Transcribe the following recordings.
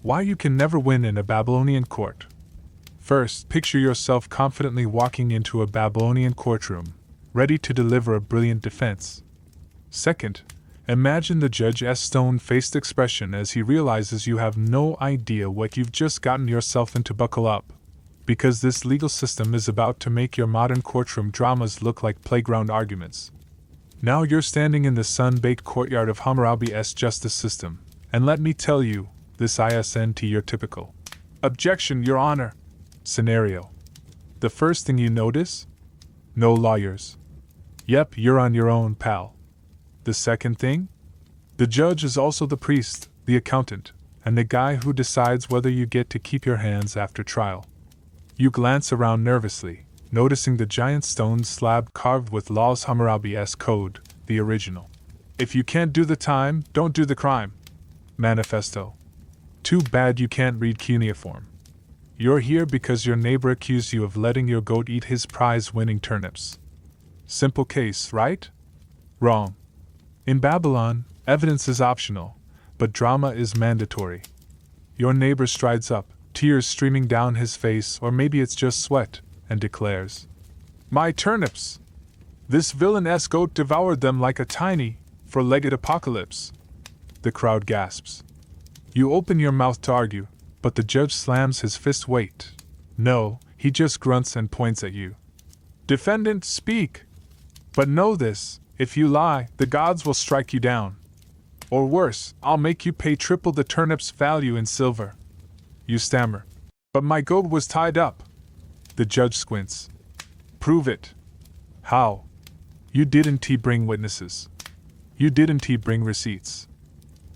Why you can never win in a Babylonian court. First, picture yourself confidently walking into a Babylonian courtroom, ready to deliver a brilliant defense. Second, imagine the judge's stone-faced expression as he realizes you have no idea what you've just gotten yourself into. Buckle up, because this legal system is about to make your modern courtroom dramas look like playground arguments. Now you're standing in the sun-baked courtyard of Hammurabi's justice system, and let me tell you, this isn't your typical "Objection, Your Honor" scenario. The first thing you notice? No lawyers. Yep, you're on your own, pal. The second thing? The judge is also the priest, the accountant, and the guy who decides whether you get to keep your hands after trial. You glance around nervously, noticing the giant stone slab carved with Law's Hammurabi's code, the original. If you can't do the time, don't do the crime. Manifesto. Too bad you can't read cuneiform. You're here because your neighbor accused you of letting your goat eat his prize-winning turnips. Simple case, right? Wrong. In Babylon, evidence is optional, but drama is mandatory. Your neighbor strides up, tears streaming down his face, or maybe it's just sweat, and declares, "My turnips! This villainous goat devoured them like a tiny, four-legged apocalypse." The crowd gasps. You open your mouth to argue, but the judge slams his fist. Wait. No, he just grunts and points at you. "Defendant, speak! But know this, if you lie, the gods will strike you down. Or worse, I'll make you pay triple the turnip's value in silver." You stammer. "But my goat was tied up." The judge squints. "Prove it." "How?" "You didn't bring witnesses. You didn't bring receipts.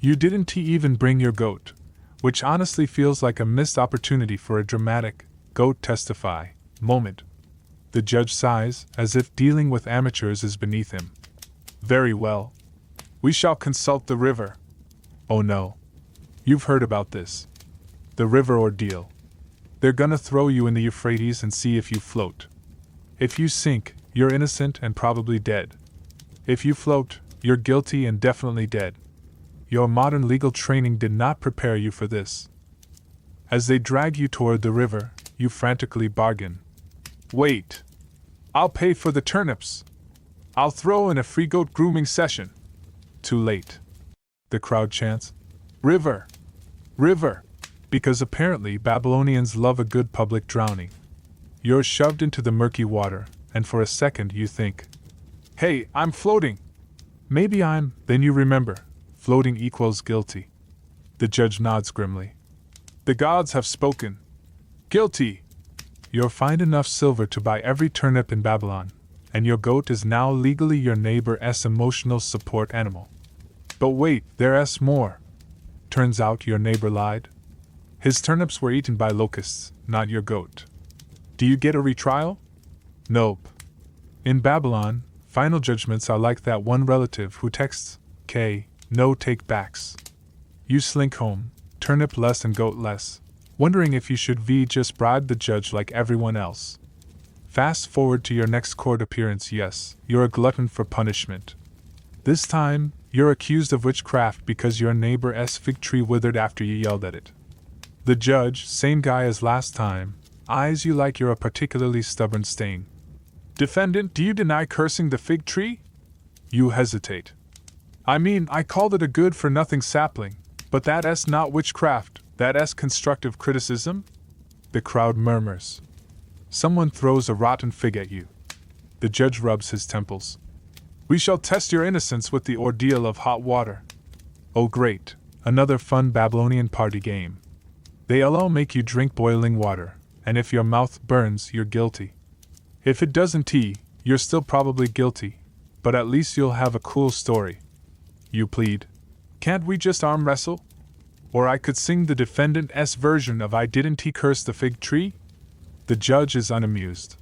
You didn't even bring your goat," which honestly feels like a missed opportunity for a dramatic "goat testify" moment. The judge sighs, as if dealing with amateurs is beneath him. "Very well. We shall consult the river." "Oh no. You've heard about this. The river ordeal. They're gonna throw you in the Euphrates and see if you float. If you sink, you're innocent and probably dead. If you float, you're guilty and definitely dead. Your modern legal training did not prepare you for this." As they drag you toward the river, you frantically bargain. "Wait. I'll pay for the turnips. I'll throw in a free goat grooming session." Too late. The crowd chants, "River! River!" because apparently Babylonians love a good public drowning. You're shoved into the murky water, and for a second you think, "Hey, I'm floating. Maybe I'm..." Then you remember, floating equals guilty. The judge nods grimly. "The gods have spoken. Guilty." You'll find enough silver to buy every turnip in Babylon, and your goat is now legally your neighbor's emotional support animal. But wait, there's more. Turns out your neighbor lied. His turnips were eaten by locusts, not your goat. Do you get a retrial? Nope. In Babylon, final judgments are like that one relative who texts, "No take-backs." You slink home, turnip less and goat less, wondering if you should just bribe the judge like everyone else. Fast forward to your next court appearance. Yes, you're a glutton for punishment. This time, you're accused of witchcraft because your neighbor's fig tree withered after you yelled at it. The judge, same guy as last time, eyes you like you're a particularly stubborn stain. "Defendant, do you deny cursing the fig tree?" You hesitate. "I mean, I called it a good-for-nothing sapling, but that's not witchcraft, that's constructive criticism?" The crowd murmurs. Someone throws a rotten fig at you. The judge rubs his temples. "We shall test your innocence with the ordeal of hot water." Oh great, another fun Babylonian party game. They all make you drink boiling water, and if your mouth burns, you're guilty. If it doesn't, you're still probably guilty, but at least you'll have a cool story. You plead. "Can't we just arm wrestle? Or I could sing the defendant's version of 'I didn't curse the fig tree'?" The judge is unamused.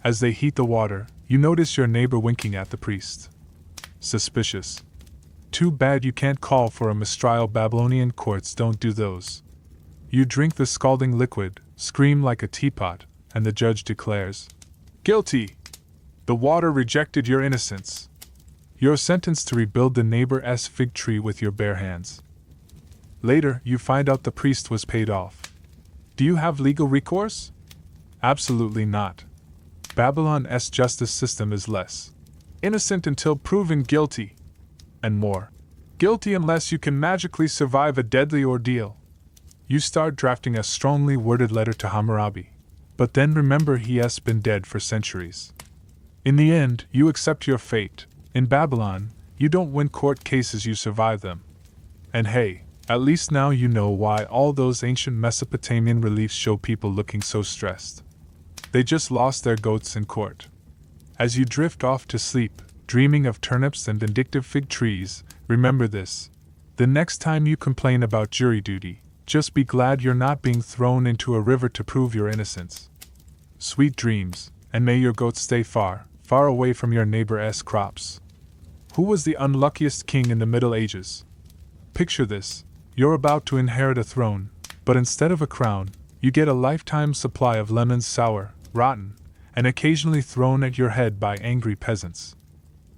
As they heat the water, you notice your neighbor winking at the priest. Suspicious. Too bad you can't call for a mistrial. Babylonian courts don't do those. You drink the scalding liquid, scream like a teapot, and the judge declares, "Guilty! The water rejected your innocence. You're sentenced to rebuild the neighbor's fig tree with your bare hands." Later, you find out the priest was paid off. Do you have legal recourse? Absolutely not. Babylon's justice system is less innocent until proven guilty, and more guilty unless you can magically survive a deadly ordeal. You start drafting a strongly worded letter to Hammurabi, but then remember he has been dead for centuries. In the end, you accept your fate. In Babylon, you don't win court cases, you survive them. And hey, at least now you know why all those ancient Mesopotamian reliefs show people looking so stressed. They just lost their goats in court. As you drift off to sleep, dreaming of turnips and vindictive fig trees, remember this. The next time you complain about jury duty, just be glad you're not being thrown into a river to prove your innocence. Sweet dreams, and may your goats stay far, far away from your neighbor's crops. Who was the unluckiest king in the Middle Ages? Picture this. You're about to inherit a throne, but instead of a crown, you get a lifetime supply of lemons, sour, rotten, and occasionally thrown at your head by angry peasants.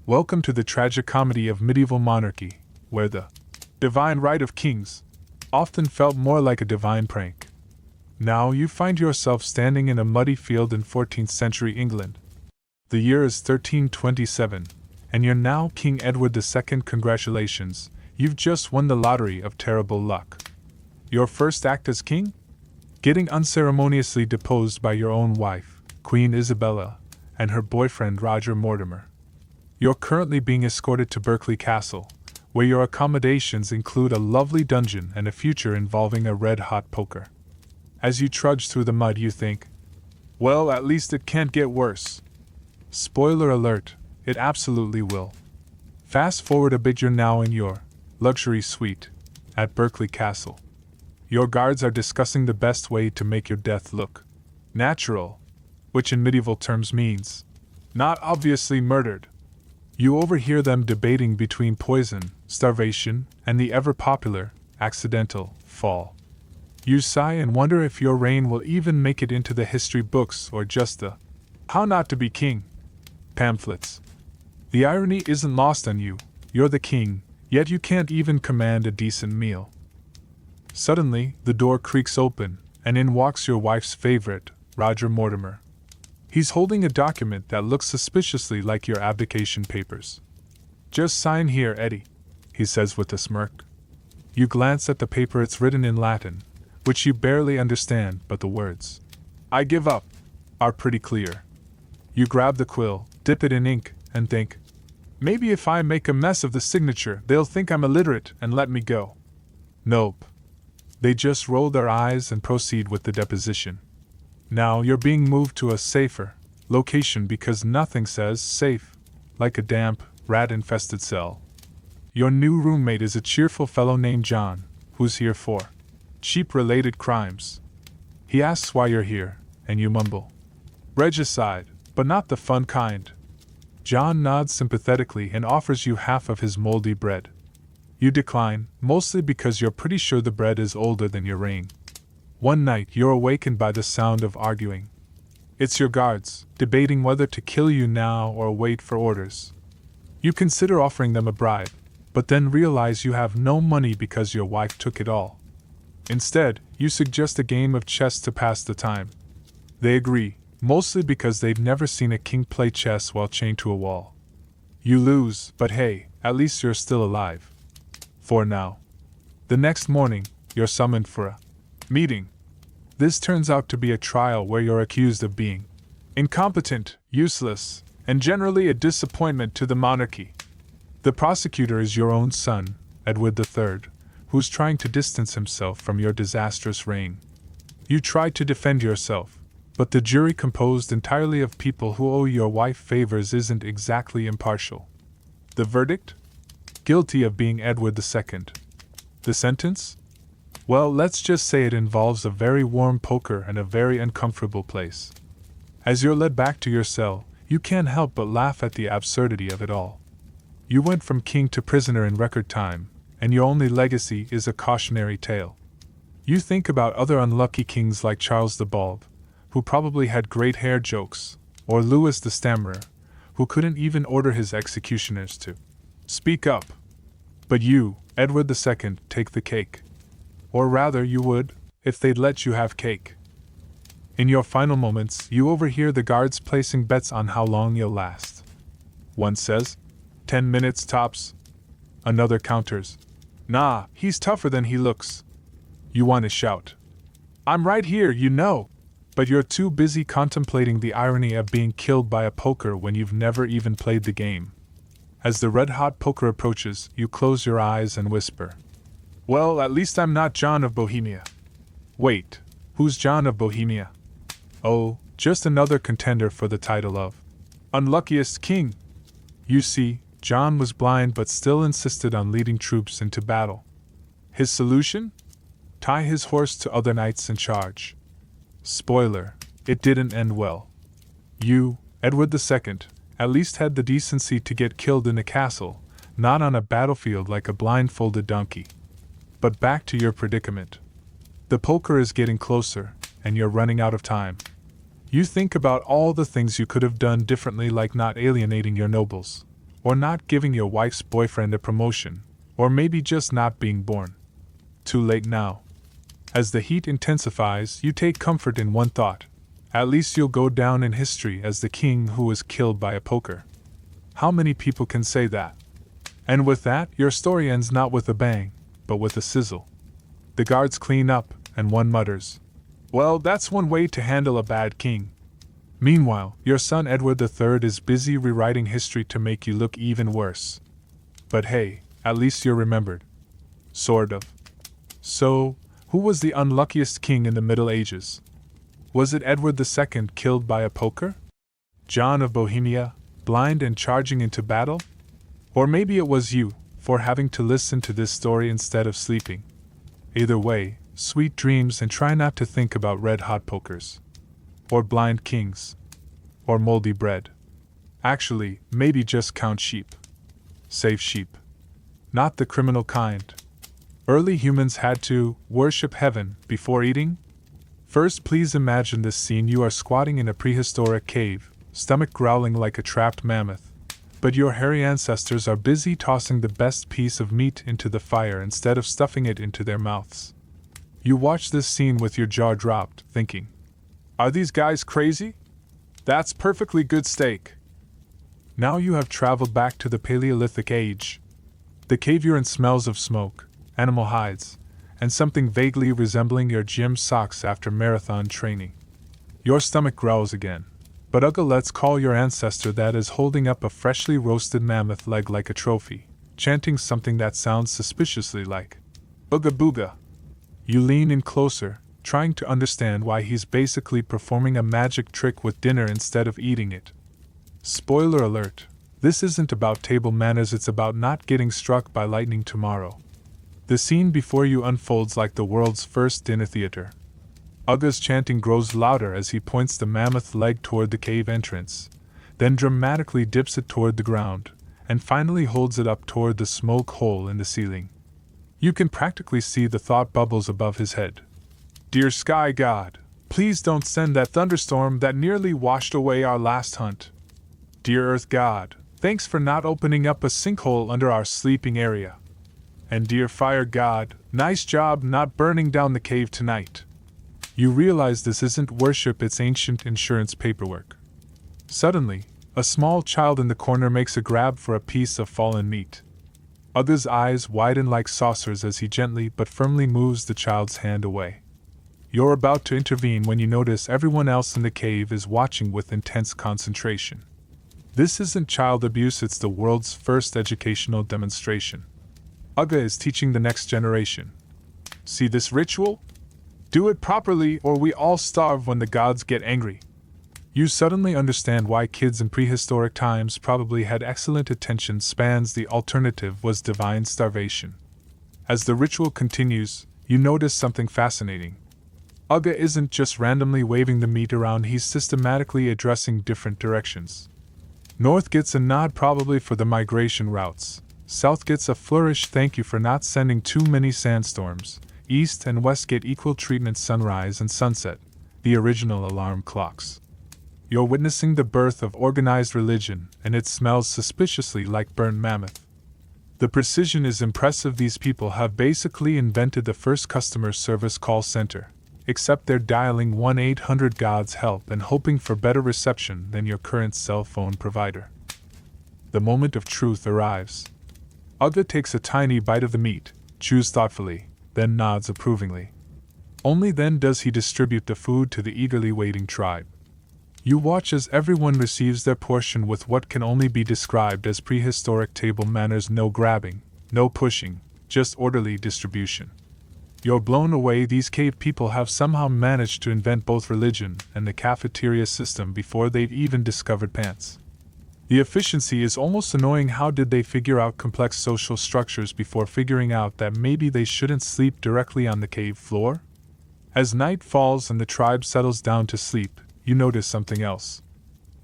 Welcome to the tragicomedy of medieval monarchy, where the divine right of kings often felt more like a divine prank. Now you find yourself standing in a muddy field in 14th century England. The year is 1327, and you're now King Edward II. Congratulations, you've just won the lottery of terrible luck. Your first act as king? Getting unceremoniously deposed by your own wife, Queen Isabella, and her boyfriend Roger Mortimer. You're currently being escorted to Berkeley Castle, where your accommodations include a lovely dungeon and a future involving a red-hot poker. As you trudge through the mud, you think, well, at least it can't get worse. Spoiler alert, it absolutely will. Fast forward a bit, you're now in your luxury suite at Berkeley Castle. Your guards are discussing the best way to make your death look natural, which in medieval terms means not obviously murdered. You overhear them debating between poison, starvation, and the ever-popular accidental fall. You sigh and wonder if your reign will even make it into the history books or just the "How Not to Be King" pamphlets. The irony isn't lost on you. You're the king, yet you can't even command a decent meal. Suddenly, the door creaks open, and in walks your wife's favorite, Roger Mortimer. He's holding a document that looks suspiciously like your abdication papers. Just sign here, Eddie, he says with a smirk. You glance at the paper. It's written in Latin, which you barely understand, but the words, "I give up," are pretty clear. You grab the quill, dip it in ink, and think, maybe if I make a mess of the signature, they'll think I'm illiterate and let me go. Nope. They just roll their eyes and proceed with the deposition. Now you're being moved to a safer location because nothing says safe like a damp, rat-infested cell. Your new roommate is a cheerful fellow named John, who's here for cheap-related crimes. He asks why you're here, and you mumble, regicide, but not the fun kind. John nods sympathetically and offers you half of his moldy bread. You decline, mostly because you're pretty sure the bread is older than your reign. One night, you're awakened by the sound of arguing. It's your guards, debating whether to kill you now or wait for orders. You consider offering them a bribe, but then realize you have no money because your wife took it all. Instead, you suggest a game of chess to pass the time. They agree, mostly because they've never seen a king play chess while chained to a wall. You lose, but hey, at least you're still alive. For now. The next morning, you're summoned for a meeting. This turns out to be a trial where you're accused of being incompetent, useless, and generally a disappointment to the monarchy. The prosecutor is your own son, Edward III, who's trying to distance himself from your disastrous reign. You try to defend yourself, but the jury, composed entirely of people who owe your wife favors, isn't exactly impartial. The verdict? Guilty of being Edward II. The sentence? Well, let's just say it involves a very warm poker and a very uncomfortable place. As you're led back to your cell, you can't help but laugh at the absurdity of it all. You went from king to prisoner in record time, and your only legacy is a cautionary tale. You think about other unlucky kings like Charles the Bald, who probably had great hair jokes, or Louis the Stammerer, who couldn't even order his executioners to speak up. But you, Edward II, take the cake. Or rather, you would, if they'd let you have cake. In your final moments, you overhear the guards placing bets on how long you'll last. One says, 10 minutes tops. Another counters, nah, he's tougher than he looks. You want to shout, I'm right here, you know! But you're too busy contemplating the irony of being killed by a poker when you've never even played the game. As the red-hot poker approaches, you close your eyes and whisper, well, at least I'm not John of Bohemia. Wait, who's John of Bohemia? Oh, just another contender for the title of unluckiest king. You see, John was blind but still insisted on leading troops into battle. His solution? Tie his horse to other knights in charge. Spoiler, it didn't end well. You, Edward II, at least had the decency to get killed in a castle, not on a battlefield like a blindfolded donkey. But back to your predicament. The poker is getting closer, and you're running out of time. You think about all the things you could have done differently, like not alienating your nobles, or not giving your wife's boyfriend a promotion, or maybe just not being born. Too late now. As the heat intensifies, you take comfort in one thought. At least you'll go down in history as the king who was killed by a poker. How many people can say that? And with that, your story ends not with a bang, but with a sizzle. The guards clean up, and one mutters, well, that's one way to handle a bad king. Meanwhile, your son Edward III is busy rewriting history to make you look even worse. But hey, at least you're remembered. Sort of. So, who was the unluckiest king in the Middle Ages? Was it Edward II killed by a poker? John of Bohemia, blind and charging into battle? Or maybe it was you, for having to listen to this story instead of sleeping. Either way, sweet dreams, and try not to think about red-hot pokers. Or blind kings. Or moldy bread. Actually, maybe just count sheep. Save sheep. Not the criminal kind. Early humans had to worship heaven before eating? First, please imagine this scene. You are squatting in a prehistoric cave, stomach growling like a trapped mammoth. But your hairy ancestors are busy tossing the best piece of meat into the fire instead of stuffing it into their mouths. You watch this scene with your jaw dropped, thinking, are these guys crazy? That's perfectly good steak. Now you have traveled back to the Paleolithic age. The cave you're in smells of smoke, animal hides, and something vaguely resembling your gym socks after marathon training. Your stomach growls again. But Ugga, let's call your ancestor that is holding up a freshly roasted mammoth leg like a trophy, chanting something that sounds suspiciously like Ooga Booga. You lean in closer, trying to understand why he's basically performing a magic trick with dinner instead of eating it. Spoiler alert, this isn't about table manners, it's about not getting struck by lightning tomorrow. The scene before you unfolds like the world's first dinner theater. Ugga's chanting grows louder as he points the mammoth leg toward the cave entrance, then dramatically dips it toward the ground, and finally holds it up toward the smoke hole in the ceiling. You can practically see the thought bubbles above his head. Dear Sky God, please don't send that thunderstorm that nearly washed away our last hunt. Dear Earth God, thanks for not opening up a sinkhole under our sleeping area. And dear Fire God, nice job not burning down the cave tonight. You realize this isn't worship, it's ancient insurance paperwork. Suddenly, a small child in the corner makes a grab for a piece of fallen meat. Ugga's eyes widen like saucers as he gently but firmly moves the child's hand away. You're about to intervene when you notice everyone else in the cave is watching with intense concentration. This isn't child abuse, it's the world's first educational demonstration. Ugga is teaching the next generation. See this ritual? Do it properly or we all starve when the gods get angry. You suddenly understand why kids in prehistoric times probably had excellent attention spans. The alternative was divine starvation. As the ritual continues, you notice something fascinating. Ugga isn't just randomly waving the meat around, he's systematically addressing different directions. North gets a nod, probably for the migration routes. South gets a flourish, thank you for not sending too many sandstorms. East and West get equal treatment, sunrise and sunset, the original alarm clocks. You're witnessing the birth of organized religion, and it smells suspiciously like burnt mammoth. The precision is impressive. These people have basically invented the first customer service call center, except they're dialing 1-800 God's help and hoping for better reception than your current cell phone provider. The moment of truth arrives. Uga takes a tiny bite of the meat, chews thoughtfully, then nods approvingly. Only then does he distribute the food to the eagerly waiting tribe. You watch as everyone receives their portion with what can only be described as prehistoric table manners: no grabbing, no pushing, just orderly distribution. You're blown away. These cave people have somehow managed to invent both religion and the cafeteria system before they've even discovered pants. The efficiency is almost annoying. How did they figure out complex social structures before figuring out that maybe they shouldn't sleep directly on the cave floor? As night falls and the tribe settles down to sleep, you notice something else.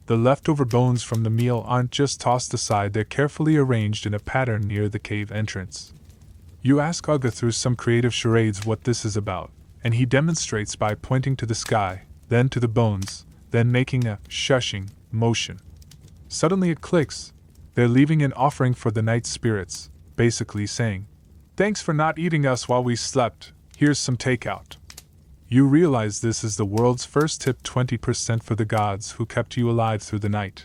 The leftover bones from the meal aren't just tossed aside, they're carefully arranged in a pattern near the cave entrance. You ask Uga through some creative charades what this is about, and he demonstrates by pointing to the sky, then to the bones, then making a shushing motion. Suddenly it clicks. They're leaving an offering for the night spirits, basically saying, "Thanks for not eating us while we slept, here's some takeout." You realize this is the world's first tip, 20% for the gods who kept you alive through the night.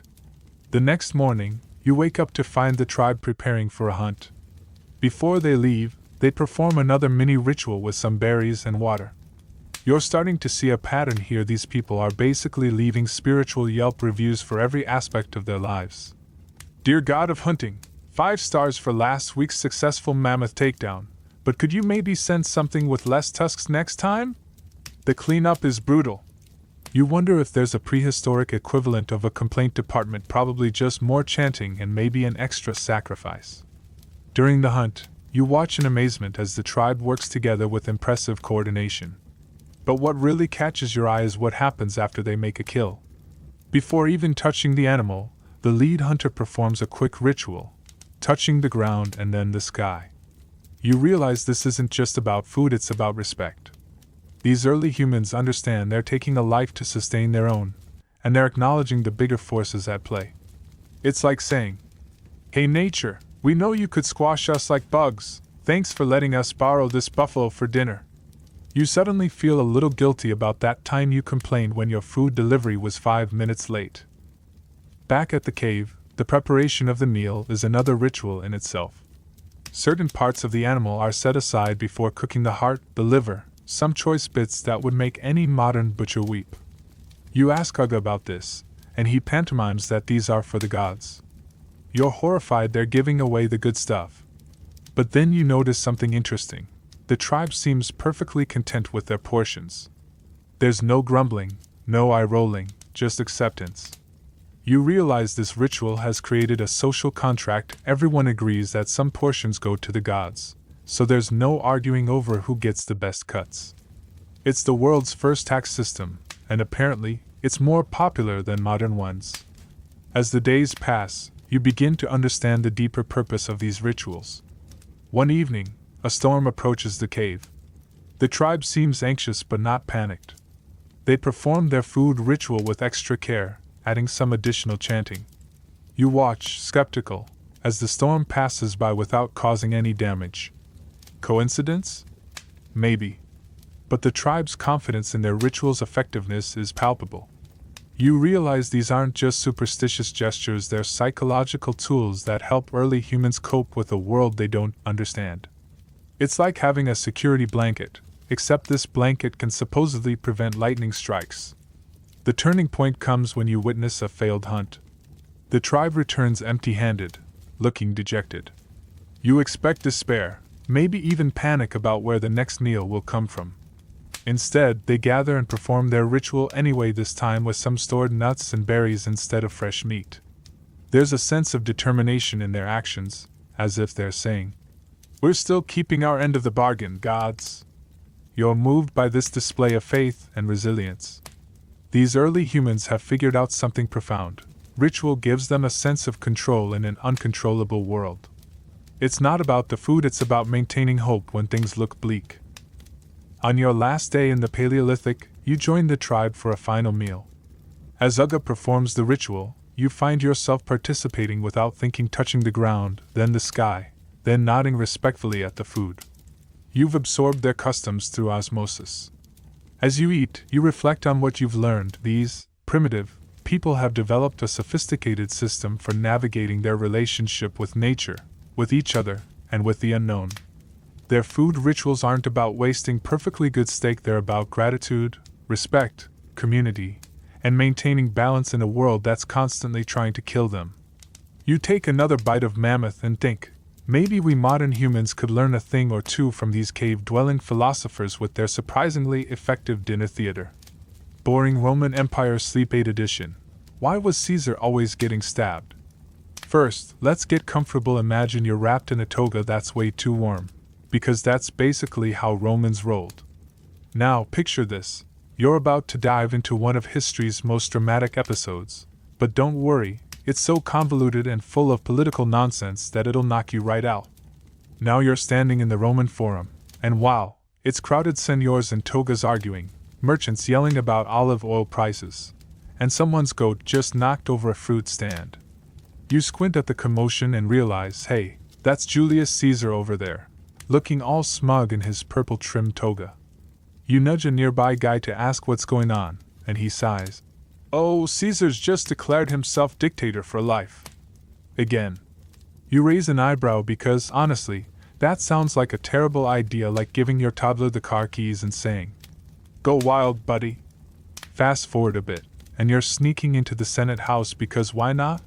The next morning, you wake up to find the tribe preparing for a hunt. Before they leave, they perform another mini ritual with some berries and water. You're starting to see a pattern here. These people are basically leaving spiritual Yelp reviews for every aspect of their lives. "Dear God of Hunting, 5 stars for last week's successful mammoth takedown, but could you maybe send something with less tusks next time? The cleanup is brutal." You wonder if there's a prehistoric equivalent of a complaint department, probably just more chanting and maybe an extra sacrifice. During the hunt, you watch in amazement as the tribe works together with impressive coordination. But what really catches your eye is what happens after they make a kill. Before even touching the animal, the lead hunter performs a quick ritual, touching the ground and then the sky. You realize this isn't just about food, it's about respect. These early humans understand they're taking a life to sustain their own, and they're acknowledging the bigger forces at play. It's like saying, "Hey nature, we know you could squash us like bugs, thanks for letting us borrow this buffalo for dinner." You suddenly feel a little guilty about that time you complained when your food delivery was 5 minutes late. Back at the cave, the preparation of the meal is another ritual in itself. Certain parts of the animal are set aside before cooking: the heart, the liver, some choice bits that would make any modern butcher weep. You ask Uga about this, and he pantomimes that these are for the gods. You're horrified they're giving away the good stuff. But then you notice something interesting. The tribe seems perfectly content with their portions. There's no grumbling, no eye-rolling, just acceptance. You realize this ritual has created a social contract. Everyone agrees that some portions go to the gods, so there's no arguing over who gets the best cuts. It's the world's first tax system, and apparently, it's more popular than modern ones. As the days pass, you begin to understand the deeper purpose of these rituals. One evening, a storm approaches the cave. The tribe seems anxious but not panicked. They perform their food ritual with extra care, adding some additional chanting. You watch, skeptical, as the storm passes by without causing any damage. Coincidence? Maybe. But the tribe's confidence in their ritual's effectiveness is palpable. You realize these aren't just superstitious gestures, they're psychological tools that help early humans cope with a world they don't understand. It's like having a security blanket, except this blanket can supposedly prevent lightning strikes. The turning point comes when you witness a failed hunt. The tribe returns empty-handed, looking dejected. You expect despair, maybe even panic about where the next meal will come from. Instead, they gather and perform their ritual anyway, this time with some stored nuts and berries instead of fresh meat. There's a sense of determination in their actions, as if they're saying, "We're still keeping our end of the bargain, gods." You're moved by this display of faith and resilience. These early humans have figured out something profound. Ritual gives them a sense of control in an uncontrollable world. It's not about the food, it's about maintaining hope when things look bleak. On your last day in the Paleolithic, you join the tribe for a final meal. As Uga performs the ritual, you find yourself participating without thinking, touching the ground, then the sky, then nodding respectfully at the food. You've absorbed their customs through osmosis. As you eat, you reflect on what you've learned. These primitive people have developed a sophisticated system for navigating their relationship with nature, with each other, and with the unknown. Their food rituals aren't about wasting perfectly good steak, they're about gratitude, respect, community, and maintaining balance in a world that's constantly trying to kill them. You take another bite of mammoth and think, maybe we modern humans could learn a thing or two from these cave-dwelling philosophers with their surprisingly effective dinner theater. Boring Roman Empire Sleep Aid Edition. Why was Caesar always getting stabbed? First, let's get comfortable. Imagine you're wrapped in a toga that's way too warm, because that's basically how Romans rolled. Now, picture this. You're about to dive into one of history's most dramatic episodes, but don't worry, it's so convoluted and full of political nonsense that it'll knock you right out. Now you're standing in the Roman Forum, and wow, it's crowded, senors in togas arguing, merchants yelling about olive oil prices, and someone's goat just knocked over a fruit stand. You squint at the commotion and realize, hey, that's Julius Caesar over there, looking all smug in his purple-trimmed toga. You nudge a nearby guy to ask what's going on, and he sighs. Oh, Caesar's just declared himself dictator for life. Again. You raise an eyebrow because, honestly, that sounds like a terrible idea, like giving your toddler the car keys and saying, "Go wild, buddy." Fast forward a bit, and you're sneaking into the Senate House because why not?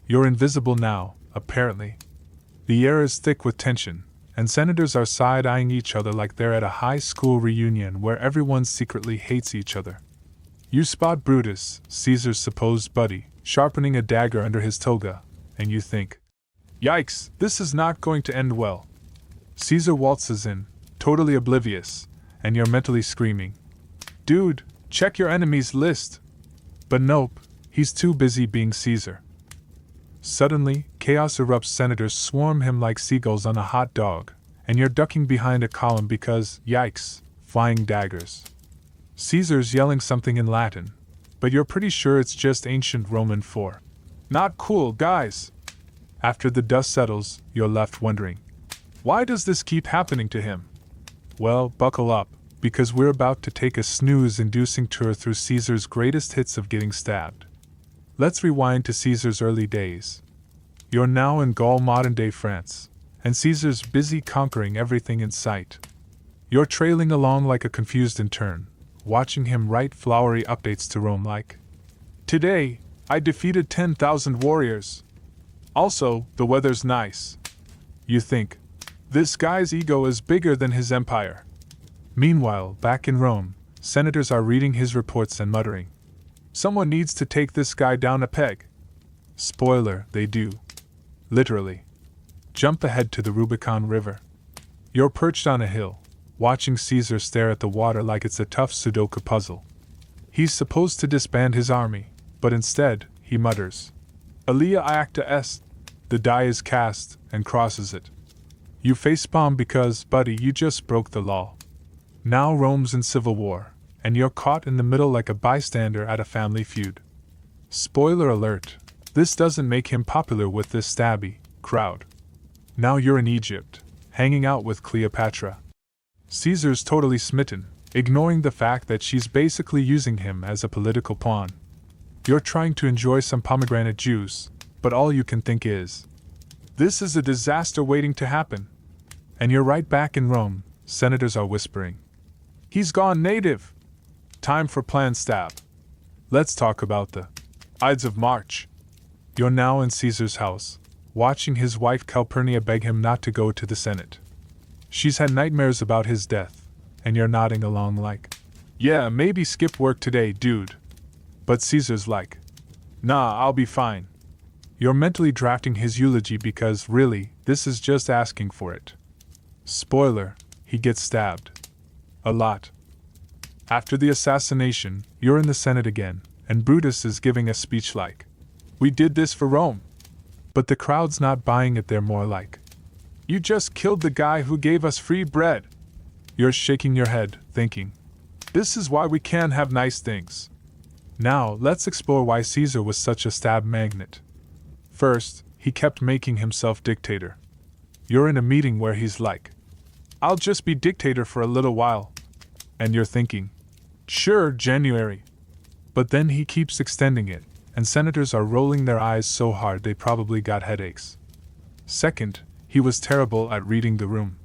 You're invisible now, apparently. The air is thick with tension, and senators are side-eyeing each other like they're at a high school reunion where everyone secretly hates each other. You spot Brutus, Caesar's supposed buddy, sharpening a dagger under his toga, and you think, yikes, this is not going to end well. Caesar waltzes in, totally oblivious, and you're mentally screaming, dude, check your enemies list. But nope, he's too busy being Caesar. Suddenly, chaos erupts. Senators swarm him like seagulls on a hot dog, and you're ducking behind a column because, yikes, flying daggers. Caesar's yelling something in Latin, but you're pretty sure it's just ancient Roman for not cool, guys. After the dust settles, you're left wondering, why does this keep happening to him? Well, buckle up, because we're about to take a snooze-inducing tour through Caesar's greatest hits of getting stabbed. Let's rewind to Caesar's early days. You're now in Gaul, modern-day France, and Caesar's busy conquering everything in sight. You're trailing along like a confused intern, watching him write flowery updates to Rome like, "Today, I defeated 10,000 warriors. Also, the weather's nice." You think, this guy's ego is bigger than his empire. Meanwhile, back in Rome, senators are reading his reports and muttering, "Someone needs to take this guy down a peg." Spoiler, they do. Literally. Jump ahead to the Rubicon River. You're perched on a hill, watching Caesar stare at the water like it's a tough Sudoku puzzle. He's supposed to disband his army, but instead, he mutters, "Alia acta est." The die is cast, and crosses it. You facepalm because, buddy, you just broke the law. Now Rome's in civil war, and you're caught in the middle like a bystander at a family feud. Spoiler alert, this doesn't make him popular with this stabby crowd. Now you're in Egypt, hanging out with Cleopatra. Caesar's totally smitten, ignoring the fact that she's basically using him as a political pawn. You're trying to enjoy some pomegranate juice, but all you can think is, this is a disaster waiting to happen. And you're right back in Rome, senators are whispering, "He's gone native. Time for planned stab." Let's talk about the Ides of March. You're now in Caesar's house, watching his wife Calpurnia beg him not to go to the Senate. She's had nightmares about his death, and you're nodding along like, "Yeah, maybe skip work today, dude." But Caesar's like, "Nah, I'll be fine." You're mentally drafting his eulogy because, really, this is just asking for it. Spoiler, he gets stabbed. A lot. After the assassination, you're in the Senate again, and Brutus is giving a speech like, "We did this for Rome." But the crowd's not buying it, they're more like, "You just killed the guy who gave us free bread." You're shaking your head, thinking, this is why we can't have nice things. Now, let's explore why Caesar was such a stab magnet. First, he kept making himself dictator. You're in a meeting where he's like, "I'll just be dictator for a little while." And you're thinking, "Sure, January." But then he keeps extending it, and senators are rolling their eyes so hard they probably got headaches. Second, he was terrible at reading the room.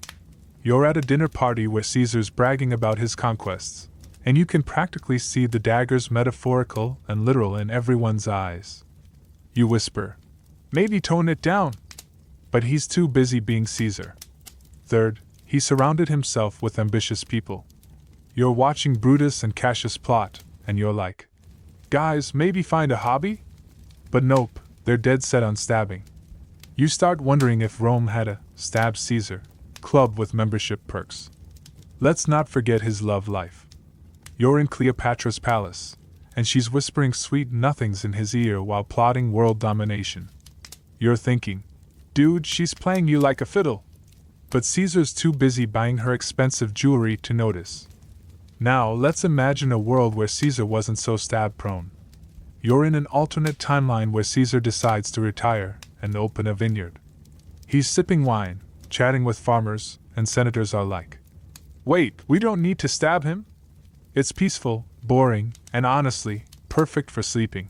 You're at a dinner party where Caesar's bragging about his conquests, and you can practically see the daggers metaphorical and literal in everyone's eyes. You whisper, "Maybe tone it down." But he's too busy being Caesar. Third, he surrounded himself with ambitious people. You're watching Brutus and Cassius plot, and you're like, "Guys, maybe find a hobby?" But nope, they're dead set on stabbing. You start wondering if Rome had a Stab Caesar club with membership perks. Let's not forget his love life. You're in Cleopatra's palace, and she's whispering sweet nothings in his ear while plotting world domination. You're thinking, "Dude, she's playing you like a fiddle." But Caesar's too busy buying her expensive jewelry to notice. Now, let's imagine a world where Caesar wasn't so stab-prone. You're in an alternate timeline where Caesar decides to retire and open a vineyard. He's sipping wine, chatting with farmers, and senators are like, "Wait, we don't need to stab him?" It's peaceful, boring, and honestly, perfect for sleeping.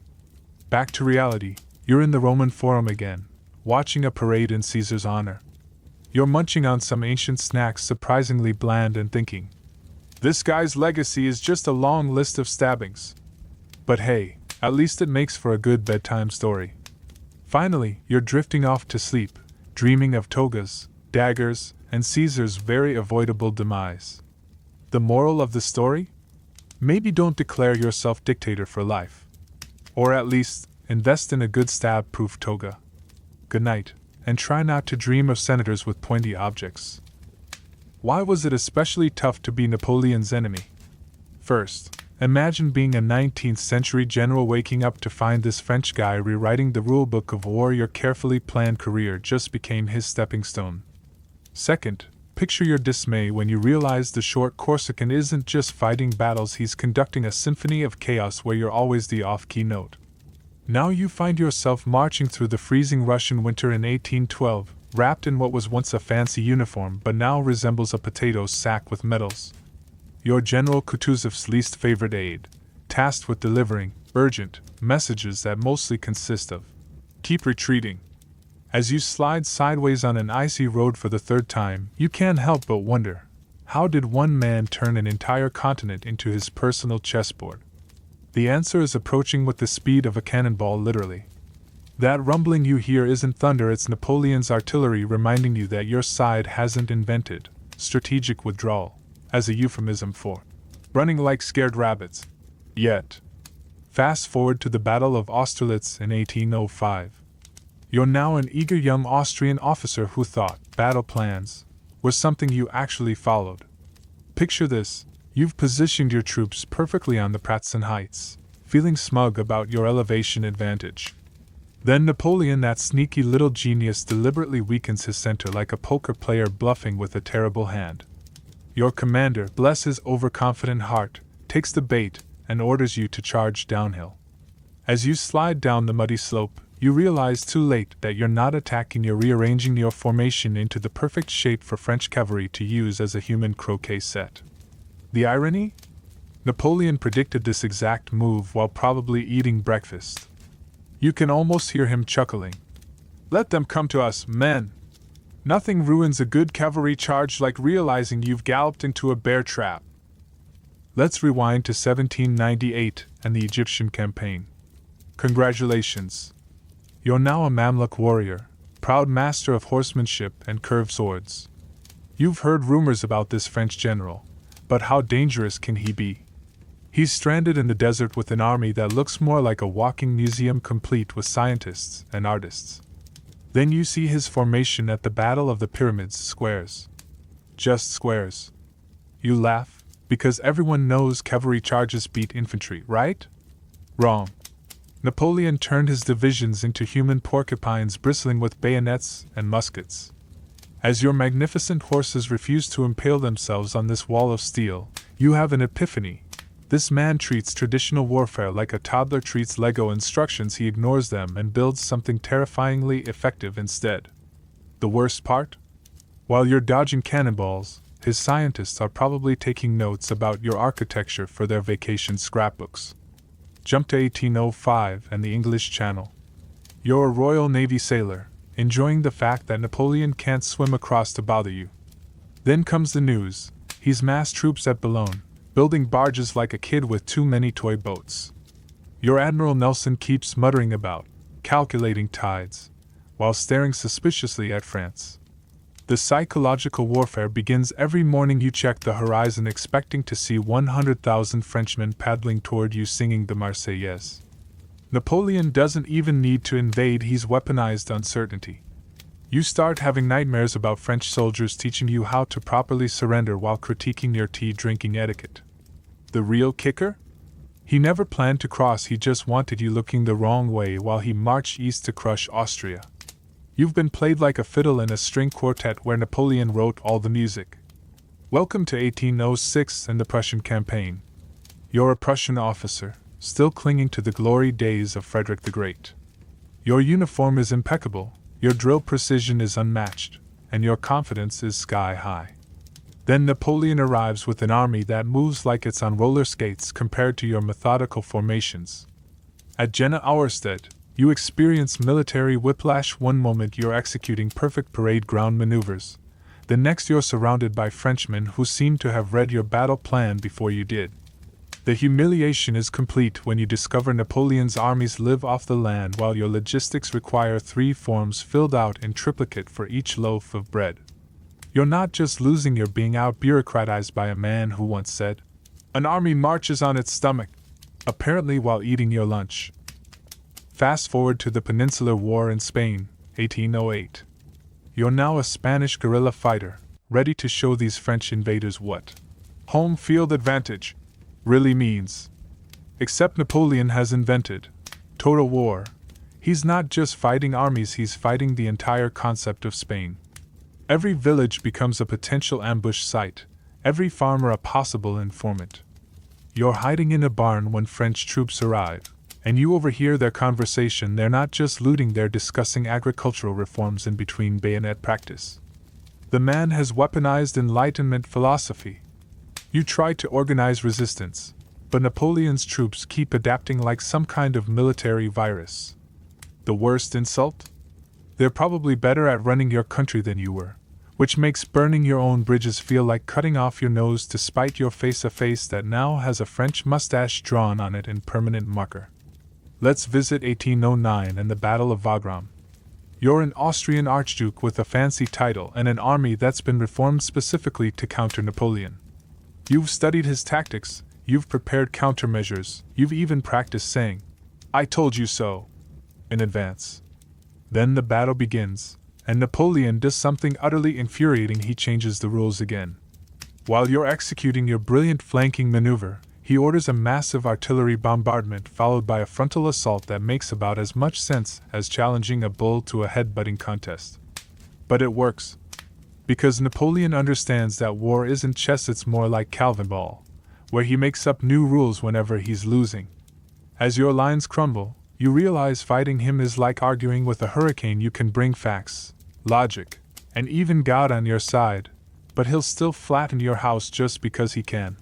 Back to reality, you're in the Roman Forum again, watching a parade in Caesar's honor. You're munching on some ancient snacks surprisingly bland and thinking, "This guy's legacy is just a long list of stabbings." But hey, at least it makes for a good bedtime story. Finally, you're drifting off to sleep, dreaming of togas, daggers, and Caesar's very avoidable demise. The moral of the story? Maybe don't declare yourself dictator for life. Or at least, invest in a good stab-proof toga. Good night, and try not to dream of senators with pointy objects. Why was it especially tough to be Napoleon's enemy? First, imagine being a 19th century general waking up to find this French guy rewriting the rulebook of war. Your carefully planned career just became his stepping stone. Second, picture your dismay when you realize the short Corsican isn't just fighting battles, he's conducting a symphony of chaos where you're always the off-key note. Now you find yourself marching through the freezing Russian winter in 1812, wrapped in what was once a fancy uniform but now resembles a potato sack with medals. You're General Kutuzov's least favorite aide, tasked with delivering urgent messages that mostly consist of "keep retreating." As you slide sideways on an icy road for the third time, you can't help but wonder, how did one man turn an entire continent into his personal chessboard? The answer is approaching with the speed of a cannonball, literally. That rumbling you hear isn't thunder, it's Napoleon's artillery reminding you that your side hasn't invented strategic withdrawal as a euphemism for running like scared rabbits yet. Fast forward to the Battle of Austerlitz in 1805. You're now an eager young Austrian officer who thought battle plans were something you actually followed. Picture this. You've positioned your troops perfectly on the Pratzen Heights, feeling smug about your elevation advantage. Then Napoleon, that sneaky little genius, deliberately weakens his center like a poker player bluffing with a terrible hand. Your commander, bless his overconfident heart, takes the bait and orders you to charge downhill. As you slide down the muddy slope, you realize too late that you're not attacking, you're rearranging your formation into the perfect shape for French cavalry to use as a human croquet set. The irony? Napoleon predicted this exact move while probably eating breakfast. You can almost hear him chuckling. "Let them come to us, men. Nothing ruins a good cavalry charge like realizing you've galloped into a bear trap." Let's rewind to 1798 and the Egyptian campaign. Congratulations. You're now a Mamluk warrior, proud master of horsemanship and curved swords. You've heard rumors about this French general. But how dangerous can he be? He's stranded in the desert with an army that looks more like a walking museum complete with scientists and artists. Then you see his formation at the Battle of the Pyramids, squares. Just squares. You laugh, because everyone knows cavalry charges beat infantry, right? Wrong. Napoleon turned his divisions into human porcupines bristling with bayonets and muskets. As your magnificent horses refuse to impale themselves on this wall of steel, you have an epiphany. This man treats traditional warfare like a toddler treats Lego instructions. He ignores them and builds something terrifyingly effective instead. The worst part? While you're dodging cannonballs, his scientists are probably taking notes about your architecture for their vacation scrapbooks. Jump to 1805 and the English Channel. You're a Royal Navy sailor, enjoying the fact that Napoleon can't swim across to bother you. Then comes the news: he's massed troops at Boulogne, building barges like a kid with too many toy boats. Your Admiral Nelson keeps muttering about calculating tides, while staring suspiciously at France. The psychological warfare begins every morning. You check the horizon expecting to see 100,000 Frenchmen paddling toward you singing the Marseillaise. Napoleon doesn't even need to invade, he's weaponized uncertainty. You start having nightmares about French soldiers teaching you how to properly surrender while critiquing your tea-drinking etiquette. The real kicker? He never planned to cross, he just wanted you looking the wrong way while he marched east to crush Austria. You've been played like a fiddle in a string quartet where Napoleon wrote all the music. Welcome to 1806 and the Prussian campaign. You're a Prussian officer, still clinging to the glory days of Frederick the Great. Your uniform is impeccable, your drill precision is unmatched, and your confidence is sky high. Then Napoleon arrives with an army that moves like it's on roller skates compared to your methodical formations. At Jena Auerstedt, you experience military whiplash. One moment you're executing perfect parade ground maneuvers, the next you're surrounded by Frenchmen who seem to have read your battle plan before you did. The humiliation is complete when you discover Napoleon's armies live off the land while your logistics require 3 forms filled out in triplicate for each loaf of bread. You're not just losing, you're being out-bureaucratized by a man who once said, "An army marches on its stomach," apparently while eating your lunch. Fast forward to the Peninsular War in Spain, 1808. You're now a Spanish guerrilla fighter, ready to show these French invaders what home field advantage really means. Except Napoleon has invented total war. He's not just fighting armies, he's fighting the entire concept of Spain. Every village becomes a potential ambush site, every farmer a possible informant. You're hiding in a barn when French troops arrive, and you overhear their conversation. They're not just looting, they're discussing agricultural reforms in between bayonet practice. The man has weaponized Enlightenment philosophy. You try to organize resistance, but Napoleon's troops keep adapting like some kind of military virus. The worst insult? They're probably better at running your country than you were, which makes burning your own bridges feel like cutting off your nose to spite your face, a face that now has a French mustache drawn on it in permanent marker. Let's visit 1809 and the Battle of Wagram. You're an Austrian archduke with a fancy title and an army that's been reformed specifically to counter Napoleon. You've studied his tactics, you've prepared countermeasures, you've even practiced saying, "I told you so," in advance. Then the battle begins, and Napoleon does something utterly infuriating. He changes the rules again. While you're executing your brilliant flanking maneuver, he orders a massive artillery bombardment followed by a frontal assault that makes about as much sense as challenging a bull to a headbutting contest. But it works. Because Napoleon understands that war isn't chess, it's more like Calvin ball, where he makes up new rules whenever he's losing. As your lines crumble, you realize fighting him is like arguing with a hurricane. You can bring facts, logic, and even God on your side, but he'll still flatten your house just because he can.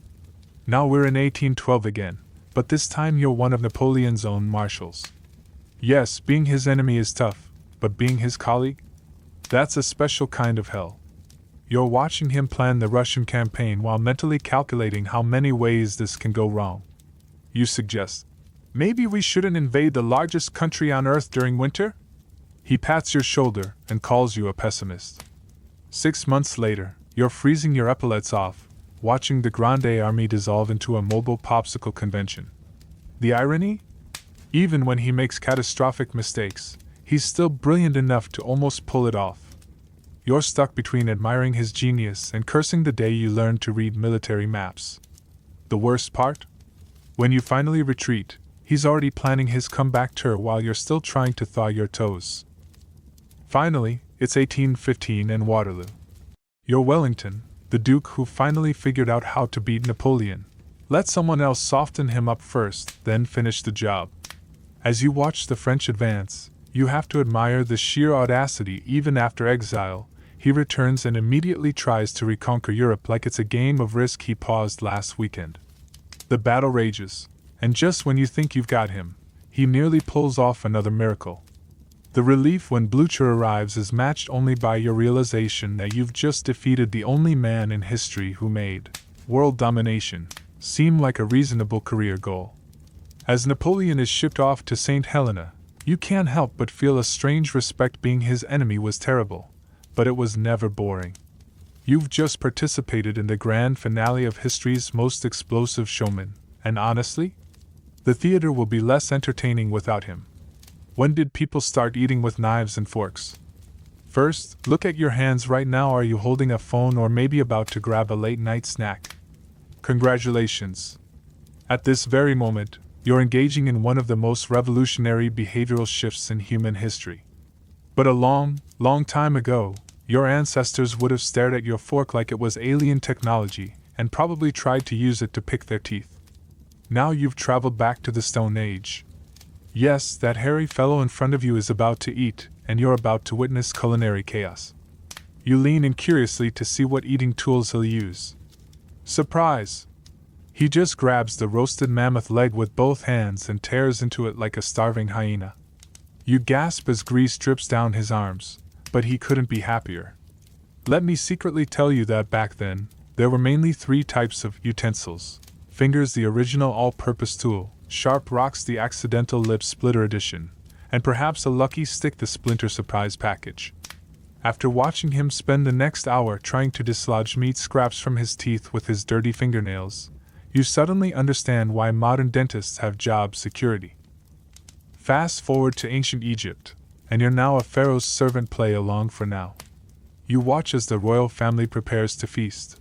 Now we're in 1812 again, but this time you're one of Napoleon's own marshals. Yes, being his enemy is tough, but being his colleague? That's a special kind of hell. You're watching him plan the Russian campaign while mentally calculating how many ways this can go wrong. You suggest, maybe we shouldn't invade the largest country on earth during winter? He pats your shoulder and calls you a pessimist. 6 months later, you're freezing your epaulets off, watching the Grande Army dissolve into a mobile popsicle convention. The irony? Even when he makes catastrophic mistakes, he's still brilliant enough to almost pull it off. You're stuck between admiring his genius and cursing the day you learned to read military maps. The worst part? When you finally retreat, he's already planning his comeback tour while you're still trying to thaw your toes. Finally, it's 1815 and Waterloo. You're Wellington, the Duke who finally figured out how to beat Napoleon. Let someone else soften him up first, then finish the job. As you watch the French advance, you have to admire the sheer audacity. Even after exile, he returns and immediately tries to reconquer Europe like it's a game of Risk. He paused last weekend. The battle rages, and just when you think you've got him, he nearly pulls off another miracle. The relief when Blucher arrives is matched only by your realization that you've just defeated the only man in history who made world domination seem like a reasonable career goal. As Napoleon is shipped off to St. Helena, you can't help but feel a strange respect. Being his enemy was terrible, but it was never boring. You've just participated in the grand finale of history's most explosive showman, and honestly, the theater will be less entertaining without him. When did people start eating with knives and forks? First, look at your hands right now. Are you holding a phone or maybe about to grab a late-night snack? Congratulations. At this very moment, you're engaging in one of the most revolutionary behavioral shifts in human history. But a long, long time ago, your ancestors would have stared at your fork like it was alien technology and probably tried to use it to pick their teeth. Now you've traveled back to the Stone Age. Yes, that hairy fellow in front of you is about to eat, and you're about to witness culinary chaos. You lean in curiously to see what eating tools he'll use. Surprise! He just grabs the roasted mammoth leg with both hands and tears into it like a starving hyena. You gasp as grease drips down his arms, but he couldn't be happier. Let me secretly tell you that back then, there were mainly 3 types of utensils: fingers, the original all-purpose tool; sharp rocks, the accidental lip splitter edition; and perhaps a lucky stick, the splinter surprise package. After watching him spend the next hour trying to dislodge meat scraps from his teeth with his dirty fingernails, you suddenly understand why modern dentists have job security. Fast forward to ancient Egypt, and you're now a pharaoh's servant. Play along for now. You watch as the royal family prepares to feast.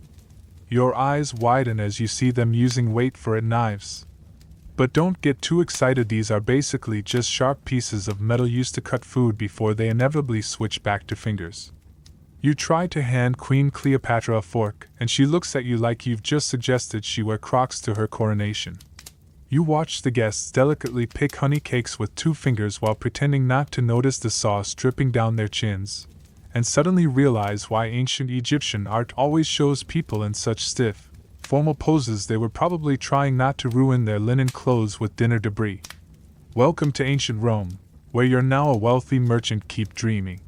Your eyes widen as you see them using, wait for it, knives. But don't get too excited, these are basically just sharp pieces of metal used to cut food before they inevitably switch back to fingers. You try to hand Queen Cleopatra a fork, and she looks at you like you've just suggested she wear Crocs to her coronation. You watch the guests delicately pick honey cakes with 2 fingers while pretending not to notice the sauce dripping down their chins, and suddenly realize why ancient Egyptian art always shows people in such stiff, formal poses. They were probably trying not to ruin their linen clothes with dinner debris. Welcome to ancient Rome, where you're now a wealthy merchant. Keep dreaming.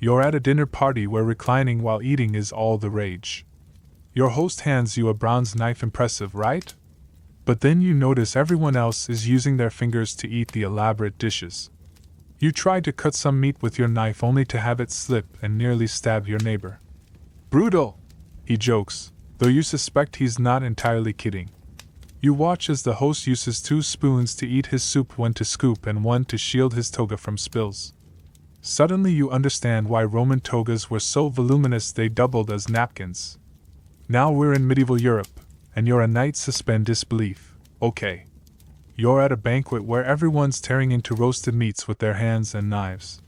You're at a dinner party where reclining while eating is all the rage. Your host hands you a bronze knife. Impressive, right? But then you notice everyone else is using their fingers to eat the elaborate dishes. You try to cut some meat with your knife only to have it slip and nearly stab your neighbor. Brutal, he jokes, though you suspect he's not entirely kidding. You watch as the host uses 2 spoons to eat his soup, one to scoop and one to shield his toga from spills. Suddenly you understand why Roman togas were so voluminous they doubled as napkins. Now we're in medieval Europe, and you're a knight. Suspend disbelief. Okay. You're at a banquet where everyone's tearing into roasted meats with their hands and knives.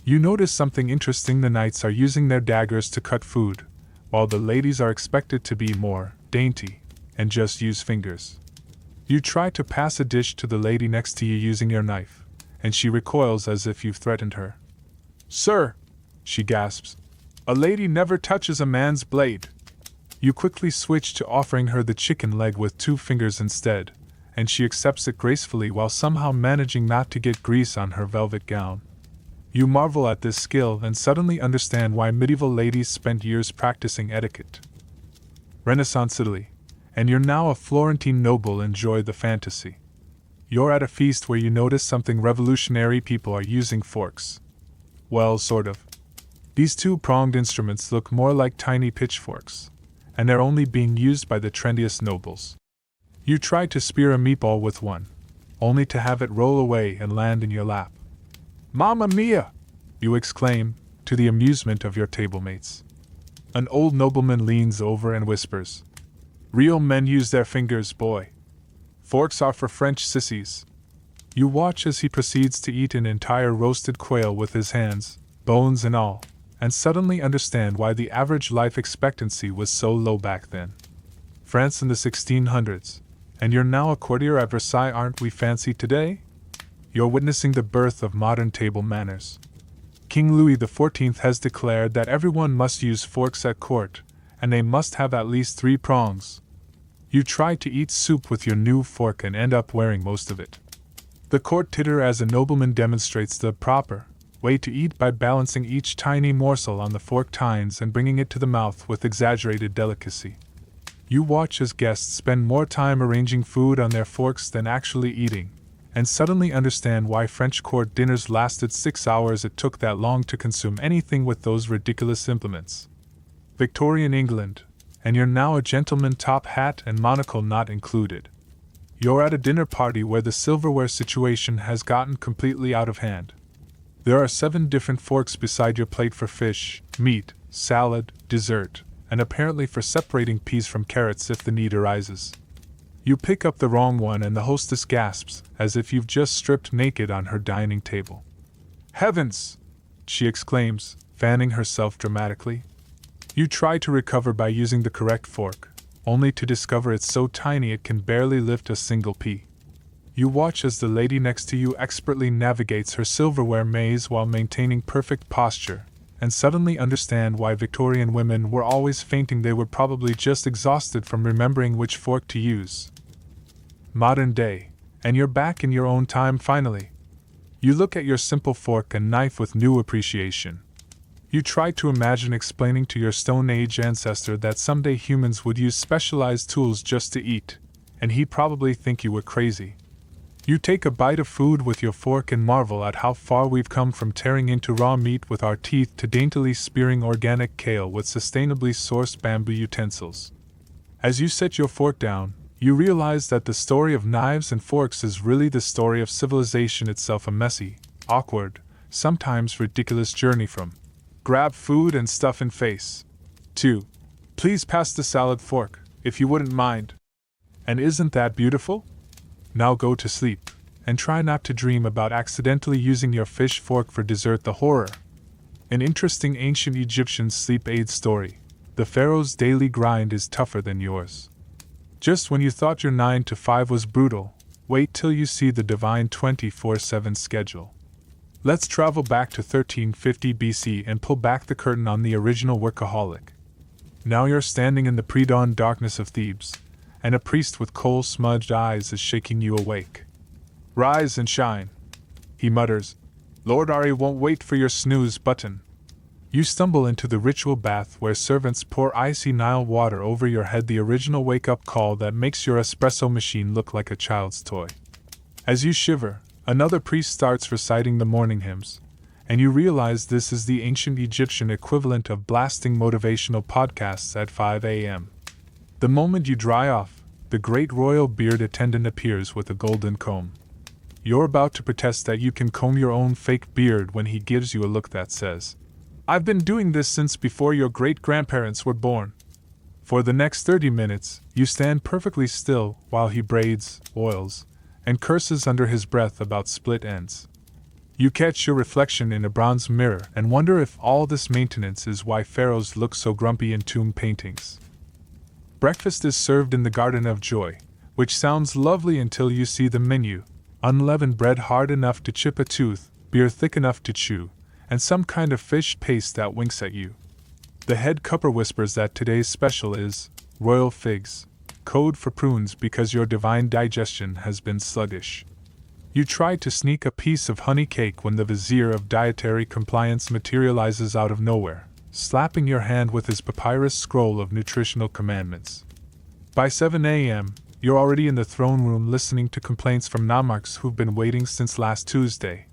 You notice something interesting: the knights are using their daggers to cut food, while the ladies are expected to be more dainty and just use fingers. You try to pass a dish to the lady next to you using your knife, and she recoils as if you've threatened her. Sir, she gasps, a lady never touches a man's blade. You quickly switch to offering her the chicken leg with 2 fingers instead, and she accepts it gracefully while somehow managing not to get grease on her velvet gown. You marvel at this skill and suddenly understand why medieval ladies spent years practicing etiquette. Renaissance Italy, and you're now a Florentine noble. Enjoy the fantasy. You're at a feast where you notice something revolutionary: people are using forks. Well, sort of. These 2-pronged instruments look more like tiny pitchforks, and they're only being used by the trendiest nobles. You try to spear a meatball with one, only to have it roll away and land in your lap. Mamma mia! You exclaim, to the amusement of your tablemates. An old nobleman leans over and whispers, Real men use their fingers, boy. Forks are for French sissies. You watch as he proceeds to eat an entire roasted quail with his hands, bones and all, and suddenly understand why the average life expectancy was so low back then. France in the 1600s, and you're now a courtier at Versailles. Aren't we fancy today? You're witnessing the birth of modern table manners. King Louis XIV has declared that everyone must use forks at court, and they must have at least 3 prongs. You try to eat soup with your new fork and end up wearing most of it. The court titter as a nobleman demonstrates the proper way to eat by balancing each tiny morsel on the fork tines and bringing it to the mouth with exaggerated delicacy. You watch as guests spend more time arranging food on their forks than actually eating, and suddenly understand why French court dinners lasted 6 hours. It took that long to consume anything with those ridiculous implements. Victorian England, and you're now a gentleman, top hat and monocle not included. You're at a dinner party where the silverware situation has gotten completely out of hand. There are 7 different forks beside your plate for fish, meat, salad, dessert, and apparently for separating peas from carrots if the need arises. You pick up the wrong one and the hostess gasps, as if you've just stripped naked on her dining table. "Heavens!" she exclaims, fanning herself dramatically. You try to recover by using the correct fork, only to discover it's so tiny it can barely lift a single pea. You watch as the lady next to you expertly navigates her silverware maze while maintaining perfect posture, and suddenly understand why Victorian women were always fainting. They were probably just exhausted from remembering which fork to use. Modern day, and you're back in your own time finally. You look at your simple fork and knife with new appreciation. You try to imagine explaining to your Stone Age ancestor that someday humans would use specialized tools just to eat, and he'd probably think you were crazy. You take a bite of food with your fork and marvel at how far we've come from tearing into raw meat with our teeth to daintily spearing organic kale with sustainably sourced bamboo utensils. As you set your fork down, you realize that the story of knives and forks is really the story of civilization itself, a messy, awkward, sometimes ridiculous journey from grab food and stuff in face to please pass the salad fork, if you wouldn't mind. And isn't that beautiful? Now go to sleep, and try not to dream about accidentally using your fish fork for dessert. The horror. An interesting ancient Egyptian sleep aid story. The pharaoh's daily grind is tougher than yours. Just when you thought your 9 to 5 was brutal, wait till you see the divine 24/7 schedule. Let's travel back to 1350 BC and pull back the curtain on the original workaholic. Now you're standing in the pre-dawn darkness of Thebes, and a priest with coal-smudged eyes is shaking you awake. "Rise and shine," he mutters. "Lord Ari won't wait for your snooze button." You stumble into the ritual bath where servants pour icy Nile water over your head, the original wake-up call that makes your espresso machine look like a child's toy. As you shiver, another priest starts reciting the morning hymns, and you realize this is the ancient Egyptian equivalent of blasting motivational podcasts at 5 a.m. The moment you dry off, the great royal beard attendant appears with a golden comb. You're about to protest that you can comb your own fake beard when he gives you a look that says, "I've been doing this since before your great-grandparents were born." For the next 30 minutes, you stand perfectly still while he braids, oils, and curses under his breath about split ends. You catch your reflection in a bronze mirror and wonder if all this maintenance is why pharaohs look so grumpy in tomb paintings. Breakfast is served in the Garden of Joy, which sounds lovely until you see the menu: unleavened bread hard enough to chip a tooth, beer thick enough to chew, and some kind of fish paste that winks at you. The head cupper whispers that today's special is royal figs, code for prunes because your divine digestion has been sluggish. You try to sneak a piece of honey cake when the vizier of dietary compliance materializes out of nowhere, slapping your hand with his papyrus scroll of nutritional commandments. By 7 a.m., you're already in the throne room listening to complaints from nomarchs who've been waiting since last Tuesday.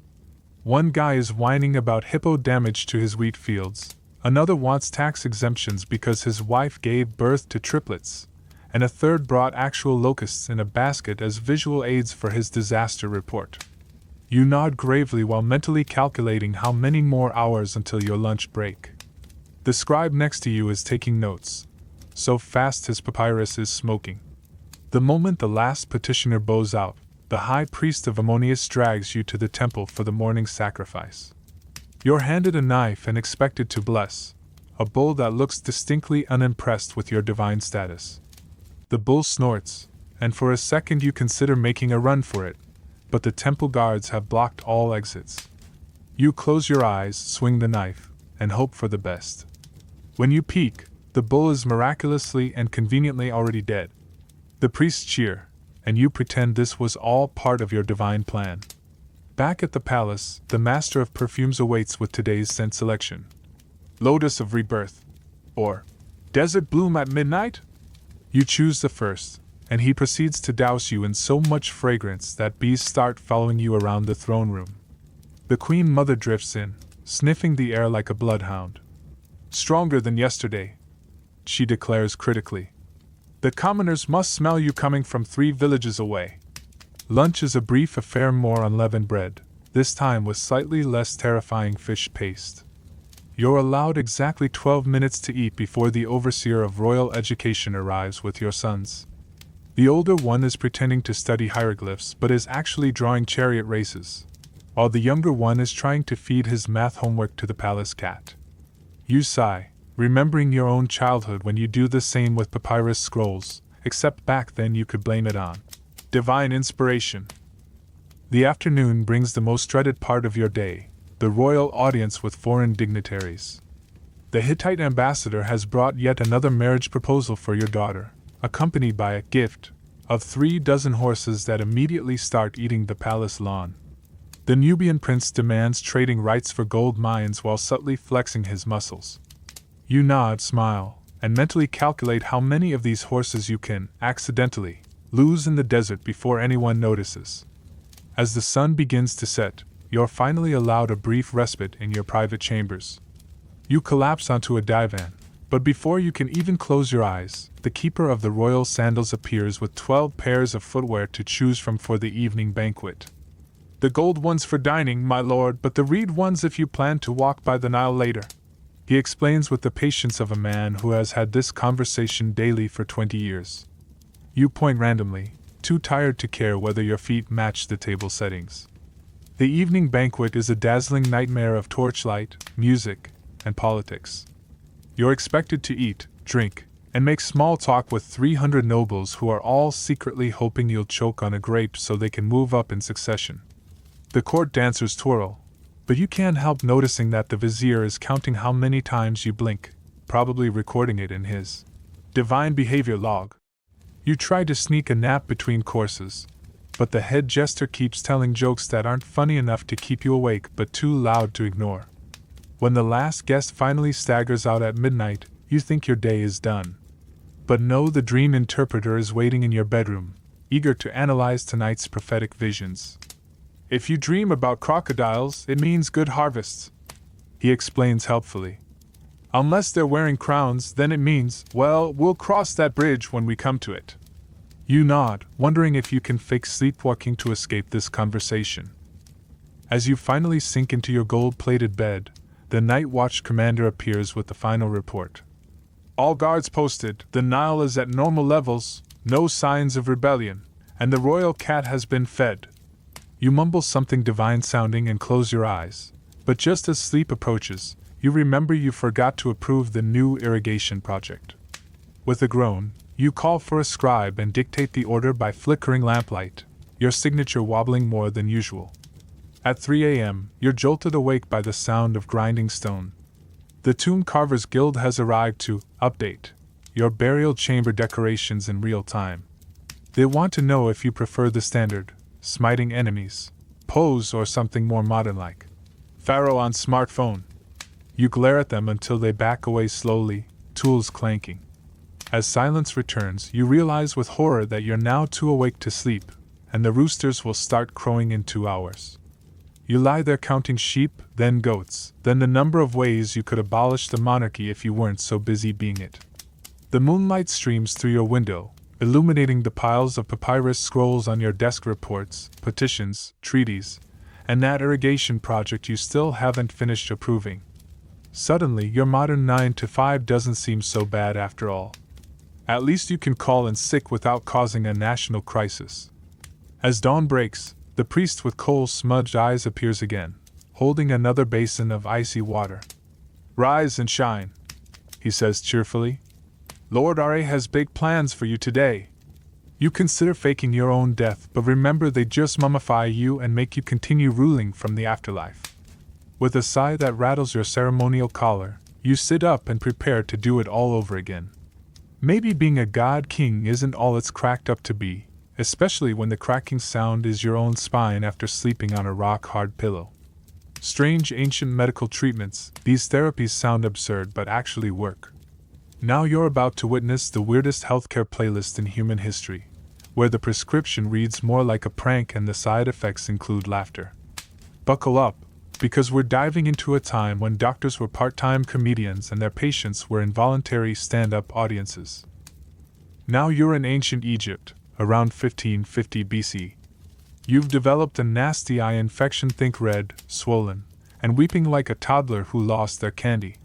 One guy is whining about hippo damage to his wheat fields, another wants tax exemptions because his wife gave birth to triplets, and a third brought actual locusts in a basket as visual aids for his disaster report. You nod gravely while mentally calculating how many more hours until your lunch break. The scribe next to you is taking notes, so fast his papyrus is smoking. The moment the last petitioner bows out, the high priest of Ammonius drags you to the temple for the morning sacrifice. You're handed a knife and expected to bless a bull that looks distinctly unimpressed with your divine status. The bull snorts, and for a second you consider making a run for it, but the temple guards have blocked all exits. You close your eyes, swing the knife, and hope for the best. When you peek, the bull is miraculously and conveniently already dead. The priests cheer, and you pretend this was all part of your divine plan. Back at the palace, the master of perfumes awaits with today's scent selection. Lotus of Rebirth, or Desert Bloom at Midnight? You choose the first, and he proceeds to douse you in so much fragrance that bees start following you around the throne room. The Queen Mother drifts in, sniffing the air like a bloodhound. Stronger than yesterday, she declares critically. The commoners must smell you coming from 3 villages away. Lunch is a brief affair, more unleavened bread, this time with slightly less terrifying fish paste. You're allowed exactly 12 minutes to eat before the overseer of royal education arrives with your sons. The older one is pretending to study hieroglyphs but is actually drawing chariot races, while the younger one is trying to feed his math homework to the palace cat. You sigh, remembering your own childhood when you do the same with papyrus scrolls, except back then you could blame it on divine inspiration. The afternoon brings the most dreaded part of your day, the royal audience with foreign dignitaries. The Hittite ambassador has brought yet another marriage proposal for your daughter, accompanied by a gift of 36 horses that immediately start eating the palace lawn. The Nubian prince demands trading rights for gold mines while subtly flexing his muscles. You nod, smile, and mentally calculate how many of these horses you can, accidentally, lose in the desert before anyone notices. As the sun begins to set, you're finally allowed a brief respite in your private chambers. You collapse onto a divan, but before you can even close your eyes, the keeper of the royal sandals appears with 12 pairs of footwear to choose from for the evening banquet. The gold ones for dining, my lord, but the reed ones if you plan to walk by the Nile later, he explains with the patience of a man who has had this conversation daily for 20 years. You point randomly, too tired to care whether your feet match the table settings. The evening banquet is a dazzling nightmare of torchlight, music, and politics. You're expected to eat, drink, and make small talk with 300 nobles who are all secretly hoping you'll choke on a grape so they can move up in succession. The court dancers twirl, but you can't help noticing that the vizier is counting how many times you blink, probably recording it in his divine behavior log. You try to sneak a nap between courses, but the head jester keeps telling jokes that aren't funny enough to keep you awake but too loud to ignore. When the last guest finally staggers out at midnight, you think your day is done. But no, the dream interpreter is waiting in your bedroom, eager to analyze tonight's prophetic visions. If you dream about crocodiles, it means good harvests, he explains helpfully. Unless they're wearing crowns, then it means, well, we'll cross that bridge when we come to it. You nod, wondering if you can fake sleepwalking to escape this conversation. As you finally sink into your gold-plated bed, the night watch commander appears with the final report. All guards posted, the Nile is at normal levels, no signs of rebellion, and the royal cat has been fed. You mumble something divine-sounding and close your eyes, but just as sleep approaches, you remember you forgot to approve the new irrigation project. With a groan, you call for a scribe and dictate the order by flickering lamplight, your signature wobbling more than usual. At 3 a.m., you're jolted awake by the sound of grinding stone. The Tomb Carvers Guild has arrived to update your burial chamber decorations in real time. They want to know if you prefer the standard smiting enemies pose or something more modern like Pharaoh on smartphone. You glare at them until they back away slowly, tools clanking. As silence returns, you realize with horror that you're now too awake to sleep, and the roosters will start crowing in 2 hours. You lie there counting sheep, then goats, then the number of ways you could abolish the monarchy if you weren't so busy being it. The moonlight streams through your window, illuminating the piles of papyrus scrolls on your desk, reports, petitions, treaties, and that irrigation project you still haven't finished approving. Suddenly, your modern 9-to-5 doesn't seem so bad after all. At least you can call in sick without causing a national crisis. As dawn breaks, the priest with coal-smudged eyes appears again, holding another basin of icy water. Rise and shine, he says cheerfully. Lord Ra has big plans for you today. You consider faking your own death, but remember they just mummify you and make you continue ruling from the afterlife. With a sigh that rattles your ceremonial collar, you sit up and prepare to do it all over again. Maybe being a god king isn't all it's cracked up to be, especially when the cracking sound is your own spine after sleeping on a rock-hard pillow. Strange ancient medical treatments, these therapies sound absurd but actually work. Now you're about to witness the weirdest healthcare playlist in human history, where the prescription reads more like a prank and the side effects include laughter. Buckle up, because we're diving into a time when doctors were part-time comedians and their patients were involuntary stand-up audiences. Now you're in ancient Egypt, around 1550 BC. You've developed a nasty eye infection, think red, swollen, and weeping like a toddler who lost their candy.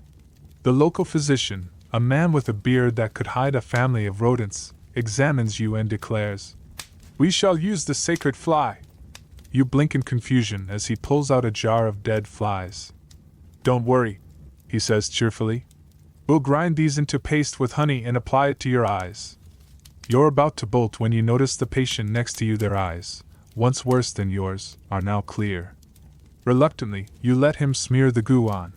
The local physician, a man with a beard that could hide a family of rodents, examines you and declares, "We shall use the sacred fly." You blink in confusion as he pulls out a jar of dead flies. "Don't worry," he says cheerfully. "We'll grind these into paste with honey and apply it to your eyes." You're about to bolt when you notice the patient next to you, their eyes, once worse than yours, are now clear. Reluctantly, you let him smear the goo on.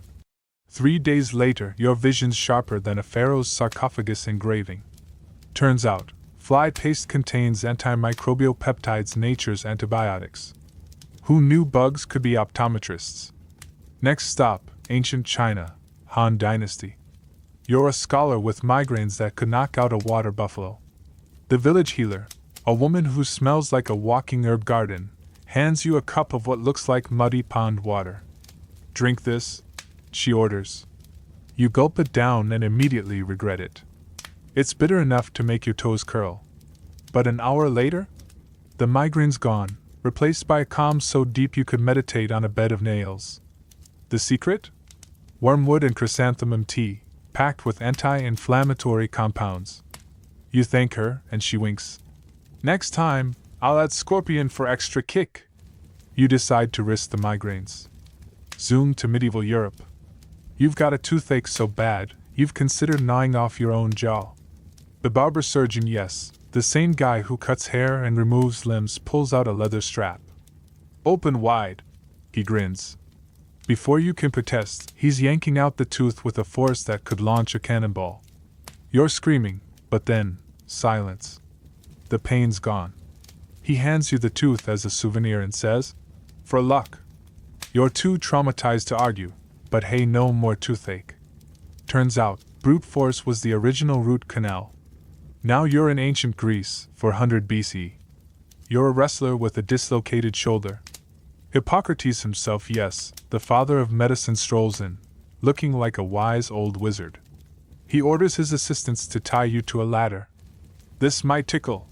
3 days later, your vision's sharper than a pharaoh's sarcophagus engraving. Turns out, fly paste contains antimicrobial peptides, nature's antibiotics. Who knew bugs could be optometrists? Next stop, ancient China, Han Dynasty. You're a scholar with migraines that could knock out a water buffalo. The village healer, a woman who smells like a walking herb garden, hands you a cup of what looks like muddy pond water. "Drink this," she orders. You gulp it down and immediately regret it. It's bitter enough to make your toes curl. But an hour later, the migraine's gone, replaced by a calm so deep you could meditate on a bed of nails. The secret? Wormwood and chrysanthemum tea, packed with anti-inflammatory compounds. You thank her, and she winks. "Next time, I'll add scorpion for extra kick." You decide to risk the migraines. Zoom to medieval Europe. You've got a toothache so bad, you've considered gnawing off your own jaw. The barber surgeon, yes, the same guy who cuts hair and removes limbs, pulls out a leather strap. "Open wide," he grins. Before you can protest, he's yanking out the tooth with a force that could launch a cannonball. You're screaming, but then, silence. The pain's gone. He hands you the tooth as a souvenir and says, "For luck." You're too traumatized to argue, but hey, no more toothache. Turns out, brute force was the original root canal. Now you're in ancient Greece, 400 BC. You're a wrestler with a dislocated shoulder. Hippocrates himself, yes, the father of medicine, strolls in, looking like a wise old wizard. He orders his assistants to tie you to a ladder. "This might tickle,"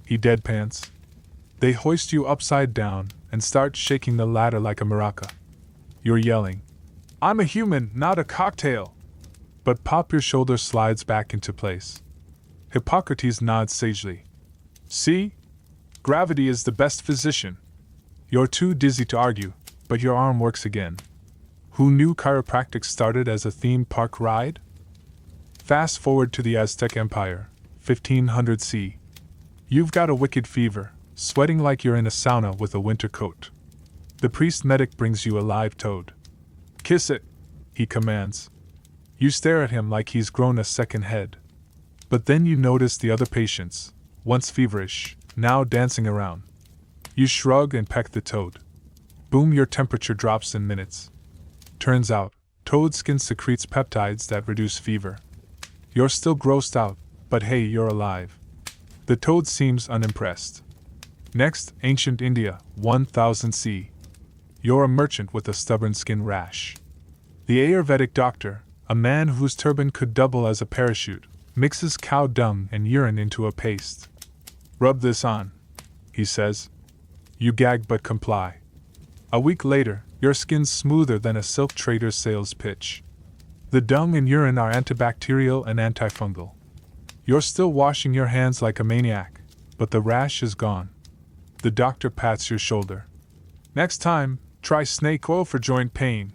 he deadpans. They hoist you upside down and start shaking the ladder like a maraca. You're yelling, "I'm a human, not a cocktail!" But pop, your shoulder slides back into place. Hippocrates nods sagely. "See? Gravity is the best physician." You're too dizzy to argue, but your arm works again. Who knew chiropractic started as a theme park ride? Fast forward to the Aztec Empire, 1500 C. You've got a wicked fever, sweating like you're in a sauna with a winter coat. The priest medic brings you a live toad. "Kiss it," he commands. You stare at him like he's grown a second head. But then you notice the other patients, once feverish, now dancing around. You shrug and peck the toad. Boom, your temperature drops in minutes. Turns out, toad skin secretes peptides that reduce fever. You're still grossed out, but hey, you're alive. The toad seems unimpressed. Next, ancient India, 1000 C. You're a merchant with a stubborn skin rash. The Ayurvedic doctor, a man whose turban could double as a parachute, mixes cow dung and urine into a paste. "Rub this on," he says. You gag but comply. A week later, your skin's smoother than a silk trader's sales pitch. The dung and urine are antibacterial and antifungal. You're still washing your hands like a maniac, but the rash is gone. The doctor pats your shoulder. "Next time, try snake oil for joint pain."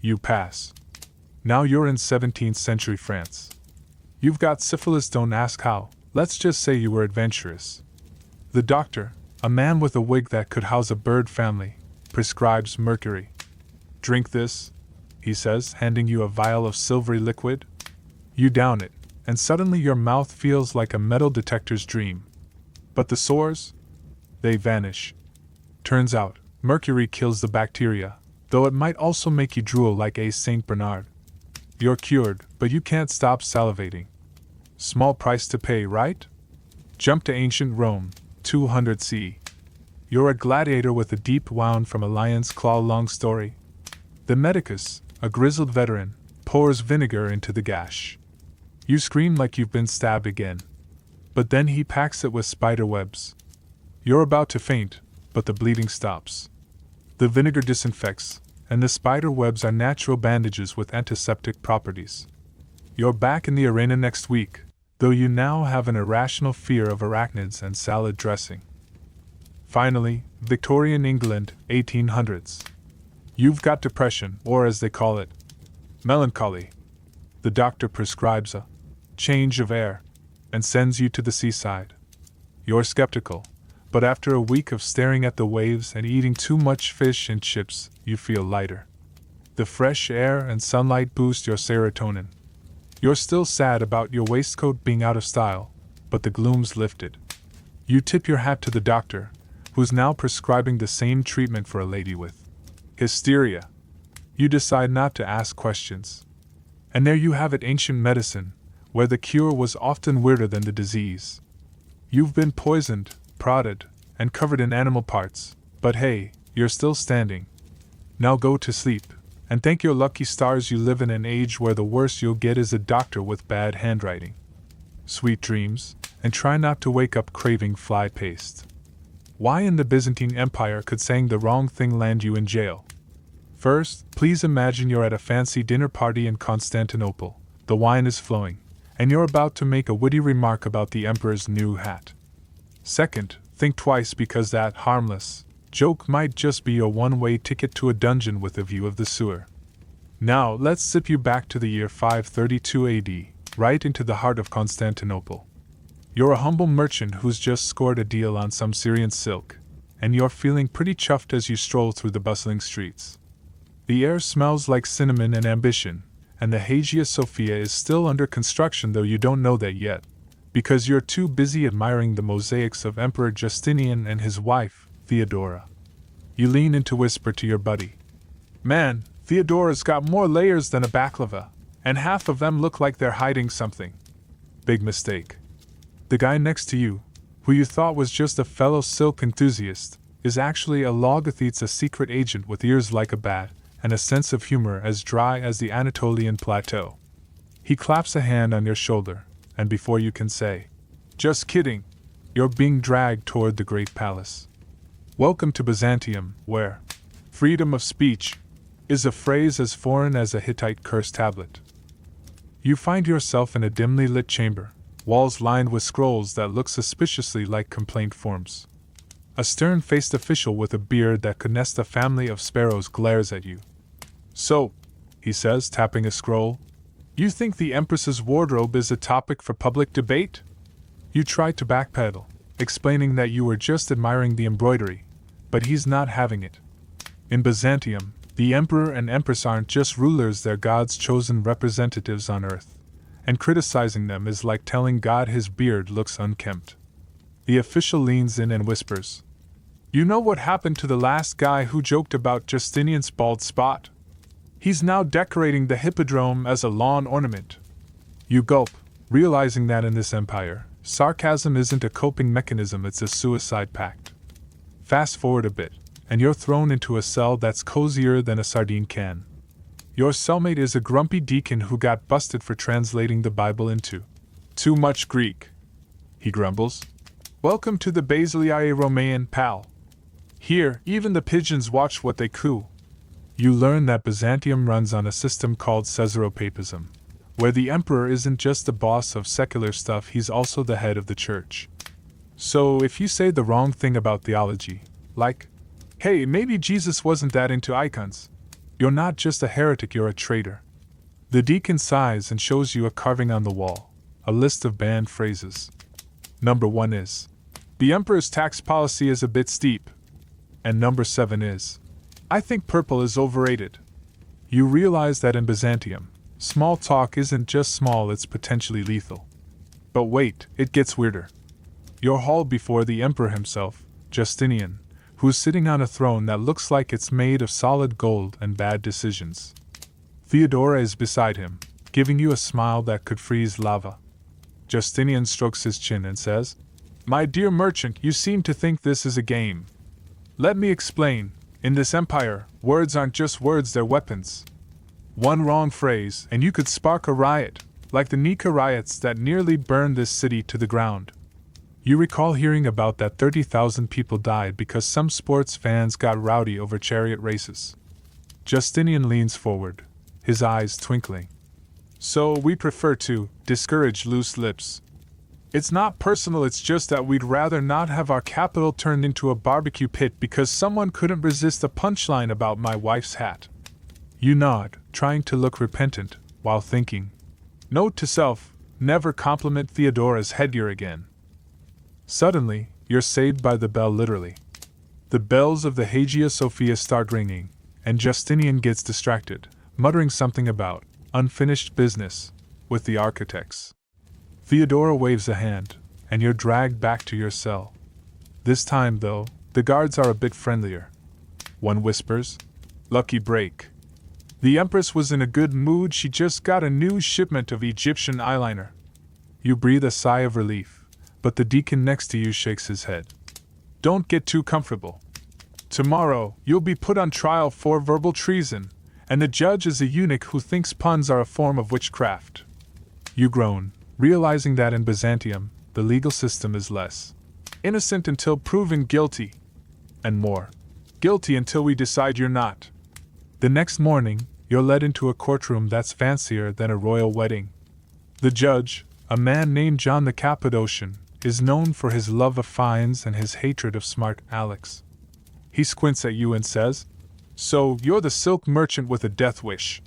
You pass. Now you're in 17th century France. You've got syphilis, don't ask how, let's just say you were adventurous. The doctor, a man with a wig that could house a bird family, prescribes mercury. Drink this, he says, handing you a vial of silvery liquid. You down it, and suddenly your mouth feels like a metal detector's dream. But the sores? They vanish. Turns out, mercury kills the bacteria, though it might also make you drool like a Saint Bernard. You're cured, but you can't stop salivating. Small price to pay, right? Jump to ancient Rome, 200 CE. You're a gladiator with a deep wound from a lion's claw. Long story. The medicus, a grizzled veteran, pours vinegar into the gash. You scream like you've been stabbed again. But then he packs it with spider webs. You're about to faint, but the bleeding stops. The vinegar disinfects, and the spider webs are natural bandages with antiseptic properties. You're back in the arena next week, though you now have an irrational fear of arachnids and salad dressing. Finally, Victorian England, 1800s. You've got depression, or as they call it, melancholy. The doctor prescribes a change of air and sends you to the seaside. You're skeptical, but after a week of staring at the waves and eating too much fish and chips, you feel lighter. The fresh air and sunlight boost your serotonin. You're still sad about your waistcoat being out of style, but the gloom's lifted. You tip your hat to the doctor, who's now prescribing the same treatment for a lady with hysteria. You decide not to ask questions. And there you have it, ancient medicine, where the cure was often weirder than the disease. You've been poisoned, prodded, and covered in animal parts, but hey, you're still standing. Now go to sleep, and thank your lucky stars you live in an age where the worst you'll get is a doctor with bad handwriting. Sweet dreams, and try not to wake up craving fly paste. Why in the Byzantine Empire could saying the wrong thing land you in jail? First, please imagine you're at a fancy dinner party in Constantinople. The wine is flowing, and you're about to make a witty remark about the emperor's new hat. Second, think twice because that harmless joke might just be your one-way ticket to a dungeon with a view of the sewer. Now, let's zip you back to the year 532 AD, right into the heart of Constantinople. You're a humble merchant who's just scored a deal on some Syrian silk, and you're feeling pretty chuffed as you stroll through the bustling streets. The air smells like cinnamon and ambition, and the Hagia Sophia is still under construction, though you don't know that yet, because you're too busy admiring the mosaics of Emperor Justinian and his wife, Theodora. You lean in to whisper to your buddy, "Man, Theodora's got more layers than a baklava, and half of them look like they're hiding something." Big mistake. The guy next to you, who you thought was just a fellow silk enthusiast, is actually a logothetes, a secret agent with ears like a bat and a sense of humor as dry as the Anatolian plateau. He claps a hand on your shoulder, and before you can say, "Just kidding," you're being dragged toward the great palace. Welcome to Byzantium, where freedom of speech is a phrase as foreign as a Hittite curse tablet. You find yourself in a dimly lit chamber, walls lined with scrolls that look suspiciously like complaint forms. A stern-faced official with a beard that could nest a family of sparrows glares at you. "So," he says, tapping a scroll, "you think the Empress's wardrobe is a topic for public debate?" You try to backpedal, explaining that you were just admiring the embroidery, but he's not having it. In Byzantium, the emperor and empress aren't just rulers, they're God's chosen representatives on earth, and criticizing them is like telling God his beard looks unkempt. The official leans in and whispers, "You know what happened to the last guy who joked about Justinian's bald spot? He's now decorating the hippodrome as a lawn ornament." You gulp, realizing that in this empire, sarcasm isn't a coping mechanism, it's a suicide pact. Fast forward a bit, and you're thrown into a cell that's cozier than a sardine can. Your cellmate is a grumpy deacon who got busted for translating the Bible into too much Greek. He grumbles, "Welcome to the Basileia Romaean, pal. Here, even the pigeons watch what they coo." You learn that Byzantium runs on a system called Caesaropapism, where the emperor isn't just the boss of secular stuff, he's also the head of the church. So if you say the wrong thing about theology, like, "Hey, maybe Jesus wasn't that into icons," you're not just a heretic, you're a traitor. The deacon sighs and shows you a carving on the wall, a list of banned phrases. Number 1 is, "The emperor's tax policy is a bit steep." And number 7 is, "I think purple is overrated." You realize that in Byzantium, small talk isn't just small, it's potentially lethal. But wait, it gets weirder. You're hauled before the emperor himself, Justinian, who's sitting on a throne that looks like it's made of solid gold and bad decisions. Theodora is beside him, giving you a smile that could freeze lava. Justinian strokes his chin and says, "My dear merchant, you seem to think this is a game. Let me explain. In this empire, words aren't just words, they're weapons. One wrong phrase, and you could spark a riot, like the Nika riots that nearly burned this city to the ground. You recall hearing about that 30,000 people died because some sports fans got rowdy over chariot races." Justinian leans forward, his eyes twinkling. "So we prefer to discourage loose lips. It's not personal, it's just that we'd rather not have our capital turned into a barbecue pit because someone couldn't resist a punchline about my wife's hat." You nod, trying to look repentant, while thinking, note to self, never compliment Theodora's headgear again. Suddenly, you're saved by the bell, literally. The bells of the Hagia Sophia start ringing, and Justinian gets distracted, muttering something about unfinished business with the architects. Theodora waves a hand, and you're dragged back to your cell. This time, though, the guards are a bit friendlier. One whispers, "Lucky break. The Empress was in a good mood, she just got a new shipment of Egyptian eyeliner." You breathe a sigh of relief, but the deacon next to you shakes his head. "Don't get too comfortable. Tomorrow, you'll be put on trial for verbal treason, and the judge is a eunuch who thinks puns are a form of witchcraft." You groan, realizing that in Byzantium, the legal system is less innocent until proven guilty, and more guilty until we decide you're not. The next morning, you're led into a courtroom that's fancier than a royal wedding. The judge, a man named John the Cappadocian, is known for his love of fines and his hatred of smart Alex. He squints at you and says, "So, you're the silk merchant with a death wish.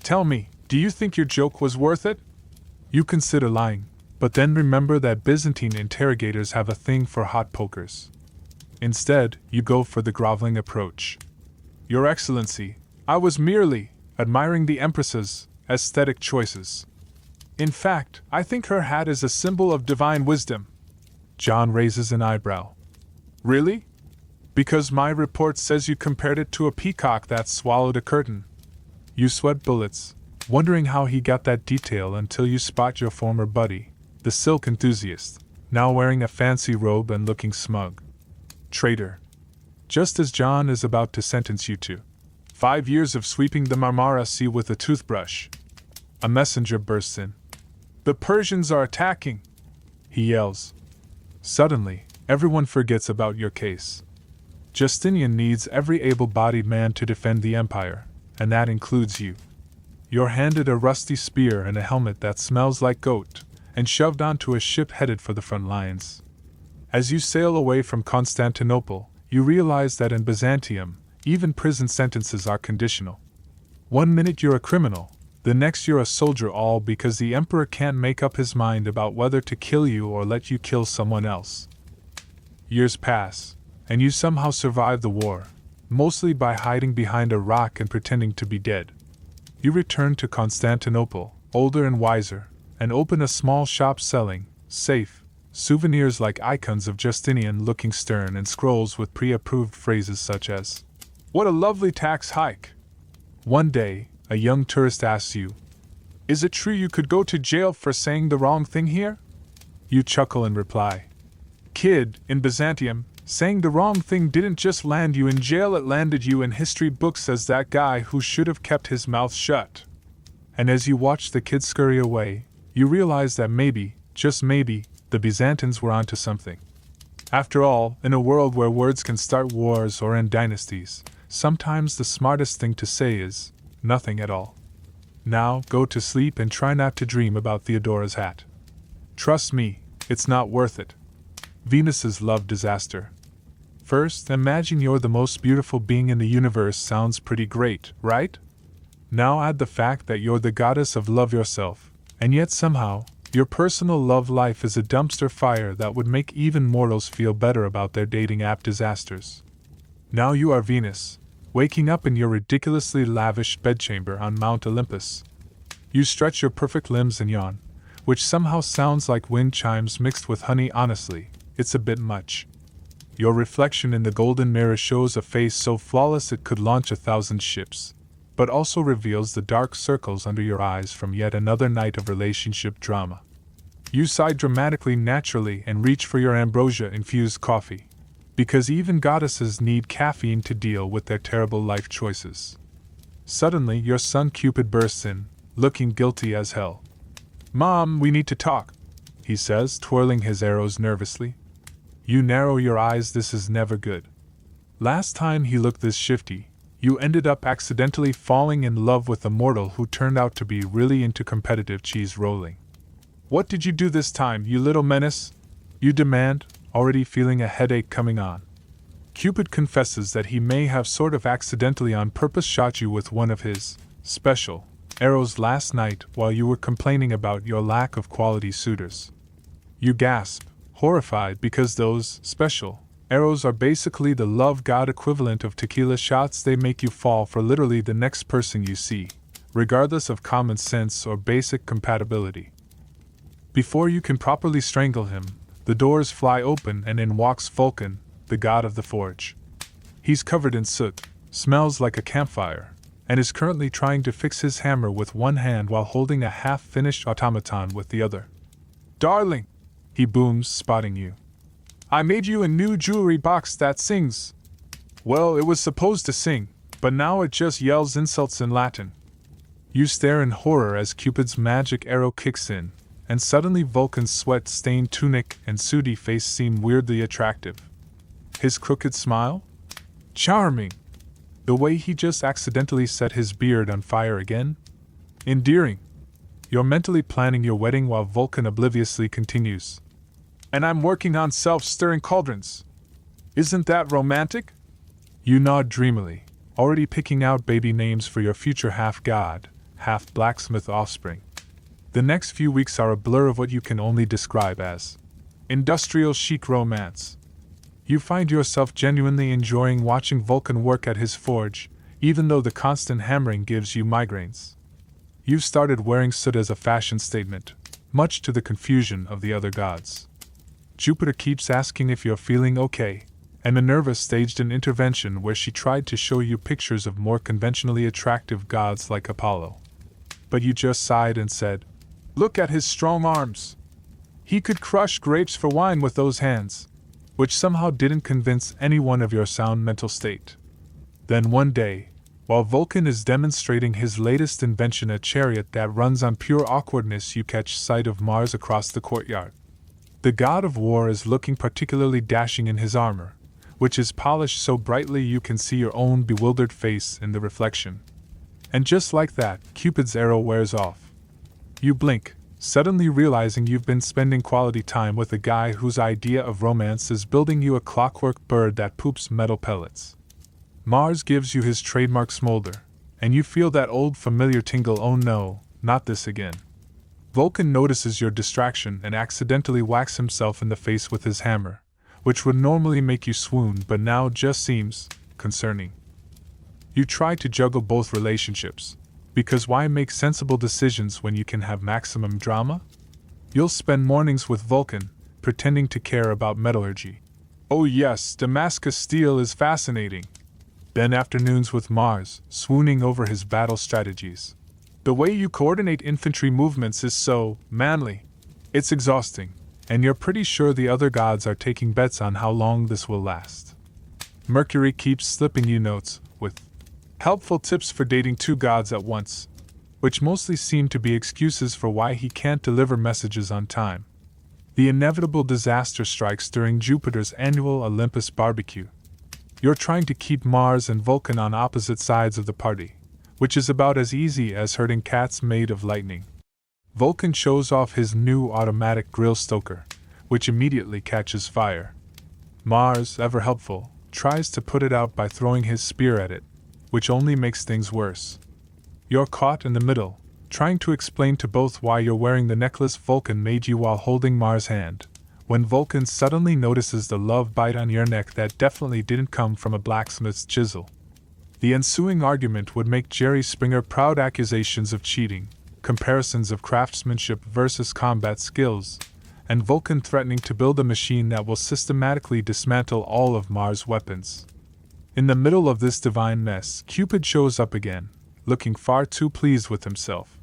Tell me, do you think your joke was worth it?" You consider lying, but then remember that Byzantine interrogators have a thing for hot pokers. Instead, you go for the groveling approach. "Your Excellency, I was merely admiring the Empress's aesthetic choices. In fact, I think her hat is a symbol of divine wisdom." John raises an eyebrow. "Really? Because my report says you compared it to a peacock that swallowed a curtain." You sweat bullets, wondering how he got that detail until you spot your former buddy, the silk enthusiast, now wearing a fancy robe and looking smug. "Traitor." Just as John is about to sentence you to 5 years of sweeping the Marmara Sea with a toothbrush, a messenger bursts in. "The Persians are attacking!" he yells. Suddenly, everyone forgets about your case. Justinian needs every able-bodied man to defend the empire, and that includes you. You're handed a rusty spear and a helmet that smells like goat, and shoved onto a ship headed for the front lines. As you sail away from Constantinople, you realize that in Byzantium, even prison sentences are conditional. 1 minute you're a criminal, the next you're a soldier, all because the emperor can't make up his mind about whether to kill you or let you kill someone else. Years pass, and you somehow survive the war, mostly by hiding behind a rock and pretending to be dead. You return to Constantinople, older and wiser, and open a small shop selling, safe, souvenirs like icons of Justinian looking stern and scrolls with pre-approved phrases such as, "What a lovely tax hike." One day, a young tourist asks you, "Is it true you could go to jail for saying the wrong thing here?" You chuckle and reply, "Kid, in Byzantium, saying the wrong thing didn't just land you in jail, it landed you in history books as that guy who should have kept his mouth shut." And as you watch the kid scurry away, you realize that maybe, just maybe, the Byzantines were onto something. After all, in a world where words can start wars or end dynasties, sometimes the smartest thing to say is nothing at all. Now, go to sleep and try not to dream about Theodora's hat. Trust me, it's not worth it. Venus's love disaster. First, imagine you're the most beautiful being in the universe. Sounds pretty great, right? Now add the fact that you're the goddess of love yourself, and yet somehow, your personal love life is a dumpster fire that would make even mortals feel better about their dating app disasters. Now you are Venus, waking up in your ridiculously lavish bedchamber on Mount Olympus. You stretch your perfect limbs and yawn, which somehow sounds like wind chimes mixed with honey. Honestly, it's a bit much. Your reflection in the golden mirror shows a face so flawless it could launch 1,000 ships, but also reveals the dark circles under your eyes from yet another night of relationship drama. You sigh dramatically naturally and reach for your ambrosia-infused coffee, because even goddesses need caffeine to deal with their terrible life choices. Suddenly, your son Cupid bursts in, looking guilty as hell. "Mom, we need to talk," he says, twirling his arrows nervously. You narrow your eyes. This is never good. Last time he looked this shifty, you ended up accidentally falling in love with a mortal who turned out to be really into competitive cheese rolling. "What did you do this time, you little menace?" you demand, already feeling a headache coming on. Cupid confesses that he may have sort of accidentally on purpose shot you with one of his special arrows last night while you were complaining about your lack of quality suitors. You gasp, horrified, because those special arrows are basically the love god equivalent of tequila shots. They make you fall for literally the next person you see, regardless of common sense or basic compatibility. Before you can properly strangle him, the doors fly open and in walks Vulcan, the god of the forge. He's covered in soot, smells like a campfire, and is currently trying to fix his hammer with one hand while holding a half-finished automaton with the other. "Darling," he booms, spotting you. "I made you a new jewelry box that sings." Well, it was supposed to sing, but now it just yells insults in Latin. You stare in horror as Cupid's magic arrow kicks in, and suddenly Vulcan's sweat-stained tunic and sooty face seem weirdly attractive. His crooked smile? Charming. The way he just accidentally set his beard on fire again? Endearing. You're mentally planning your wedding while Vulcan obliviously continues. "And I'm working on self-stirring cauldrons. Isn't that romantic?" You nod dreamily, already picking out baby names for your future half-god, half-blacksmith offspring. The next few weeks are a blur of what you can only describe as industrial chic romance. You find yourself genuinely enjoying watching Vulcan work at his forge, even though the constant hammering gives you migraines. You've started wearing soot as a fashion statement, much to the confusion of the other gods. Jupiter keeps asking if you're feeling okay, and Minerva staged an intervention where she tried to show you pictures of more conventionally attractive gods like Apollo. But you just sighed and said, "Look at his strong arms. He could crush grapes for wine with those hands," which somehow didn't convince anyone of your sound mental state. Then one day, while Vulcan is demonstrating his latest invention, a chariot that runs on pure awkwardness, you catch sight of Mars across the courtyard. The god of war is looking particularly dashing in his armor, which is polished so brightly you can see your own bewildered face in the reflection. And just like that, Cupid's arrow wears off. You blink, suddenly realizing you've been spending quality time with a guy whose idea of romance is building you a clockwork bird that poops metal pellets. Mars gives you his trademark smolder, and you feel that old familiar tingle. Oh no, not this again. Vulcan notices your distraction and accidentally whacks himself in the face with his hammer, which would normally make you swoon but now just seems concerning. You try to juggle both relationships, because why make sensible decisions when you can have maximum drama? You'll spend mornings with Vulcan, pretending to care about metallurgy. Oh yes, Damascus steel is fascinating. Then afternoons with Mars, swooning over his battle strategies. The way you coordinate infantry movements is so manly. It's exhausting, and you're pretty sure the other gods are taking bets on how long this will last. Mercury keeps slipping you notes with helpful tips for dating two gods at once, which mostly seem to be excuses for why he can't deliver messages on time. The inevitable disaster strikes during Jupiter's annual Olympus barbecue. You're trying to keep Mars and Vulcan on opposite sides of the party, which is about as easy as herding cats made of lightning. Vulcan shows off his new automatic grill stoker, which immediately catches fire. Mars, ever helpful, tries to put it out by throwing his spear at it, which only makes things worse. You're caught in the middle, trying to explain to both why you're wearing the necklace Vulcan made you while holding Mars' hand, when Vulcan suddenly notices the love bite on your neck that definitely didn't come from a blacksmith's chisel. The ensuing argument would make Jerry Springer proud accusations of cheating, comparisons of craftsmanship versus combat skills, and Vulcan threatening to build a machine that will systematically dismantle all of Mars' weapons. In the middle of this divine mess, Cupid shows up again, looking far too pleased with himself.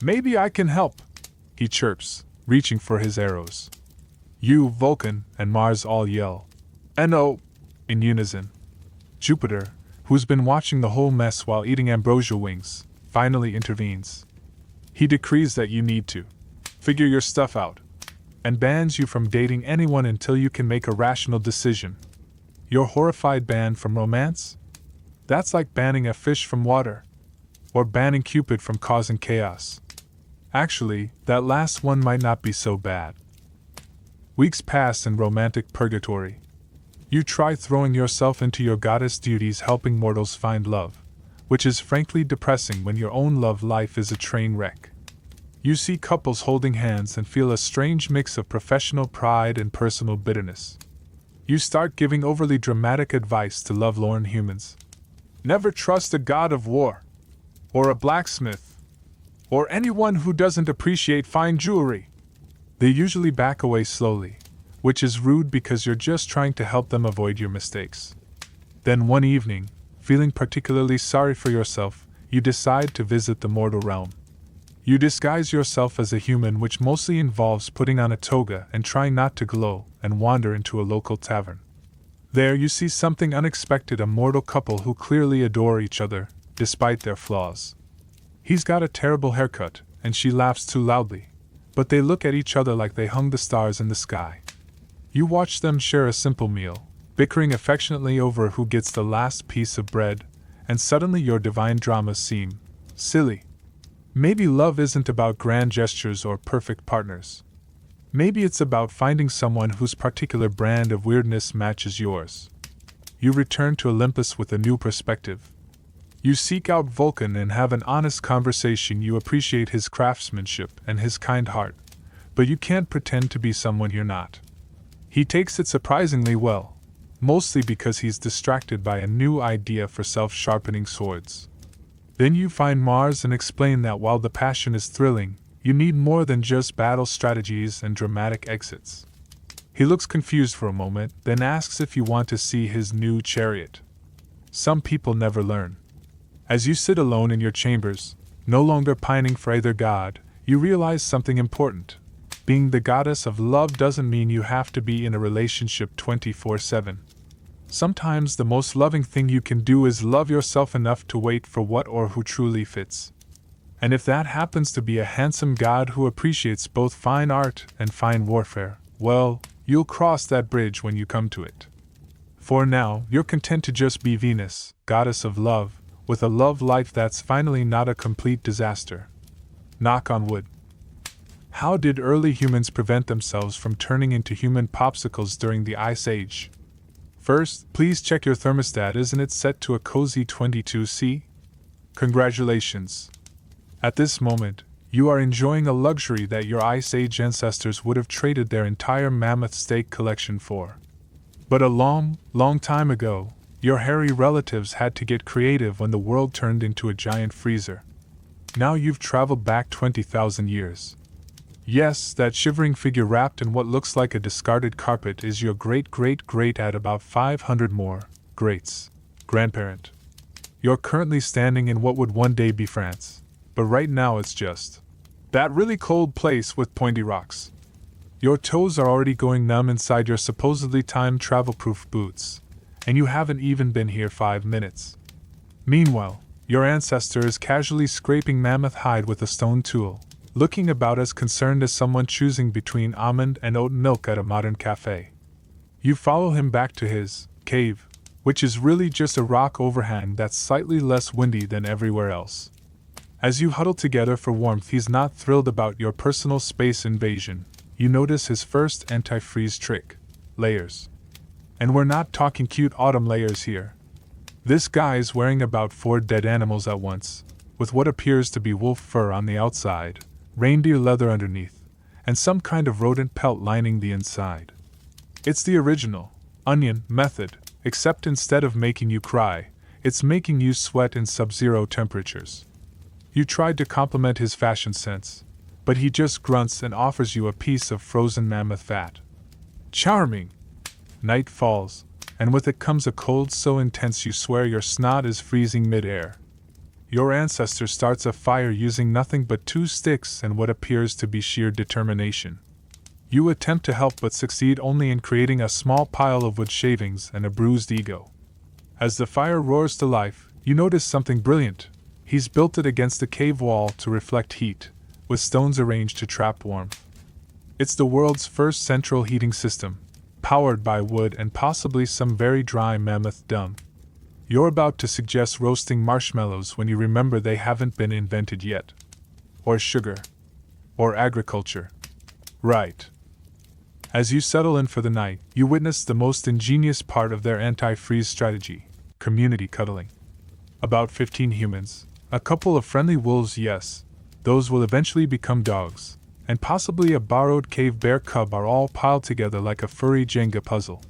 "Maybe I can help," he chirps, reaching for his arrows. You, Vulcan, and Mars all yell, "No!" in unison. Jupiter, who's been watching the whole mess while eating ambrosia wings, finally intervenes. He decrees that you need to figure your stuff out, and bans you from dating anyone until you can make a rational decision. You're horrified banned from romance? That's like banning a fish from water, or banning Cupid from causing chaos. Actually, that last one might not be so bad. Weeks pass in romantic purgatory. You try throwing yourself into your goddess duties helping mortals find love, which is frankly depressing when your own love life is a train wreck. You see couples holding hands and feel a strange mix of professional pride and personal bitterness. You start giving overly dramatic advice to lovelorn humans. Never trust a god of war, or a blacksmith, or anyone who doesn't appreciate fine jewelry. They usually back away slowly, which is rude because you're just trying to help them avoid your mistakes. Then one evening, feeling particularly sorry for yourself, you decide to visit the mortal realm. You disguise yourself as a human, which mostly involves putting on a toga and trying not to glow, and wander into a local tavern. There you see something unexpected, a mortal couple who clearly adore each other, despite their flaws. He's got a terrible haircut, and she laughs too loudly, but they look at each other like they hung the stars in the sky. You watch them share a simple meal, bickering affectionately over who gets the last piece of bread, and suddenly your divine dramas seem silly. Maybe love isn't about grand gestures or perfect partners. Maybe it's about finding someone whose particular brand of weirdness matches yours. You return to Olympus with a new perspective. You seek out Vulcan and have an honest conversation. You appreciate his craftsmanship and his kind heart, but you can't pretend to be someone you're not. He takes it surprisingly well, mostly because he's distracted by a new idea for self-sharpening swords. Then you find Mars and explain that while the passion is thrilling, you need more than just battle strategies and dramatic exits. He looks confused for a moment, then asks if you want to see his new chariot. Some people never learn. As you sit alone in your chambers, no longer pining for either god, you realize something important. Being the goddess of love doesn't mean you have to be in a relationship 24/7. Sometimes the most loving thing you can do is love yourself enough to wait for what or who truly fits. And if that happens to be a handsome god who appreciates both fine art and fine warfare, well, you'll cross that bridge when you come to it. For now, you're content to just be Venus, goddess of love, with a love life that's finally not a complete disaster. Knock on wood. How did early humans prevent themselves from turning into human popsicles during the Ice Age? First, please check your thermostat. Isn't it set to a cozy 22°C? Congratulations. At this moment, you are enjoying a luxury that your Ice Age ancestors would have traded their entire mammoth steak collection for. But a long, long time ago, your hairy relatives had to get creative when the world turned into a giant freezer. Now you've traveled back 20,000 years. Yes, that shivering figure wrapped in what looks like a discarded carpet is your great-great-great at about 500 more greats grandparent. You're currently standing in what would one day be France, but right now it's just that really cold place with pointy rocks. Your toes are already going numb inside your supposedly time travel-proof boots, and you haven't even been here 5 minutes. Meanwhile, your ancestor is casually scraping mammoth hide with a stone tool, looking about as concerned as someone choosing between almond and oat milk at a modern cafe. You follow him back to his cave, which is really just a rock overhang that's slightly less windy than everywhere else. As you huddle together for warmth, he's not thrilled about your personal space invasion. You notice his first antifreeze trick: layers. And we're not talking cute autumn layers here. This guy's wearing about 4 dead animals at once, with what appears to be wolf fur on the outside, reindeer leather underneath, and some kind of rodent pelt lining the inside. It's the original onion method, except instead of making you cry, It's making you sweat in sub-zero temperatures. You tried to compliment his fashion sense, but he just grunts and offers you a piece of frozen mammoth fat. Charming! Night falls, and with it comes a cold so intense you swear your snot is freezing mid-air. Your ancestor starts a fire using nothing but 2 sticks and what appears to be sheer determination. You attempt to help but succeed only in creating a small pile of wood shavings and a bruised ego. As the fire roars to life, you notice something brilliant. He's built it against the cave wall to reflect heat, with stones arranged to trap warmth. It's the world's first central heating system, powered by wood and possibly some very dry mammoth dung. You're about to suggest roasting marshmallows when you remember they haven't been invented yet. Or sugar. Or agriculture. Right. As you settle in for the night, you witness the most ingenious part of their anti-freeze strategy: community cuddling. About 15 humans, a couple of friendly wolves, yes, those will eventually become dogs, and possibly a borrowed cave bear cub are all piled together like a furry Jenga puzzle.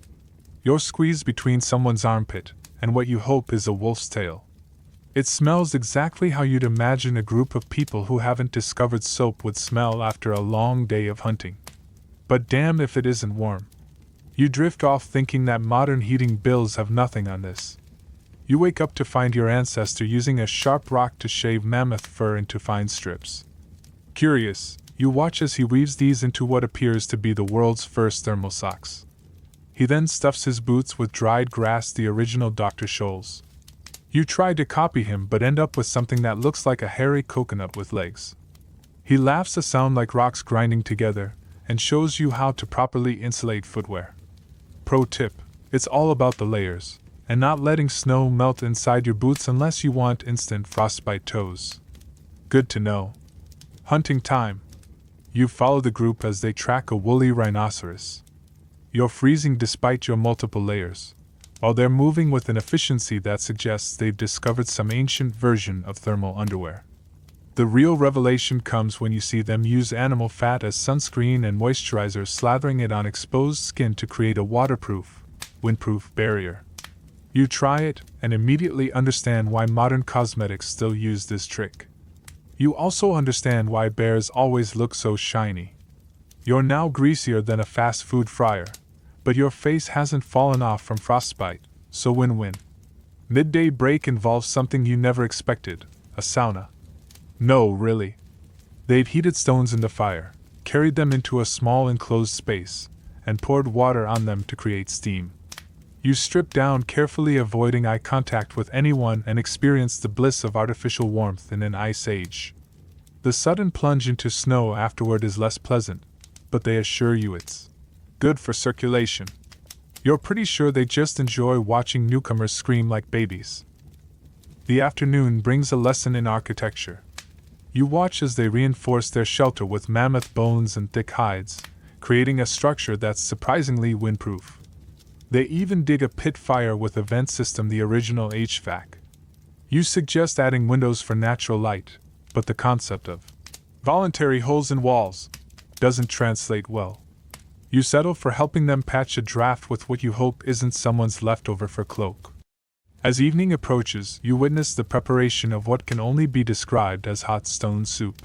You're squeezed between someone's armpit and what you hope is a wolf's tail. It smells exactly how you'd imagine a group of people who haven't discovered soap would smell after a long day of hunting. But damn if it isn't warm. You drift off thinking that modern heating bills have nothing on this. You wake up to find your ancestor using a sharp rock to shave mammoth fur into fine strips. Curious, you watch as he weaves these into what appears to be the world's first thermal socks. He then stuffs his boots with dried grass, the original Dr. Scholl's. You try to copy him but end up with something that looks like a hairy coconut with legs. He laughs a sound like rocks grinding together, and shows you how to properly insulate footwear. Pro tip: it's all about the layers, and not letting snow melt inside your boots unless you want instant frostbite toes. Good to know. Hunting time. You follow the group as they track a woolly rhinoceros. You're freezing despite your multiple layers, while they're moving with an efficiency that suggests they've discovered some ancient version of thermal underwear. The real revelation comes when you see them use animal fat as sunscreen and moisturizer, slathering it on exposed skin to create a waterproof, windproof barrier. You try it, and immediately understand why modern cosmetics still use this trick. You also understand why bears always look so shiny. You're now greasier than a fast food fryer, but your face hasn't fallen off from frostbite, so win-win. Midday break involves something you never expected: a sauna. No, really. They've heated stones in the fire, carried them into a small enclosed space, and poured water on them to create steam. You strip down, carefully avoiding eye contact with anyone, and experience the bliss of artificial warmth in an ice age. The sudden plunge into snow afterward is less pleasant, but they assure you it's good for circulation. You're pretty sure they just enjoy watching newcomers scream like babies. The afternoon brings a lesson in architecture. You watch as they reinforce their shelter with mammoth bones and thick hides, creating a structure that's surprisingly windproof. They even dig a pit fire with a vent system, the original HVAC. You suggest adding windows for natural light, but the concept of voluntary holes in walls doesn't translate well. You settle for helping them patch a draft with what you hope isn't someone's leftover fur cloak. As evening approaches, you witness the preparation of what can only be described as hot stone soup.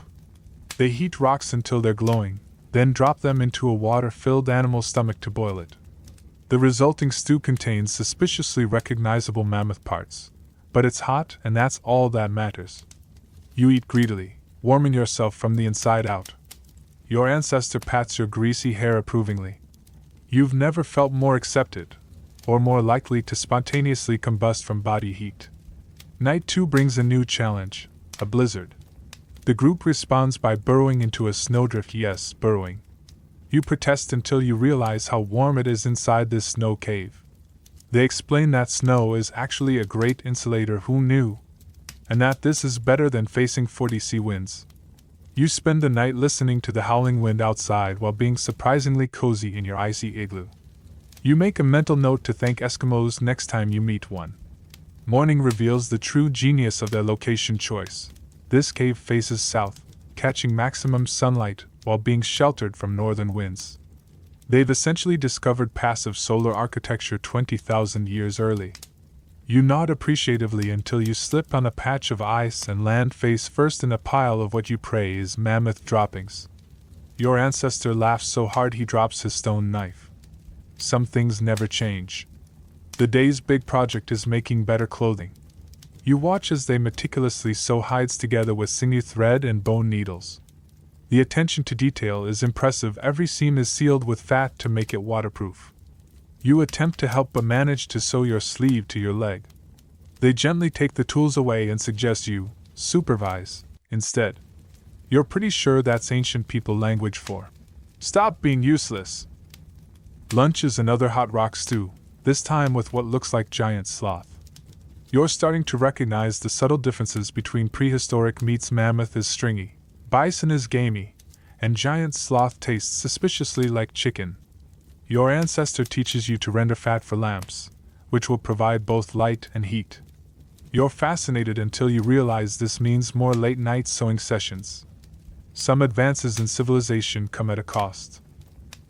They heat rocks until they're glowing, then drop them into a water-filled animal stomach to boil it. The resulting stew contains suspiciously recognizable mammoth parts, but it's hot, and that's all that matters. You eat greedily, warming yourself from the inside out. Your ancestor pats your greasy hair approvingly. You've never felt more accepted, or more likely to spontaneously combust from body heat. Night 2 brings a new challenge: a blizzard. The group responds by burrowing into a snowdrift. Yes, burrowing. You protest until you realize how warm it is inside this snow cave. They explain that snow is actually a great insulator. Who knew? And that this is better than facing 40°C winds. You spend the night listening to the howling wind outside while being surprisingly cozy in your icy igloo. You make a mental note to thank Eskimos next time you meet one. Morning reveals the true genius of their location choice. This cave faces south, catching maximum sunlight while being sheltered from northern winds. They've essentially discovered passive solar architecture 20,000 years early. You nod appreciatively until you slip on a patch of ice and land face first in a pile of what you pray is mammoth droppings. Your ancestor laughs so hard he drops his stone knife. Some things never change. The day's big project is making better clothing. You watch as they meticulously sew hides together with sinew thread and bone needles. The attention to detail is impressive. Every seam is sealed with fat to make it waterproof. You attempt to help but manage to sew your sleeve to your leg. They gently take the tools away and suggest you supervise instead. You're pretty sure that's ancient people language for stop being useless. Lunch is another hot rock stew, this time with what looks like giant sloth. You're starting to recognize the subtle differences between prehistoric meats. Mammoth is stringy, bison is gamey, and giant sloth tastes suspiciously like chicken. Your ancestor teaches you to render fat for lamps, which will provide both light and heat. You're fascinated until you realize this means more late-night sewing sessions. Some advances in civilization come at a cost.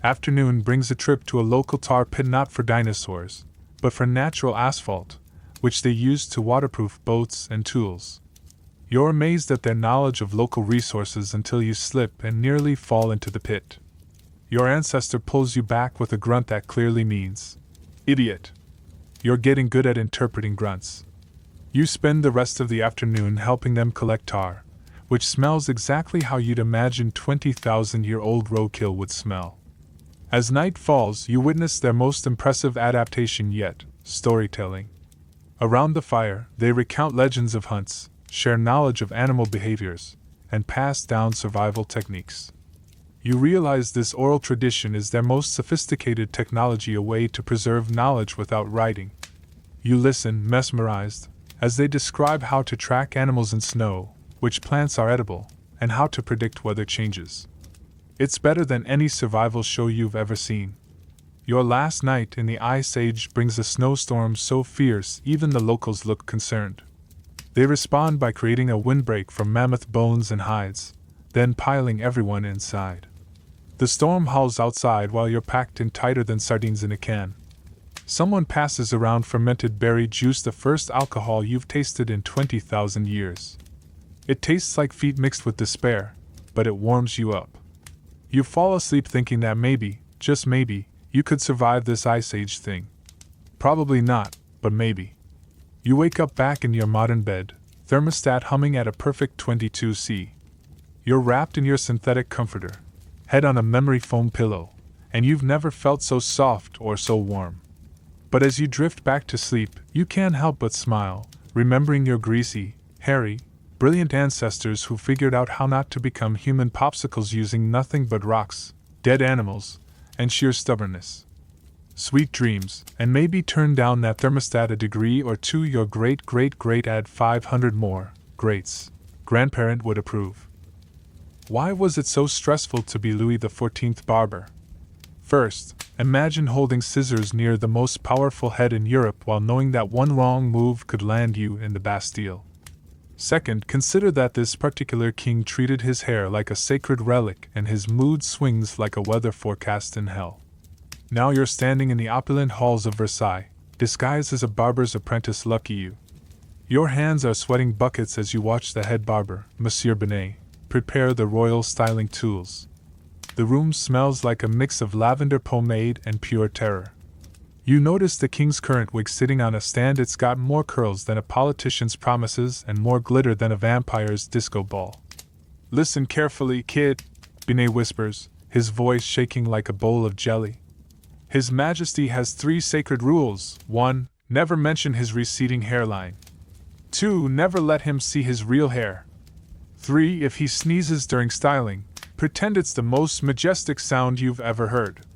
Afternoon brings a trip to a local tar pit, not for dinosaurs, but for natural asphalt, which they use to waterproof boats and tools. You're amazed at their knowledge of local resources until you slip and nearly fall into the pit. Your ancestor pulls you back with a grunt that clearly means, idiot. You're getting good at interpreting grunts. You spend the rest of the afternoon helping them collect tar, which smells exactly how you'd imagine 20,000-year-old roadkill would smell. As night falls, you witness their most impressive adaptation yet, storytelling. Around the fire, they recount legends of hunts, share knowledge of animal behaviors, and pass down survival techniques. You realize this oral tradition is their most sophisticated technology, a way to preserve knowledge without writing. You listen, mesmerized, as they describe how to track animals in snow, which plants are edible, and how to predict weather changes. It's better than any survival show you've ever seen. Your last night in the Ice Age brings a snowstorm so fierce even the locals look concerned. They respond by creating a windbreak from mammoth bones and hides, then piling everyone inside. The storm howls outside while you're packed in tighter than sardines in a can. Someone passes around fermented berry juice, the first alcohol you've tasted in 20,000 years. It tastes like feet mixed with despair, but it warms you up. You fall asleep thinking that maybe, just maybe, you could survive this Ice Age thing. Probably not, but maybe. You wake up back in your modern bed, thermostat humming at a perfect 22°C. You're wrapped in your synthetic comforter, head on a memory foam pillow, and you've never felt so soft or so warm. But as you drift back to sleep, you can't help but smile, remembering your greasy, hairy, brilliant ancestors who figured out how not to become human popsicles using nothing but rocks, dead animals, and sheer stubbornness. Sweet dreams, and maybe turn down that thermostat a degree or two. Your great-great-great add 500 more greats grandparent would approve. Why was it so stressful to be Louis XIV barber? First, imagine holding scissors near the most powerful head in Europe while knowing that one wrong move could land you in the Bastille. Second, consider that this particular king treated his hair like a sacred relic and his mood swings like a weather forecast in hell. Now you're standing in the opulent halls of Versailles, disguised as a barber's apprentice. Lucky you. Your hands are sweating buckets as you watch the head barber, Monsieur Binet, prepare the royal styling tools. The room smells like a mix of lavender pomade and pure terror. You notice the king's current wig sitting on a stand. It's got more curls than a politician's promises and more glitter than a vampire's disco ball. Listen carefully, kid, Binet whispers, his voice shaking like a bowl of jelly. His Majesty has 3 sacred rules. 1. Never mention his receding hairline. 2. Never let him see his real hair. 3. If he sneezes during styling, pretend it's the most majestic sound you've ever heard.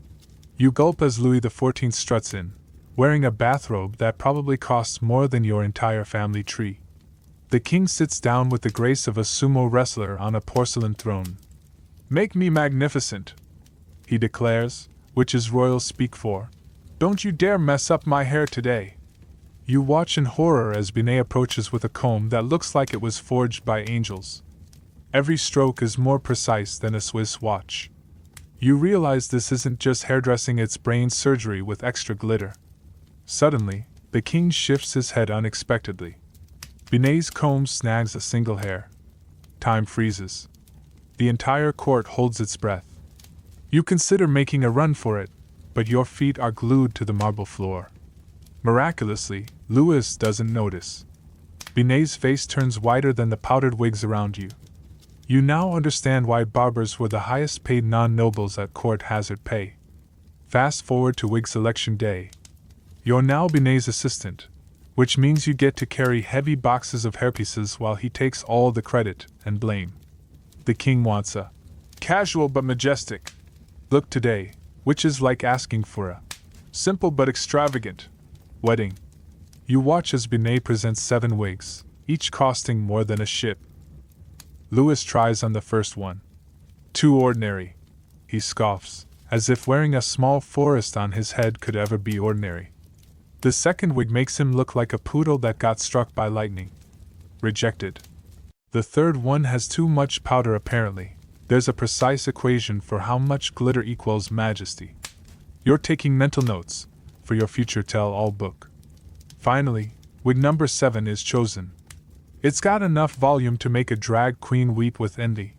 You gulp as Louis XIV struts in, wearing a bathrobe that probably costs more than your entire family tree. The king sits down with the grace of a sumo wrestler on a porcelain throne. "Make me magnificent," he declares, which is royal speak for, "Don't you dare mess up my hair today." You watch in horror as Binet approaches with a comb that looks like it was forged by angels. Every stroke is more precise than a Swiss watch. You realize this isn't just hairdressing, it's brain surgery with extra glitter. Suddenly, The king shifts his head unexpectedly. Binet's comb snags a single hair. Time freezes. The entire court holds its breath. You consider making a run for it, but your feet are glued to the marble floor. Miraculously, Louis doesn't notice. Binet's face turns whiter than the powdered wigs around you. You now understand why barbers were the highest paid non-nobles at court hazard pay. Fast forward to wig selection day. You're now Binet's assistant, which means you get to carry heavy boxes of hairpieces while he takes all the credit and blame. The king wants a casual but majestic look today, which is like asking for a simple but extravagant wedding. You watch as Binet presents 7 wigs, each costing more than a ship. Louis tries on the first one. Too ordinary, he scoffs, as if wearing a small forest on his head could ever be ordinary. The second wig makes him look like a poodle that got struck by lightning. Rejected. The third one has too much powder apparently. There's a precise equation for how much glitter equals majesty. You're taking mental notes for your future tell-all book. Finally, wig number 7 is chosen. It's got enough volume to make a drag queen weep with envy.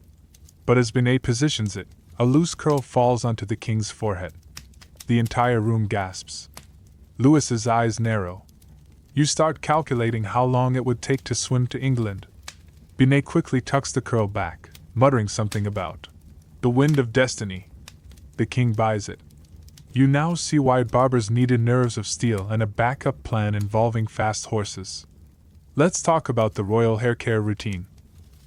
But as Binet positions it, a loose curl falls onto the king's forehead. The entire room gasps. Louis's eyes narrow. You start calculating how long it would take to swim to England. Binet quickly tucks the curl back, muttering something about the wind of destiny. The king buys it. You now see why barbers needed nerves of steel and a backup plan involving fast horses. Let's talk about the royal hair care routine.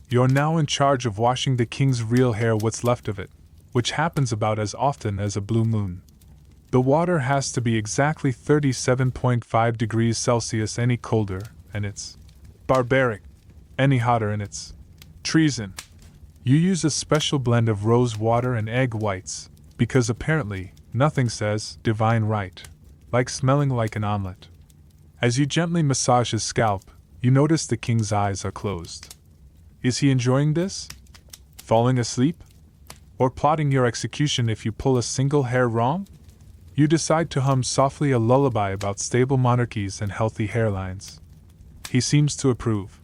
You're now in charge of washing the king's real hair, what's left of it, which happens about as often as a blue moon. The water has to be exactly 37.5 degrees Celsius any colder, and it's barbaric. Any hotter and it's treason. You use a special blend of rose water and egg whites, because apparently nothing says divine right like smelling like an omelet. As you gently massage his scalp, you notice the king's eyes are closed. Is he enjoying this? Falling asleep? Or plotting your execution if you pull a single hair wrong? You decide to hum softly a lullaby about stable monarchies and healthy hairlines. He seems to approve.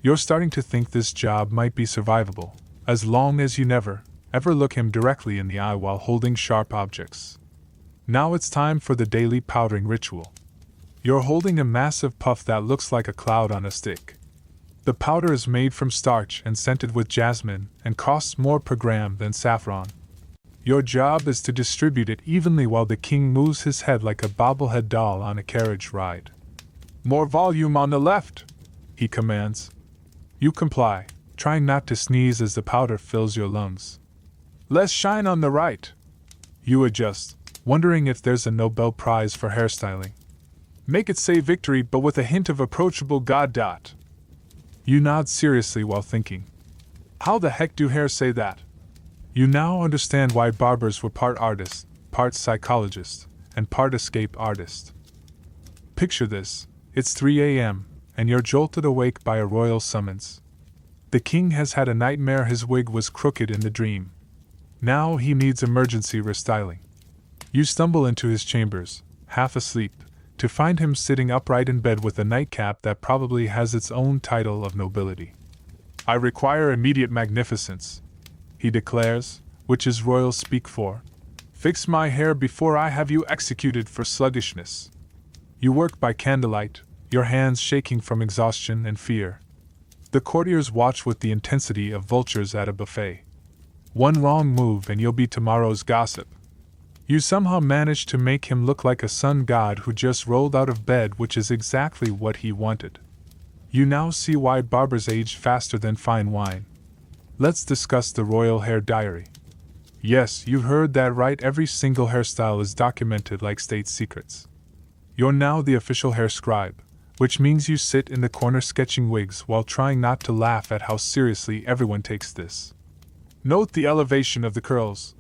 You're starting to think this job might be survivable, as long as you never, ever look him directly in the eye while holding sharp objects. Now it's time for the daily powdering ritual. You're holding a massive puff that looks like a cloud on a stick. The powder is made from starch and scented with jasmine and costs more per gram than saffron. Your job is to distribute it evenly while the king moves his head like a bobblehead doll on a carriage ride. More volume on the left, he commands. You comply, trying not to sneeze as the powder fills your lungs. Less shine on the right. You adjust, wondering if there's a Nobel Prize for hairstyling. Make it say victory but with a hint of approachable god. You nod seriously while thinking. How the heck do hair say that? You now understand why barbers were part artist, part psychologist, and part escape artist. Picture this, it's 3 a.m., and you're jolted awake by a royal summons. The king has had a nightmare his wig was crooked in the dream. Now he needs emergency restyling. You stumble into his chambers, half asleep, to find him sitting upright in bed with a nightcap that probably has its own title of nobility. I require immediate magnificence, he declares, which is royal speak for fix my hair before I have you executed for sluggishness. You work by candlelight, your hands shaking from exhaustion and fear. The courtiers watch with the intensity of vultures at a buffet. One wrong move and you'll be tomorrow's gossip. You somehow manage to make him look like a sun god who just rolled out of bed, which is exactly what he wanted. You now see why barbers age faster than fine wine. Let's discuss the royal hair diary. Yes, you heard that right, every single hairstyle is documented like state secrets. You're now the official hair scribe, which means you sit in the corner sketching wigs while trying not to laugh at how seriously everyone takes this. Note the elevation of the curls,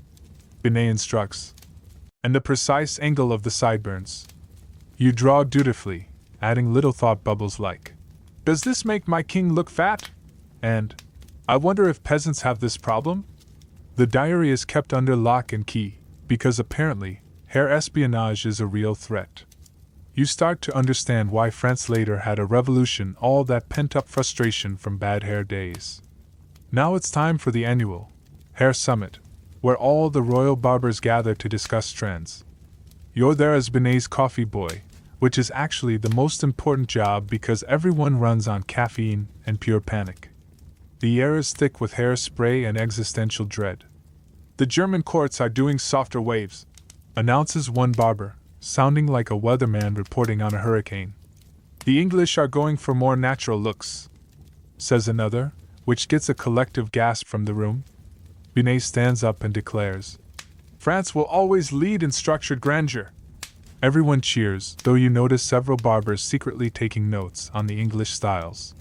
Binet instructs, and the precise angle of the sideburns. You draw dutifully, adding little thought bubbles like, does this make my king look fat? And, I wonder if peasants have this problem? The diary is kept under lock and key, because apparently, hair espionage is a real threat. You start to understand why France later had a revolution, all that pent-up frustration from bad hair days. Now it's time for the annual Hair Summit, where all the royal barbers gather to discuss trends. You're there as Benet's coffee boy, which is actually the most important job because everyone runs on caffeine and pure panic. The air is thick with hairspray and existential dread. The German courts are doing softer waves, announces one barber, sounding like a weatherman reporting on a hurricane. The English are going for more natural looks, says another, which gets a collective gasp from the room. Binet stands up and declares, France will always lead in structured grandeur. Everyone cheers, though you notice several barbers secretly taking notes on the English styles.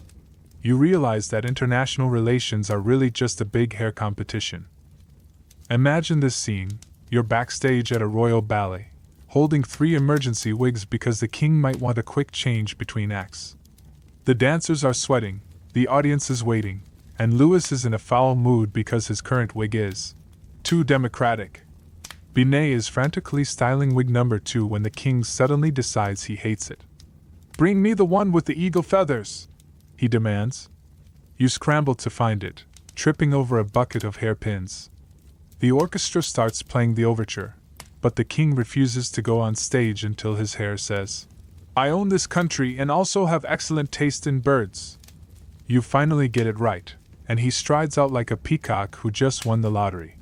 You realize that international relations are really just a big hair competition. Imagine this scene: you're backstage at a royal ballet, holding 3 emergency wigs because the king might want a quick change between acts. The dancers are sweating, the audience is waiting, and Louis is in a foul mood because his current wig is too democratic. Binet is frantically styling wig number 2 when the king suddenly decides he hates it. "Bring me the one with the eagle feathers," he demands. You scramble to find it, tripping over a bucket of hairpins. The orchestra starts playing the overture, but the king refuses to go on stage until his hair says, "I own this country and also have excellent taste in birds." You finally get it right, and he strides out like a peacock who just won the lottery.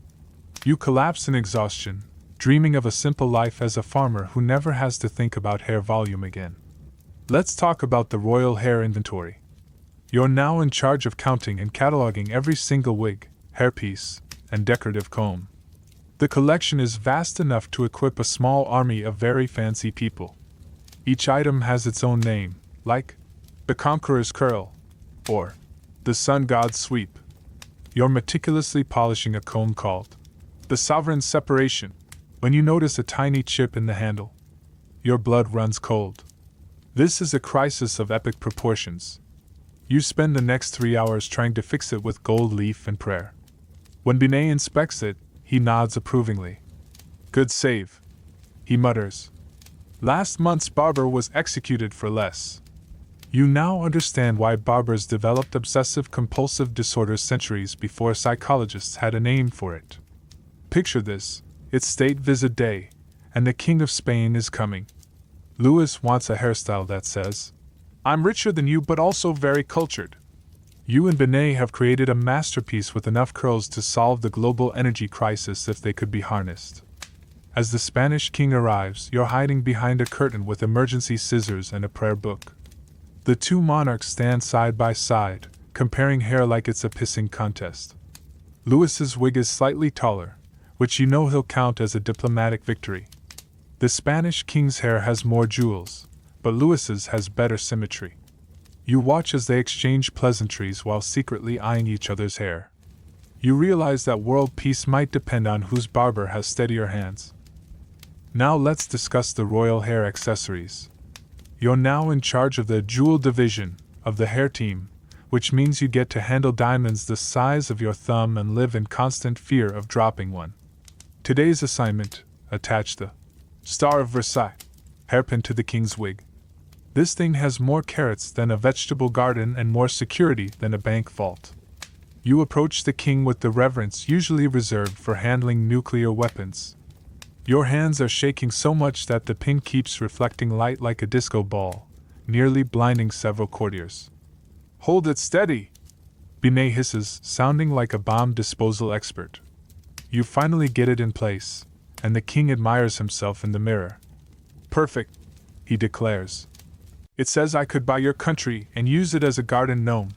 You collapse in exhaustion, dreaming of a simple life as a farmer who never has to think about hair volume again. Let's talk about the royal hair inventory. You're now in charge of counting and cataloging every single wig, hairpiece, and decorative comb. The collection is vast enough to equip a small army of very fancy people. Each item has its own name, like the Conqueror's Curl, or the Sun God's Sweep. You're meticulously polishing a comb called the Sovereign's Separation, when you notice a tiny chip in the handle. Your blood runs cold. This is a crisis of epic proportions. You spend the next 3 hours trying to fix it with gold leaf and prayer. When Binet inspects it, he nods approvingly. "Good save," he mutters. "Last month's barber was executed for less." You now understand why barbers developed obsessive-compulsive disorders centuries before psychologists had a name for it. Picture this: it's state visit day, and the King of Spain is coming. Louis wants a hairstyle that says, "I'm richer than you but also very cultured." You and Binet have created a masterpiece with enough curls to solve the global energy crisis if they could be harnessed. As the Spanish king arrives, you're hiding behind a curtain with emergency scissors and a prayer book. The 2 monarchs stand side by side, comparing hair like it's a pissing contest. Louis's wig is slightly taller, which you know he'll count as a diplomatic victory. The Spanish king's hair has more jewels, but Louis's has better symmetry. You watch as they exchange pleasantries while secretly eyeing each other's hair. You realize that world peace might depend on whose barber has steadier hands. Now let's discuss the royal hair accessories. You're now in charge of the jewel division of the hair team, which means you get to handle diamonds the size of your thumb and live in constant fear of dropping one. Today's assignment: attach the Star of Versailles hairpin to the king's wig. This thing has more carrots than a vegetable garden and more security than a bank vault. You approach the king with the reverence usually reserved for handling nuclear weapons. Your hands are shaking so much that the pin keeps reflecting light like a disco ball, nearly blinding several courtiers. "Hold it steady," Binet hisses, sounding like a bomb disposal expert. You finally get it in place, and the king admires himself in the mirror. "Perfect," he declares. "It says I could buy your country and use it as a garden gnome."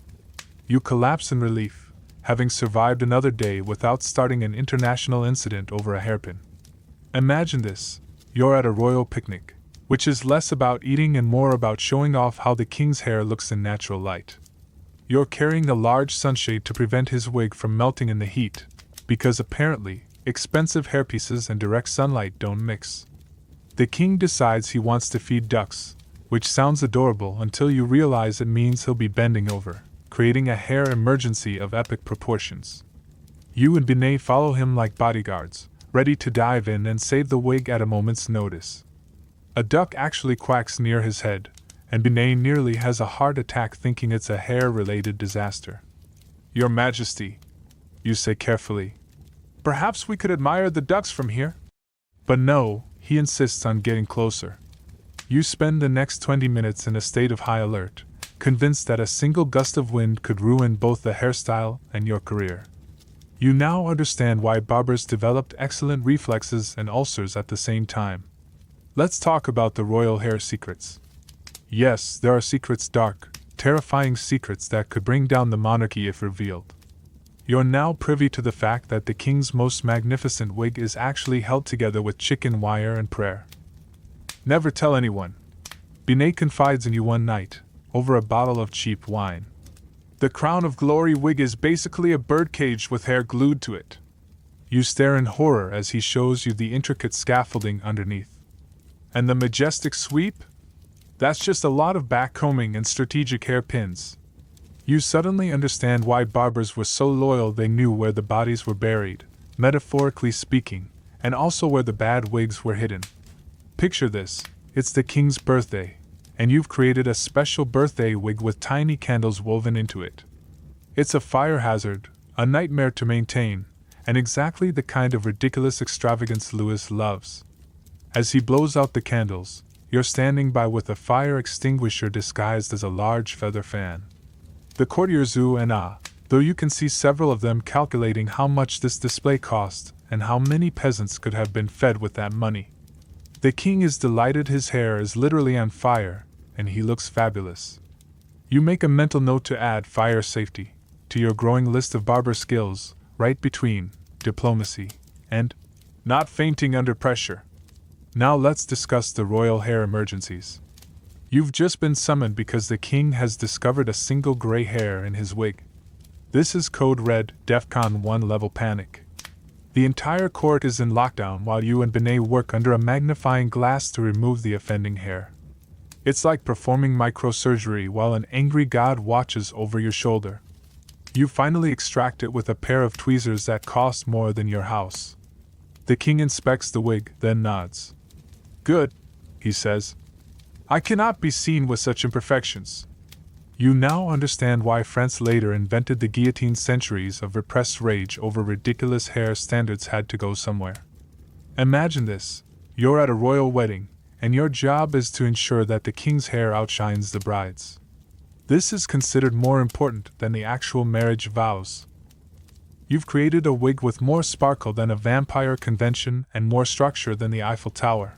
You collapse in relief, having survived another day without starting an international incident over a hairpin. Imagine this: you're at a royal picnic, which is less about eating and more about showing off how the king's hair looks in natural light. You're carrying a large sunshade to prevent his wig from melting in the heat, because apparently, expensive hairpieces and direct sunlight don't mix. The king decides he wants to feed ducks, which sounds adorable until you realize it means he'll be bending over, creating a hair emergency of epic proportions. You and Binet follow him like bodyguards, ready to dive in and save the wig at a moment's notice. A duck actually quacks near his head, and Binet nearly has a heart attack thinking it's a hair-related disaster. Your Majesty, you say carefully, perhaps we could admire the ducks from here? But no, he insists on getting closer. You spend the next 20 minutes in a state of high alert, convinced that a single gust of wind could ruin both the hairstyle and your career. You now understand why barbers developed excellent reflexes and ulcers at the same time. Let's talk about the royal hair secrets. Yes, there are secrets, dark, terrifying secrets that could bring down the monarchy if revealed. You're now privy to the fact that the king's most magnificent wig is actually held together with chicken wire and prayer. Never tell anyone. Binet confides in you one night, over a bottle of cheap wine. The crown of glory wig is basically a birdcage with hair glued to it. You stare in horror as he shows you the intricate scaffolding underneath. And the majestic sweep? That's just a lot of backcombing and strategic hairpins. You suddenly understand why barbers were so loyal. They knew where the bodies were buried, metaphorically speaking, and also where the bad wigs were hidden. Picture this, it's the king's birthday, and you've created a special birthday wig with tiny candles woven into it. It's a fire hazard, a nightmare to maintain, and exactly the kind of ridiculous extravagance Louis loves. As he blows out the candles, you're standing by with a fire extinguisher disguised as a large feather fan. The courtiers ooh and ah, though you can see several of them calculating how much this display cost and how many peasants could have been fed with that money. The king is delighted. His hair is literally on fire, and he looks fabulous. You make a mental note to add fire safety to your growing list of barber skills, right between diplomacy and not fainting under pressure. Now let's discuss the royal hair emergencies. You've just been summoned because the king has discovered a single gray hair in his wig. This is code red, DEFCON 1 level panic. The entire court is in lockdown while you and Binet work under a magnifying glass to remove the offending hair. It's like performing microsurgery while an angry god watches over your shoulder. You finally extract it with a pair of tweezers that cost more than your house. The king inspects the wig, then nods. Good, he says. I cannot be seen with such imperfections. You now understand why France later invented the guillotine. Centuries of repressed rage over ridiculous hair standards had to go somewhere. Imagine this, you're at a royal wedding, and your job is to ensure that the king's hair outshines the bride's. This is considered more important than the actual marriage vows. You've created a wig with more sparkle than a vampire convention and more structure than the Eiffel Tower.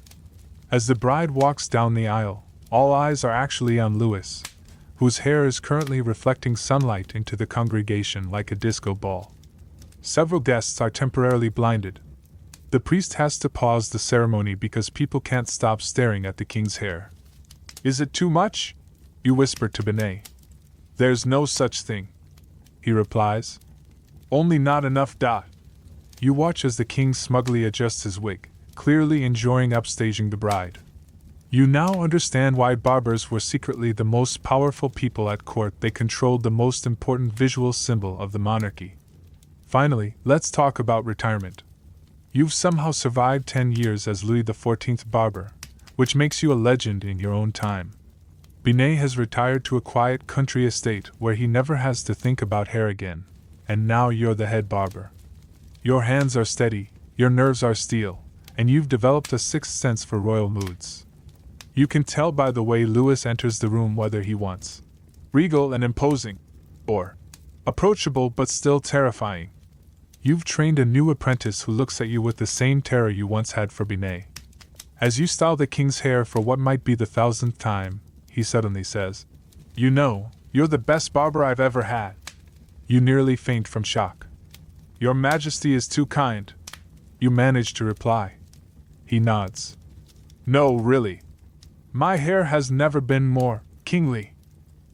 As the bride walks down the aisle, all eyes are actually on Louis, whose hair is currently reflecting sunlight into the congregation like a disco ball. Several guests are temporarily blinded. The priest has to pause the ceremony because people can't stop staring at the king's hair. Is it too much? You whisper to Binet. There's no such thing, he replies. Only not enough. You watch as the king smugly adjusts his wig, clearly enjoying upstaging the bride. You now understand why barbers were secretly the most powerful people at court. They controlled the most important visual symbol of the monarchy. Finally, let's talk about retirement. You've somehow survived 10 years as Louis XIV barber, which makes you a legend in your own time. Binet has retired to a quiet country estate where he never has to think about hair again, and now you're the head barber. Your hands are steady, your nerves are steel, and you've developed a sixth sense for royal moods. You can tell by the way Louis enters the room whether he wants regal and imposing, or approachable but still terrifying. You've trained a new apprentice who looks at you with the same terror you once had for Binet. As you style the king's hair for what might be the 1000th time, he suddenly says, "You know, you're the best barber I've ever had." You nearly faint from shock. "Your Majesty is too kind," you manage to reply. He nods. "No, really. My hair has never been more kingly."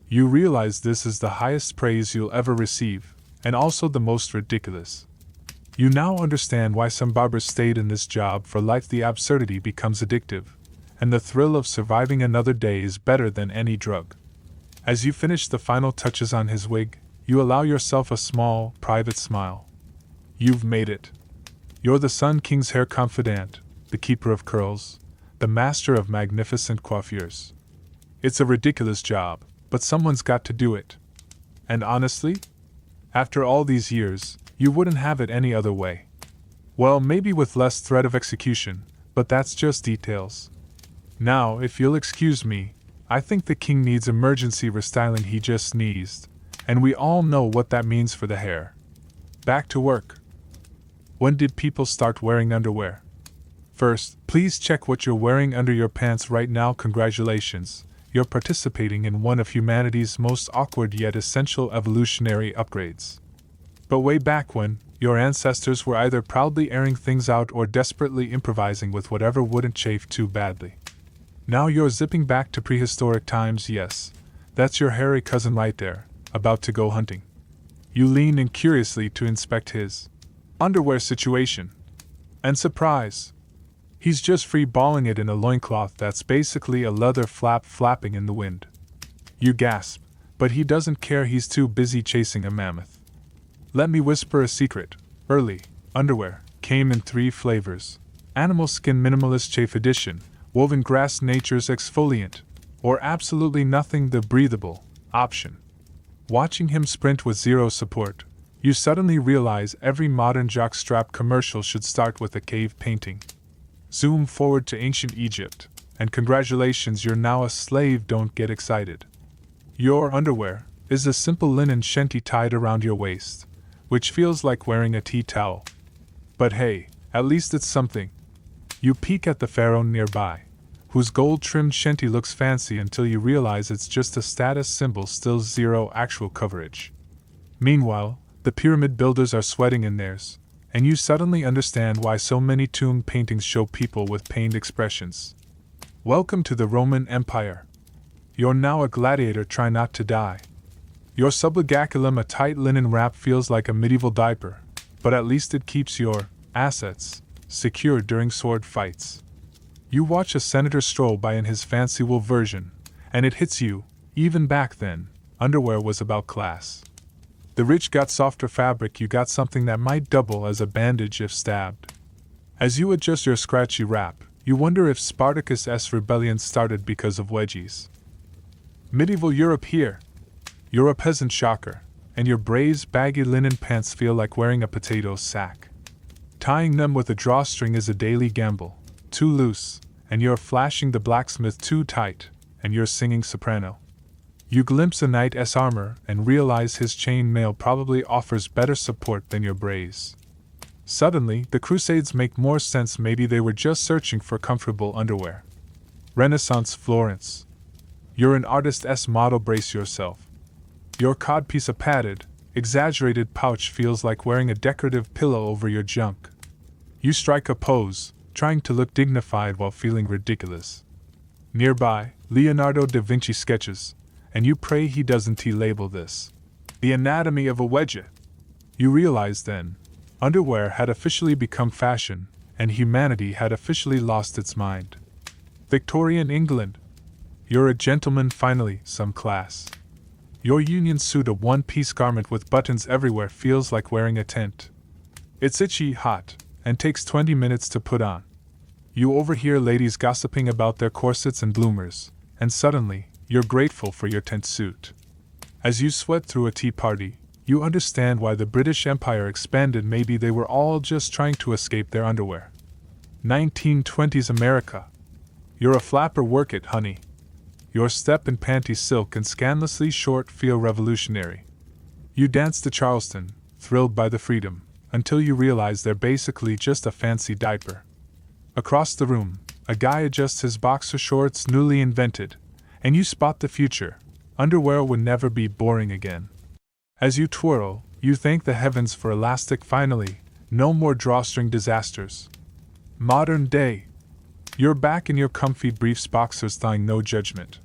You realize this is the highest praise you'll ever receive, and also the most ridiculous. You now understand why some barbers stayed in this job for life. The absurdity becomes addictive, and the thrill of surviving another day is better than any drug. As you finish the final touches on his wig, you allow yourself a small, private smile. You've made it. You're the Sun King's hair confidant, the keeper of curls, the master of magnificent coiffures. It's a ridiculous job, but someone's got to do it. And honestly, after all these years, you wouldn't have it any other way. Well, maybe with less threat of execution, but that's just details. Now, if you'll excuse me, I think the king needs emergency restyling. He just sneezed, and we all know what that means for the hair. Back to work. When did people start wearing underwear? First, please check what you're wearing under your pants right now. Congratulations, you're participating in one of humanity's most awkward yet essential evolutionary upgrades. But way back when, your ancestors were either proudly airing things out or desperately improvising with whatever wouldn't chafe too badly. Now you're zipping back to prehistoric times. Yes, that's your hairy cousin right there, about to go hunting. You lean in curiously to inspect his underwear situation. And surprise! He's just free-balling it in a loincloth that's basically a leather flap flapping in the wind. You gasp, but he doesn't care. He's too busy chasing a mammoth. Let me whisper a secret. Early underwear came in 3 flavors: animal skin minimalist chafe edition, woven grass nature's exfoliant, or absolutely nothing the breathable option. Watching him sprint with zero support, you suddenly realize every modern jockstrap commercial should start with a cave painting. Zoom forward to ancient Egypt, and congratulations, you're now a slave. Don't get excited. Your underwear is a simple linen shanty tied around your waist, which feels like wearing a tea towel. But hey, at least it's something. You peek at the pharaoh nearby, whose gold-trimmed shanty looks fancy until you realize it's just a status symbol, still zero actual coverage. Meanwhile, the pyramid builders are sweating in theirs, and you suddenly understand why so many tomb paintings show people with pained expressions. Welcome to the Roman Empire. You're now a gladiator. Try not to die. Your subligaculum, a tight linen wrap, feels like a medieval diaper, but at least it keeps your assets secure during sword fights. You watch a senator stroll by in his fancy wool version, and it hits you, even back then, underwear was about class. The rich got softer fabric. You got something that might double as a bandage if stabbed. As you adjust your scratchy wrap, you wonder if Spartacus' rebellion started because of wedgies. Medieval Europe here. You're a peasant shocker, and your bray's baggy linen pants feel like wearing a potato sack. Tying them with a drawstring is a daily gamble. Too loose, and you're flashing the blacksmith. Too tight, and you're singing soprano. You glimpse a knight's armor and realize his chain mail probably offers better support than your brays. Suddenly, the Crusades make more sense. Maybe they were just searching for comfortable underwear. Renaissance Florence. You're an artist's model. Brace yourself. Your codpiece, a padded, exaggerated pouch, feels like wearing a decorative pillow over your junk. You strike a pose, trying to look dignified while feeling ridiculous. Nearby, Leonardo da Vinci sketches, and you pray he doesn't label this the anatomy of a wedgie. You realize then, underwear had officially become fashion, and humanity had officially lost its mind. Victorian England. You're a gentleman finally, some class. Your union suit, a one-piece garment with buttons everywhere, feels like wearing a tent. It's itchy hot, and takes 20 minutes to put on. You overhear ladies gossiping about their corsets and bloomers, and suddenly, you're grateful for your tent suit. As you sweat through a tea party, you understand why the British Empire expanded. Maybe they were all just trying to escape their underwear. 1920s America. You're a flapper. Work it, honey. Your step and panty, silk and scandalously short, feel revolutionary. You dance to Charleston, thrilled by the freedom, until you realize they're basically just a fancy diaper. Across the room, a guy adjusts his boxer shorts, newly invented, and you spot the future. Underwear would never be boring again. As you twirl, you thank the heavens for elastic. Finally, no more drawstring disasters. Modern day. You're back in your comfy briefs, boxers, thawing, no judgment.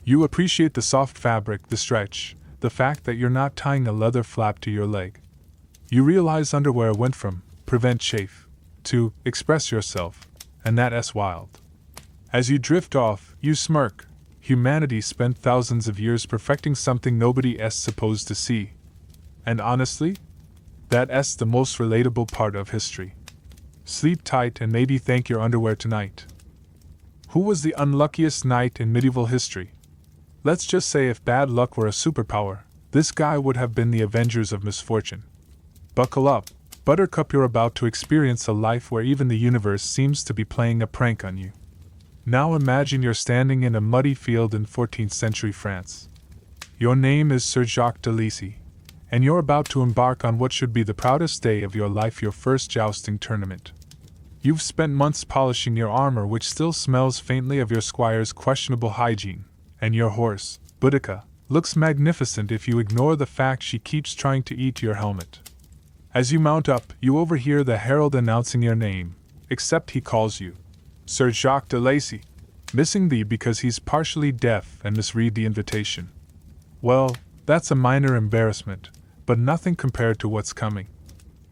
You appreciate the soft fabric, the stretch, the fact that you're not tying a leather flap to your leg. You realize underwear went from prevent chafe to express yourself, and that's wild. As you drift off, you smirk. Humanity spent thousands of years perfecting something nobody's supposed to see. And honestly, that's the most relatable part of history. Sleep tight and maybe thank your underwear tonight. Who was the unluckiest knight in medieval history? Let's just say if bad luck were a superpower, this guy would have been the avengers of misfortune. Buckle up, Buttercup, you're about to experience a life where even the universe seems to be playing a prank on you. Now imagine you're standing in a muddy field in 14th century France. Your name is Sir Jacques de Lacy, and you're about to embark on what should be the proudest day of your life, your first jousting tournament. You've spent months polishing your armor, which still smells faintly of your squire's questionable hygiene, and your horse, Boudica, looks magnificent if you ignore the fact she keeps trying to eat your helmet. As you mount up, you overhear the herald announcing your name, except he calls you Sir Jacques de Lacy, missing the because he's partially deaf and misread the invitation. Well, that's a minor embarrassment, but nothing compared to what's coming.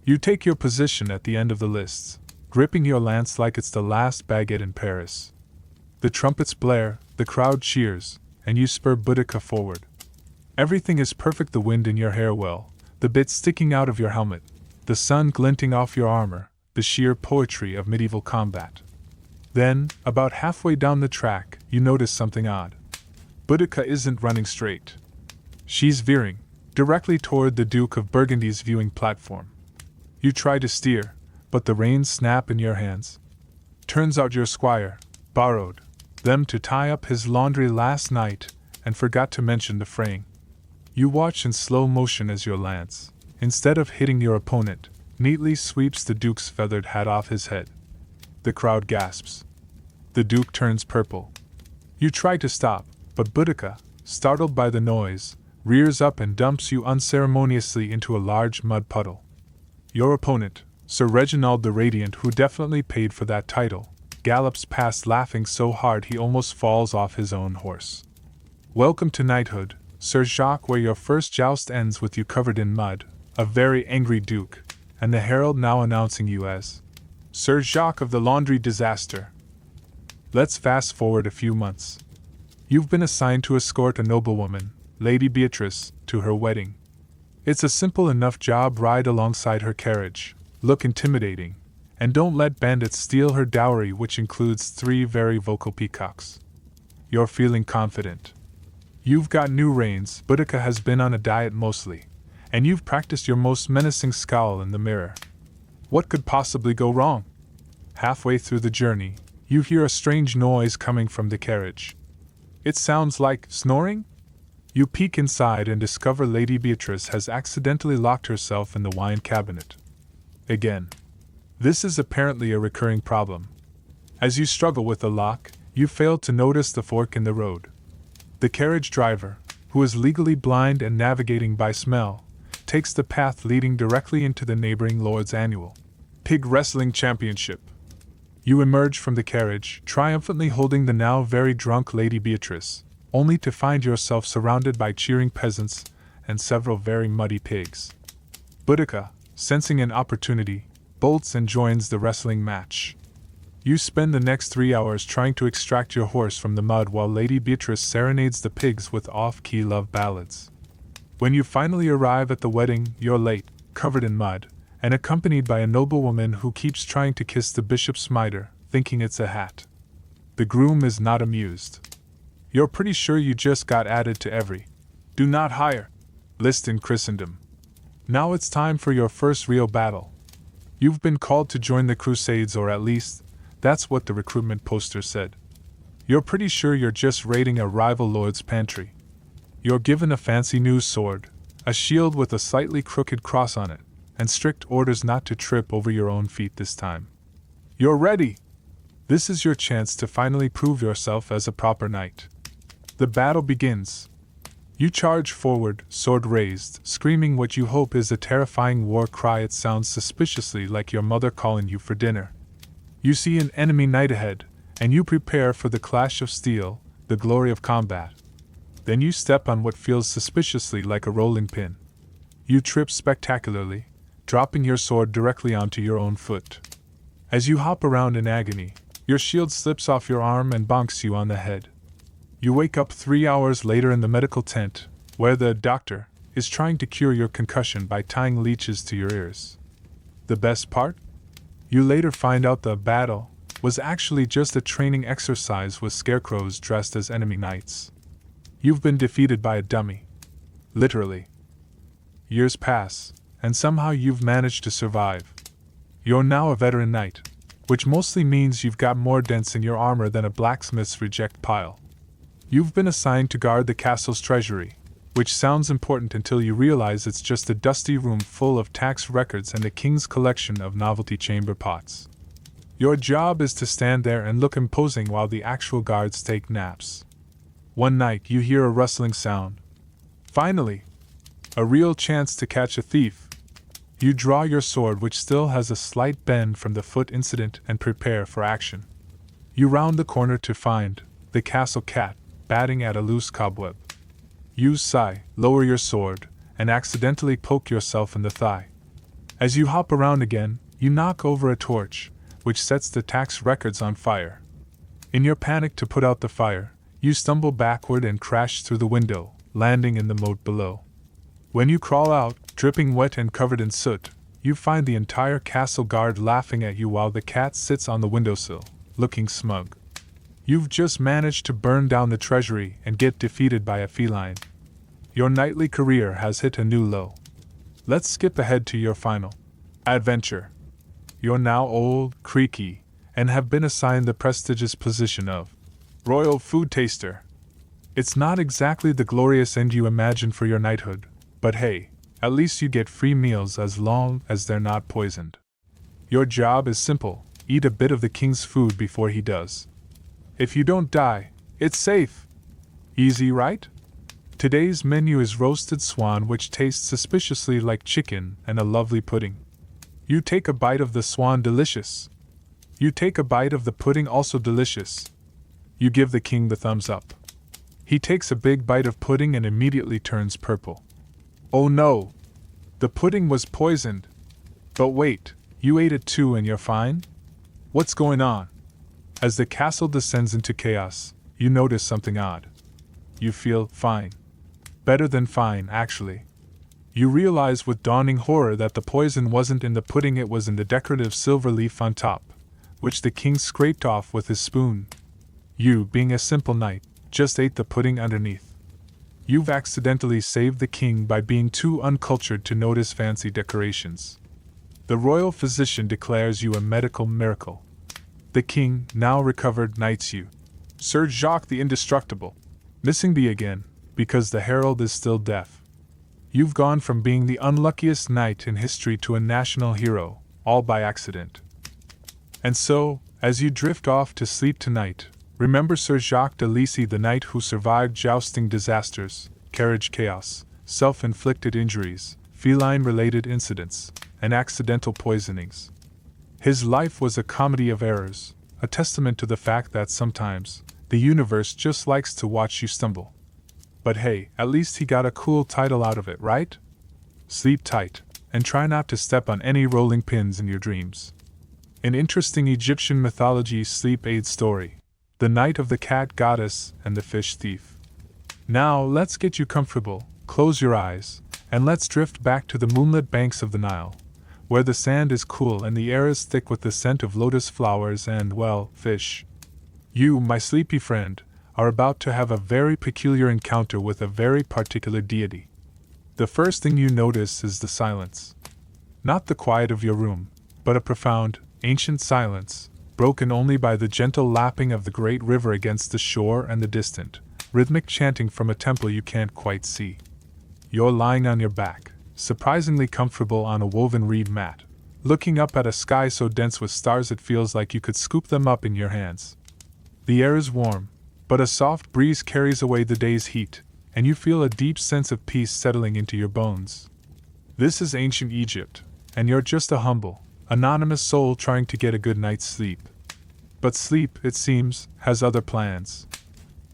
You take your position at the end of the lists, gripping your lance like it's the last baguette in Paris. The trumpets blare, the crowd cheers, and you spur Boudica forward. Everything is perfect, the wind in your hair well, the bit sticking out of your helmet, the sun glinting off your armor, the sheer poetry of medieval combat. Then, about halfway down the track, you notice something odd. Boudica isn't running straight. She's veering, directly toward the Duke of Burgundy's viewing platform. You try to steer, but the reins snap in your hands. Turns out your squire borrowed them to tie up his laundry last night and forgot to mention the fraying. You watch in slow motion as your lance, instead of hitting your opponent, neatly sweeps the Duke's feathered hat off his head. The crowd gasps. The Duke turns purple. You try to stop, but Boudica, startled by the noise, rears up and dumps you unceremoniously into a large mud puddle. Your opponent, Sir Reginald the Radiant, who definitely paid for that title, gallops past laughing so hard he almost falls off his own horse. Welcome to knighthood, Sir Jacques, where your first joust ends with you covered in mud, a very angry duke, and the herald now announcing you as Sir Jacques of the laundry disaster. Let's fast forward a few months. You've been assigned to escort a noblewoman, Lady Beatrice, to her wedding. It's a simple enough job. Ride alongside her carriage, look intimidating, and don't let bandits steal her dowry, which includes 3 very vocal peacocks. You're feeling confident. You've got new reins. Boudica has been on a diet mostly, and you've practiced your most menacing scowl in the mirror. What could possibly go wrong? Halfway through the journey, you hear a strange noise coming from the carriage. It sounds like snoring? You peek inside and discover Lady Beatrice has accidentally locked herself in the wine cabinet. Again. This is apparently a recurring problem. As you struggle with the lock, you fail to notice the fork in the road. The carriage driver, who is legally blind and navigating by smell, takes the path leading directly into the neighboring Lord's annual Pig Wrestling Championship. You emerge from the carriage, triumphantly holding the now very drunk Lady Beatrice, only to find yourself surrounded by cheering peasants and several very muddy pigs. Boudica, sensing an opportunity, bolts and joins the wrestling match. You spend the next 3 hours trying to extract your horse from the mud while Lady Beatrice serenades the pigs with off-key love ballads. When you finally arrive at the wedding, you're late, covered in mud, and accompanied by a noblewoman who keeps trying to kiss the bishop's mitre, thinking it's a hat. The groom is not amused. You're pretty sure you just got added to every "do not hire" list in Christendom. Now it's time for your first real battle. You've been called to join the Crusades, or at least, that's what the recruitment poster said. You're pretty sure you're just raiding a rival lord's pantry. You're given a fancy new sword, a shield with a slightly crooked cross on it, and strict orders not to trip over your own feet this time. You're ready! This is your chance to finally prove yourself as a proper knight. The battle begins. You charge forward, sword raised, screaming what you hope is a terrifying war cry. It sounds suspiciously like your mother calling you for dinner. You see an enemy knight ahead, and you prepare for the clash of steel, the glory of combat. Then you step on what feels suspiciously like a rolling pin. You trip spectacularly, dropping your sword directly onto your own foot. As you hop around in agony, your shield slips off your arm and bonks you on the head. You wake up 3 hours later in the medical tent, where the doctor is trying to cure your concussion by tying leeches to your ears. The best part? You later find out the battle was actually just a training exercise with scarecrows dressed as enemy knights. You've been defeated by a dummy. Literally. Years pass, and somehow you've managed to survive. You're now a veteran knight, which mostly means you've got more dents in your armor than a blacksmith's reject pile. You've been assigned to guard the castle's treasury, which sounds important until you realize it's just a dusty room full of tax records and the king's collection of novelty chamber pots. Your job is to stand there and look imposing while the actual guards take naps. One night you hear a rustling sound. Finally, a real chance to catch a thief. You draw your sword, which still has a slight bend from the foot incident, and prepare for action. You round the corner to find the castle cat batting at a loose cobweb. You sigh, lower your sword, and accidentally poke yourself in the thigh. As you hop around again, you knock over a torch, which sets the tax records on fire. In your panic to put out the fire, you stumble backward and crash through the window, landing in the moat below. When you crawl out, dripping wet and covered in soot, you find the entire castle guard laughing at you while the cat sits on the windowsill, looking smug. You've just managed to burn down the treasury and get defeated by a feline. Your knightly career has hit a new low. Let's skip ahead to your final adventure. You're now old, creaky, and have been assigned the prestigious position of Royal Food Taster. It's not exactly the glorious end you imagined for your knighthood, but hey, at least you get free meals as long as they're not poisoned. Your job is simple: eat a bit of the king's food before he does. If you don't die, it's safe. Easy, right? Today's menu is roasted swan, which tastes suspiciously like chicken, and a lovely pudding. You take a bite of the swan, delicious. You take a bite of the pudding, also delicious. You give the king the thumbs up. He takes a big bite of pudding and immediately turns purple. Oh no! The pudding was poisoned. But wait, you ate it too and you're fine? What's going on? As the castle descends into chaos, you notice something odd. You feel fine. Better than fine, actually. You realize with dawning horror that the poison wasn't in the pudding, it was in the decorative silver leaf on top, which the king scraped off with his spoon. You, being a simple knight, just ate the pudding underneath. You've accidentally saved the king by being too uncultured to notice fancy decorations. The royal physician declares you a medical miracle. The king, now recovered, knights you Sir Jacques the Indestructible, missing the again, because the herald is still deaf. You've gone from being the unluckiest knight in history to a national hero, all by accident. And so, as you drift off to sleep tonight, remember Sir Jacques de Lisi, the knight who survived jousting disasters, carriage chaos, self-inflicted injuries, feline-related incidents, and accidental poisonings. His life was a comedy of errors, a testament to the fact that sometimes the universe just likes to watch you stumble. But hey, at least he got a cool title out of it, right? Sleep tight, and try not to step on any rolling pins in your dreams. An interesting Egyptian mythology sleep aid story: the Night of the Cat Goddess and the Fish Thief. Now let's get you comfortable, close your eyes, and let's drift back to the moonlit banks of the Nile, where the sand is cool and the air is thick with the scent of lotus flowers and, well, fish. You, my sleepy friend, are about to have a very peculiar encounter with a very particular deity. The first thing you notice is the silence. Not the quiet of your room, but a profound, ancient silence, broken only by the gentle lapping of the great river against the shore and the distant, rhythmic chanting from a temple you can't quite see. You're lying on your back, surprisingly comfortable on a woven reed mat, looking up at a sky so dense with stars it feels like you could scoop them up in your hands. The air is warm, but a soft breeze carries away the day's heat, and you feel a deep sense of peace settling into your bones. This is ancient Egypt, and you're just a humble, anonymous soul trying to get a good night's sleep. But sleep, it seems, has other plans.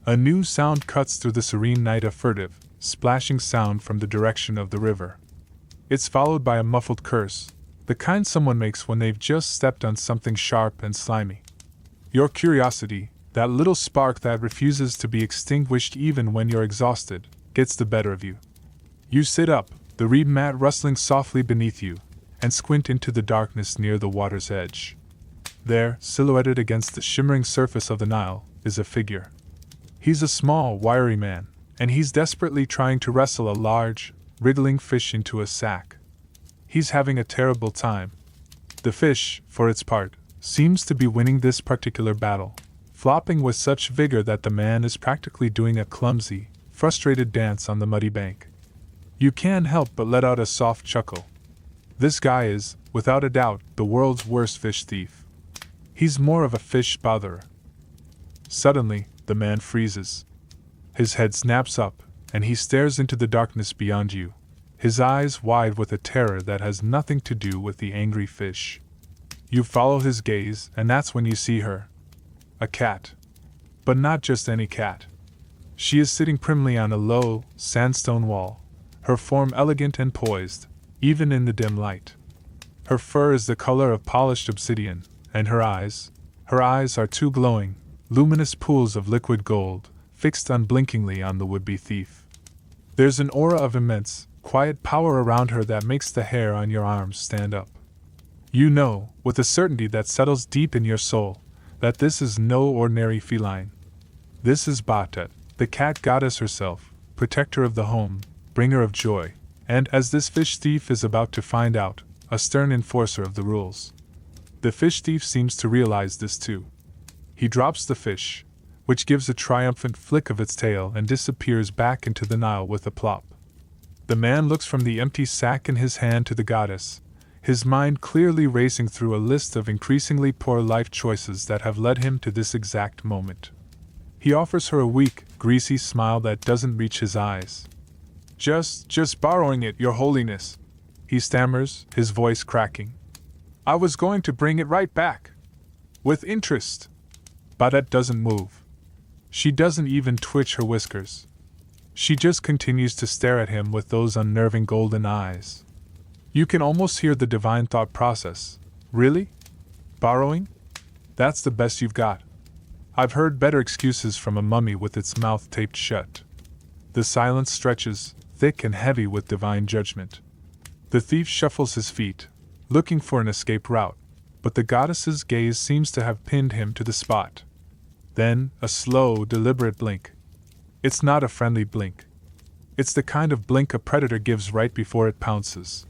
A new sound cuts through the serene night, a furtive, splashing sound from the direction of the river. It's followed by a muffled curse, the kind someone makes when they've just stepped on something sharp and slimy. Your curiosity, that little spark that refuses to be extinguished even when you're exhausted, gets the better of you. You sit up, the reed mat rustling softly beneath you, and squint into the darkness near the water's edge. There, silhouetted against the shimmering surface of the Nile, is a figure. He's a small, wiry man, and he's desperately trying to wrestle a large, wriggling fish into a sack. He's having a terrible time. The fish, for its part, seems to be winning this particular battle, flopping with such vigor that the man is practically doing a clumsy, frustrated dance on the muddy bank. You can't help but let out a soft chuckle. This guy is, without a doubt, the world's worst fish thief. He's more of a fish botherer. Suddenly, the man freezes. His head snaps up, and he stares into the darkness beyond you, his eyes wide with a terror that has nothing to do with the angry fish. You follow his gaze, and that's when you see her. A cat. But not just any cat. She is sitting primly on a low, sandstone wall, her form elegant and poised, even in the dim light. Her fur is the color of polished obsidian, and her eyes are two glowing, luminous pools of liquid gold, fixed unblinkingly on the would-be thief. There's an aura of immense, quiet power around her that makes the hair on your arms stand up. You know, with a certainty that settles deep in your soul, that this is no ordinary feline. This is Batet, the cat goddess herself, protector of the home, bringer of joy, and, as this fish thief is about to find out, a stern enforcer of the rules. The fish thief seems to realize this too. He drops the fish, which gives a triumphant flick of its tail and disappears back into the Nile with a plop. The man looks from the empty sack in his hand to the goddess, his mind clearly racing through a list of increasingly poor life choices that have led him to this exact moment. He offers her a weak, greasy smile that doesn't reach his eyes. Just borrowing it, Your Holiness," he stammers, his voice cracking. "I was going to bring it right back. With interest." Badet doesn't move. She doesn't even twitch her whiskers. She just continues to stare at him with those unnerving golden eyes. You can almost hear the divine thought process. Really? Borrowing? That's the best you've got. I've heard better excuses from a mummy with its mouth taped shut. The silence stretches, thick and heavy with divine judgment. The thief shuffles his feet, looking for an escape route, but the goddess's gaze seems to have pinned him to the spot. Then, a slow, deliberate blink. It's not a friendly blink. It's the kind of blink a predator gives right before it pounces.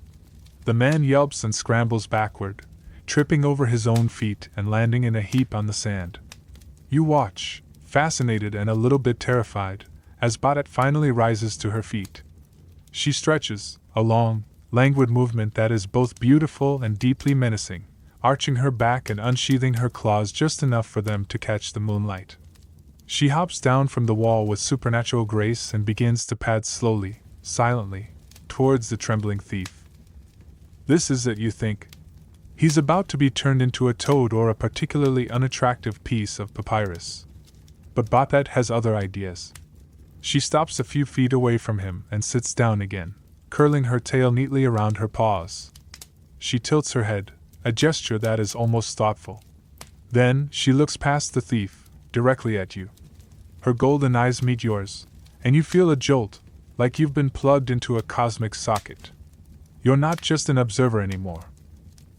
The man yelps and scrambles backward, tripping over his own feet and landing in a heap on the sand. You watch, fascinated and a little bit terrified, as Badet finally rises to her feet. She stretches, a long, languid movement that is both beautiful and deeply menacing, arching her back and unsheathing her claws just enough for them to catch the moonlight. She hops down from the wall with supernatural grace and begins to pad slowly, silently, towards the trembling thief. This is it, you think. He's about to be turned into a toad or a particularly unattractive piece of papyrus. But Batet has other ideas. She stops a few feet away from him and sits down again, curling her tail neatly around her paws. She tilts her head, a gesture that is almost thoughtful. Then she looks past the thief, directly at you. Her golden eyes meet yours, and you feel a jolt, like you've been plugged into a cosmic socket. You're not just an observer anymore.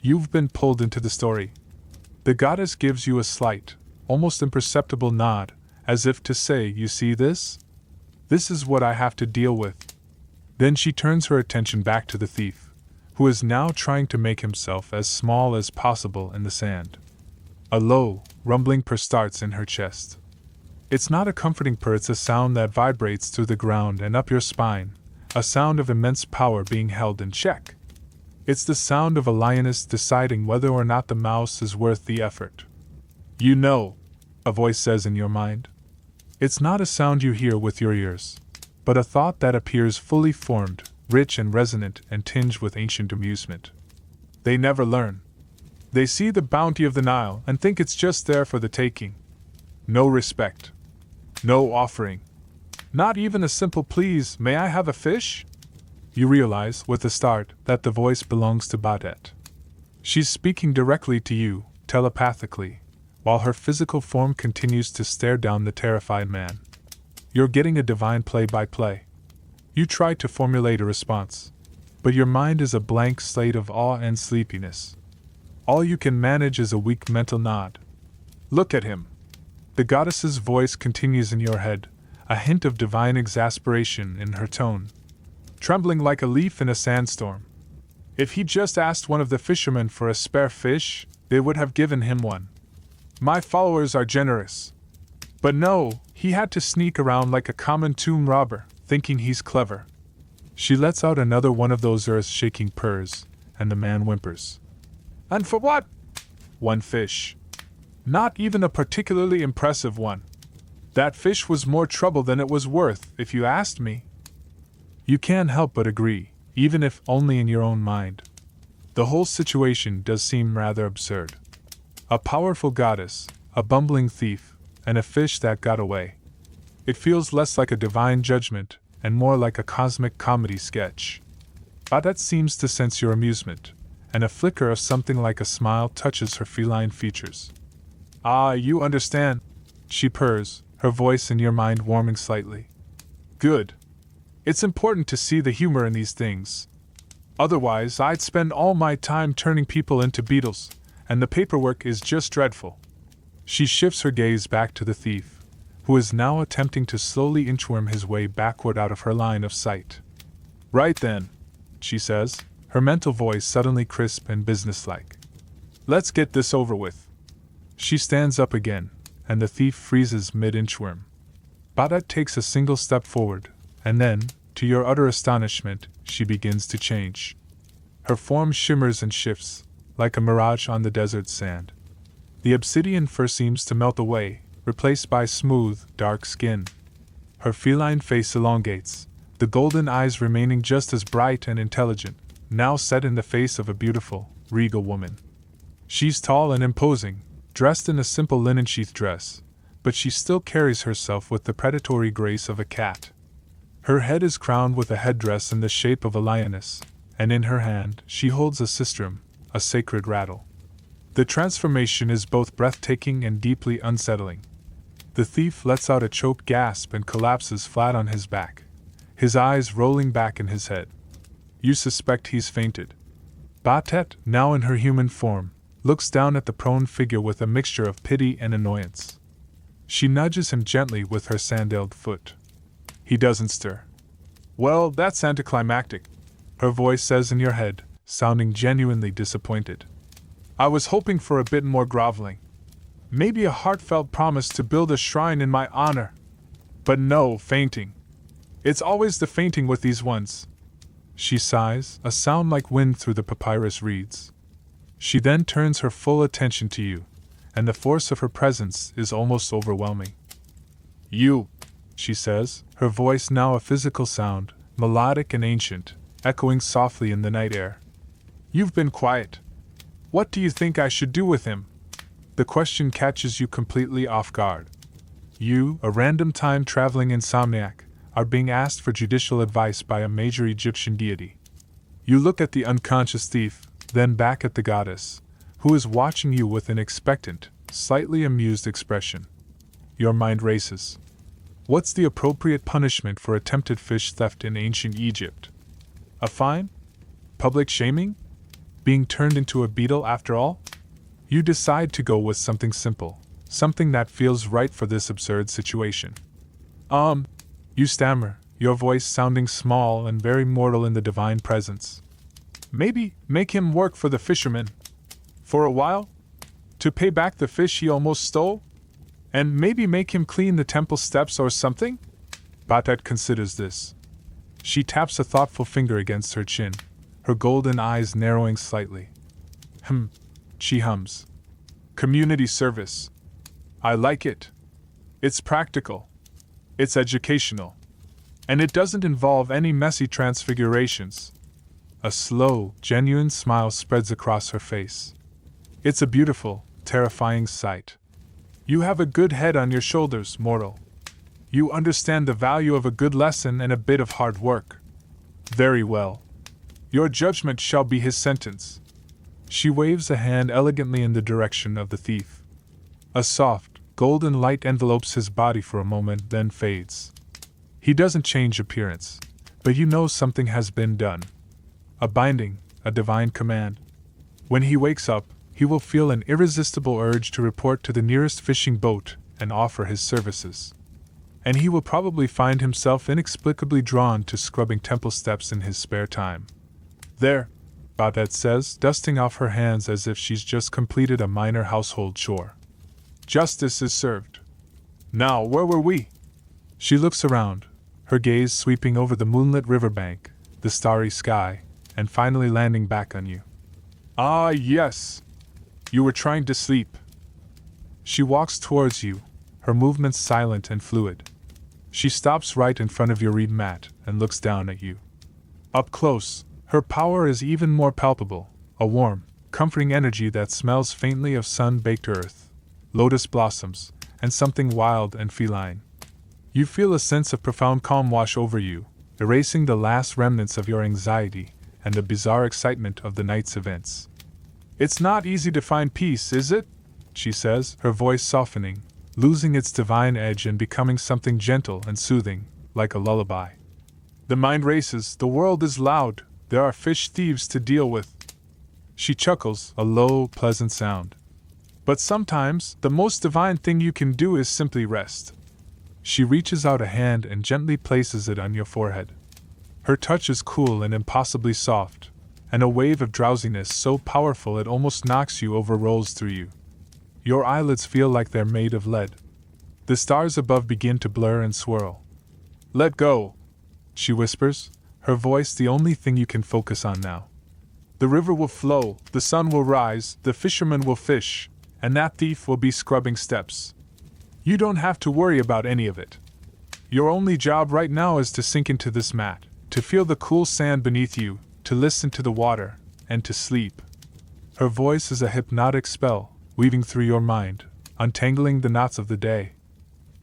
You've been pulled into the story. The goddess gives you a slight, almost imperceptible nod, as if to say, "You see this? This is what I have to deal with." Then she turns her attention back to the thief, who is now trying to make himself as small as possible in the sand. A low, rumbling purr starts in her chest. It's not a comforting purr, it's a sound that vibrates through the ground and up your spine, a sound of immense power being held in check. It's the sound of a lioness deciding whether or not the mouse is worth the effort. "You know," a voice says in your mind. It's not a sound you hear with your ears, but a thought that appears fully formed, rich and resonant and tinged with ancient amusement. They never learn. They see the bounty of the Nile and think it's just there for the taking. No respect. No offering. Not even a simple "please, may I have a fish?" You realize, with a start, that the voice belongs to Badet. She's speaking directly to you, telepathically, while her physical form continues to stare down the terrified man. You're getting a divine play-by-play. You try to formulate a response, but your mind is a blank slate of awe and sleepiness. All you can manage is a weak mental nod. Look at him. The goddess's voice continues in your head, a hint of divine exasperation in her tone. Trembling like a leaf in a sandstorm. If he just asked one of the fishermen for a spare fish, they would have given him one. My followers are generous. But no, he had to sneak around like a common tomb robber, thinking he's clever. She lets out another one of those earth-shaking purrs, and the man whimpers. And for what? One fish. Not even a particularly impressive one. That fish was more trouble than it was worth, if you asked me. You can't help but agree, even if only in your own mind. The whole situation does seem rather absurd. A powerful goddess, a bumbling thief, and a fish that got away. It feels less like a divine judgment, and more like a cosmic comedy sketch. That seems to sense your amusement, and a flicker of something like a smile touches her feline features. Ah, you understand, she purrs, her voice in your mind warming slightly. Good. It's important to see the humor in these things. Otherwise, I'd spend all my time turning people into beetles, and the paperwork is just dreadful. She shifts her gaze back to the thief, who is now attempting to slowly inchworm his way backward out of her line of sight. Right then, she says, her mental voice suddenly crisp and businesslike. Let's get this over with. She stands up again, and the thief freezes mid-inchworm. Badat takes a single step forward, and then, to your utter astonishment, she begins to change. Her form shimmers and shifts, like a mirage on the desert sand. The obsidian fur seems to melt away, replaced by smooth, dark skin. Her feline face elongates, the golden eyes remaining just as bright and intelligent, now set in the face of a beautiful, regal woman. She's tall and imposing, dressed in a simple linen sheath dress, but she still carries herself with the predatory grace of a cat. Her head is crowned with a headdress in the shape of a lioness, and in her hand she holds a sistrum, a sacred rattle. The transformation is both breathtaking and deeply unsettling. The thief lets out a choked gasp and collapses flat on his back, his eyes rolling back in his head. You suspect he's fainted. Batet, now in her human form, looks down at the prone figure with a mixture of pity and annoyance. She nudges him gently with her sandaled foot. He doesn't stir. Well, that's anticlimactic, her voice says in your head, sounding genuinely disappointed. I was hoping for a bit more groveling. Maybe a heartfelt promise to build a shrine in my honor. But no, fainting. It's always the fainting with these ones. She sighs, a sound like wind through the papyrus reeds. She then turns her full attention to you, and the force of her presence is almost overwhelming. You, she says, her voice now a physical sound, melodic and ancient, echoing softly in the night air. You've been quiet. What do you think I should do with him? The question catches you completely off guard. You, a random time-traveling insomniac, are being asked for judicial advice by a major Egyptian deity. You look at the unconscious thief, then back at the goddess, who is watching you with an expectant, slightly amused expression. Your mind races. What's the appropriate punishment for attempted fish theft in ancient Egypt? A fine? Public shaming? Being turned into a beetle after all? You decide to go with something simple, something that feels right for this absurd situation. You stammer, your voice sounding small and very mortal in the divine presence. Maybe make him work for the fisherman. For a while? To pay back the fish he almost stole? And maybe make him clean the temple steps or something? Batet considers this. She taps a thoughtful finger against her chin, her golden eyes narrowing slightly. She hums. Community service. I like it. It's practical. It's educational. And it doesn't involve any messy transfigurations. A slow, genuine smile spreads across her face. It's a beautiful, terrifying sight. You have a good head on your shoulders, mortal. You understand the value of a good lesson and a bit of hard work. Very well. Your judgment shall be his sentence. She waves a hand elegantly in the direction of the thief. A soft, golden light envelopes his body for a moment, then fades. He doesn't change appearance, but you know something has been done. A binding, a divine command. When he wakes up, he will feel an irresistible urge to report to the nearest fishing boat and offer his services. And he will probably find himself inexplicably drawn to scrubbing temple steps in his spare time. There, Babette says, dusting off her hands as if she's just completed a minor household chore. Justice is served. Now, where were we? She looks around, her gaze sweeping over the moonlit riverbank, the starry sky, and finally landing back on you. Ah, yes. You were trying to sleep. She walks towards you, her movements silent and fluid. She stops right in front of your reed mat and looks down at you. Up close, her power is even more palpable, a warm, comforting energy that smells faintly of sun-baked earth, lotus blossoms, and something wild and feline. You feel a sense of profound calm wash over you, erasing the last remnants of your anxiety and the bizarre excitement of the night's events. It's not easy to find peace, is it? She says, her voice softening, losing its divine edge and becoming something gentle and soothing, like a lullaby. The mind races, the world is loud, there are fish thieves to deal with. She chuckles, a low, pleasant sound. But sometimes, the most divine thing you can do is simply rest. She reaches out a hand and gently places it on your forehead. Her touch is cool and impossibly soft, and a wave of drowsiness so powerful it almost knocks you over rolls through you. Your eyelids feel like they're made of lead. The stars above begin to blur and swirl. Let go, she whispers, her voice the only thing you can focus on now. The river will flow, the sun will rise, the fisherman will fish, and that thief will be scrubbing steps. You don't have to worry about any of it. Your only job right now is to sink into this mat, to feel the cool sand beneath you, to listen to the water, and to sleep. Her voice is a hypnotic spell, weaving through your mind, untangling the knots of the day.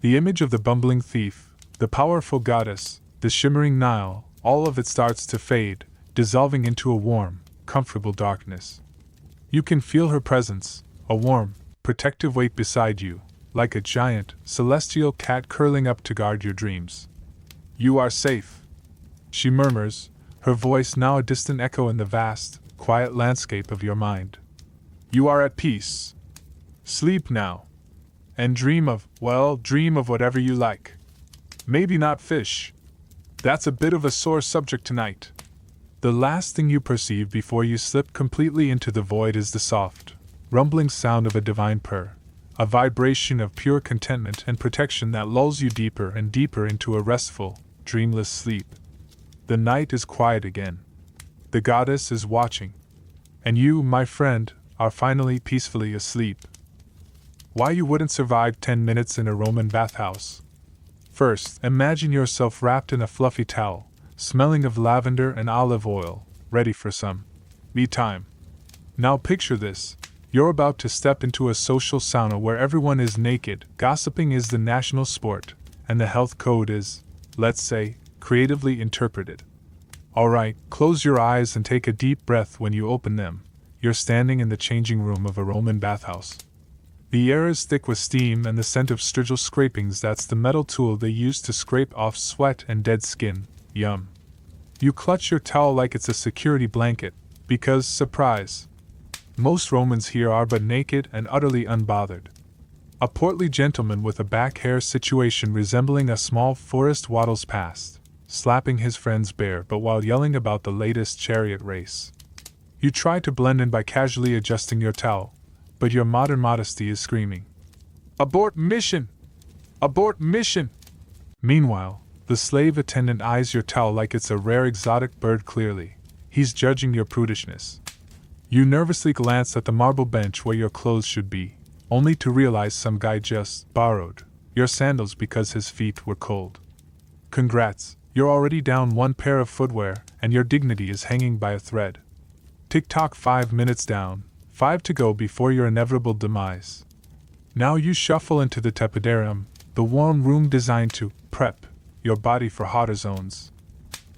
The image of the bumbling thief, the powerful goddess, the shimmering Nile, all of it starts to fade, dissolving into a warm, comfortable darkness. You can feel her presence, a warm, protective weight beside you, like a giant, celestial cat curling up to guard your dreams. You are safe, she murmurs, her voice now a distant echo in the vast, quiet landscape of your mind. You are at peace. Sleep now. And dream of whatever you like. Maybe not fish. That's a bit of a sore subject tonight. The last thing you perceive before you slip completely into the void is the soft, rumbling sound of a divine purr, a vibration of pure contentment and protection that lulls you deeper and deeper into a restful, dreamless sleep. The night is quiet again. The goddess is watching. And you, my friend, are finally peacefully asleep. Why you wouldn't survive 10 minutes in a Roman bathhouse? First, imagine yourself wrapped in a fluffy towel, smelling of lavender and olive oil, ready for some me time. Now picture this. You're about to step into a social sauna where everyone is naked, gossiping is the national sport, and the health code is, let's say, creatively interpreted. Alright, close your eyes and take a deep breath. When you open them, you're standing in the changing room of a Roman bathhouse. The air is thick with steam and the scent of strigil scrapings. That's the metal tool they use to scrape off sweat and dead skin. Yum. You clutch your towel like it's a security blanket, because, surprise, most Romans here are but naked and utterly unbothered. A portly gentleman with a back hair situation resembling a small forest waddles past, slapping his friends bare but while yelling about the latest chariot race. You try to blend in by casually adjusting your towel, but your modern modesty is screaming, "Abort mission! Abort mission!" Meanwhile, the slave attendant eyes your towel like it's a rare exotic bird. Clearly, he's judging your prudishness. You nervously glance at the marble bench where your clothes should be, only to realize some guy just borrowed your sandals because his feet were cold. Congrats, you're already down one pair of footwear and your dignity is hanging by a thread. Tick-tock, 5 minutes down, 5 to go before your inevitable demise. Now you shuffle into the tepidarium, the warm room designed to prep your body for hotter zones.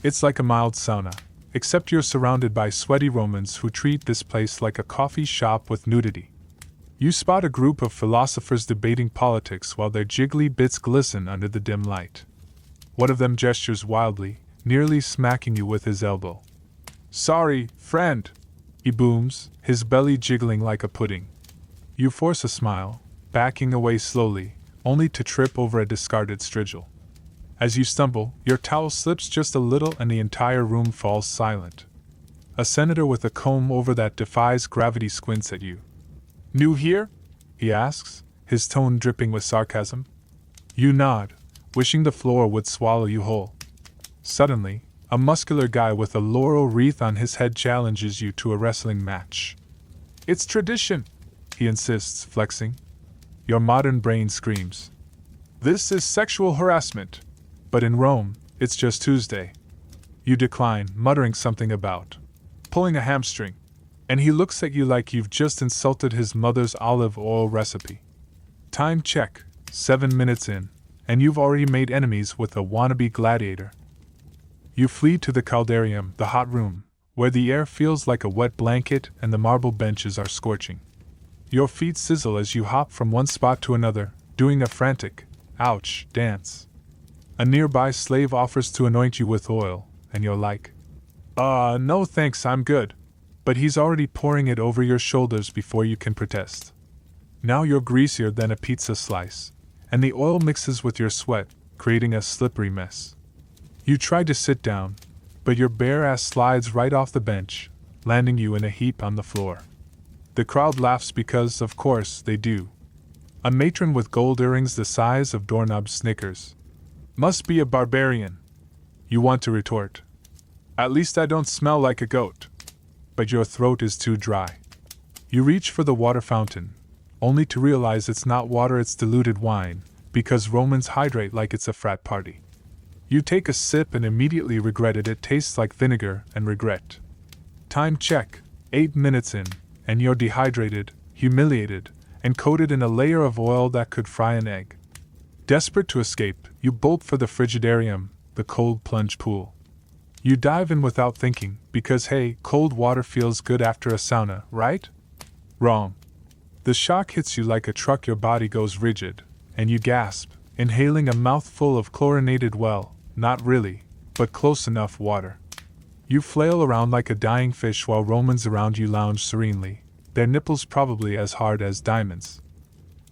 It's like a mild sauna, except you're surrounded by sweaty Romans who treat this place like a coffee shop with nudity. You spot a group of philosophers debating politics while their jiggly bits glisten under the dim light. One of them gestures wildly, nearly smacking you with his elbow. "Sorry, friend. he booms, his belly jiggling like a pudding. You force a smile, backing away slowly, only to trip over a discarded strigil. As you stumble, your towel slips just a little and the entire room falls silent. A senator with a comb over that defies gravity squints at you. "New here?" he asks, his tone dripping with sarcasm. You nod, wishing the floor would swallow you whole. Suddenly, a muscular guy with a laurel wreath on his head challenges you to a wrestling match. "It's tradition," he insists, flexing. Your modern brain screams. "This is sexual harassment." But in Rome, it's just Tuesday. You decline, muttering something about pulling a hamstring, and he looks at you like you've just insulted his mother's olive oil recipe. Time check, 7 minutes in, and you've already made enemies with a wannabe gladiator. You flee to the caldarium, the hot room, where the air feels like a wet blanket and the marble benches are scorching. Your feet sizzle as you hop from one spot to another, doing a frantic, ouch, dance. A nearby slave offers to anoint you with oil, and you're like, no thanks, I'm good. But he's already pouring it over your shoulders before you can protest. Now you're greasier than a pizza slice, and the oil mixes with your sweat, creating a slippery mess. You try to sit down, but your bare ass slides right off the bench, landing you in a heap on the floor. The crowd laughs because, of course, they do. A matron with gold earrings the size of doorknobs snickers. "Must be a barbarian," you want to retort. "At least I don't smell like a goat." But your throat is too dry. You reach for the water fountain, only to realize it's not water, it's diluted wine, because Romans hydrate like it's a frat party. You take a sip and immediately regret it. It tastes like vinegar and regret. Time check, 8 minutes in, and you're dehydrated, humiliated, and coated in a layer of oil that could fry an egg. Desperate to escape, you bolt for the frigidarium, the cold plunge pool. You dive in without thinking, because hey, cold water feels good after a sauna, right? Wrong. The shock hits you like a truck, your body goes rigid, and you gasp, inhaling a mouthful of chlorinated, well, not really, but close enough water. You flail around like a dying fish while Romans around you lounge serenely, their nipples probably as hard as diamonds.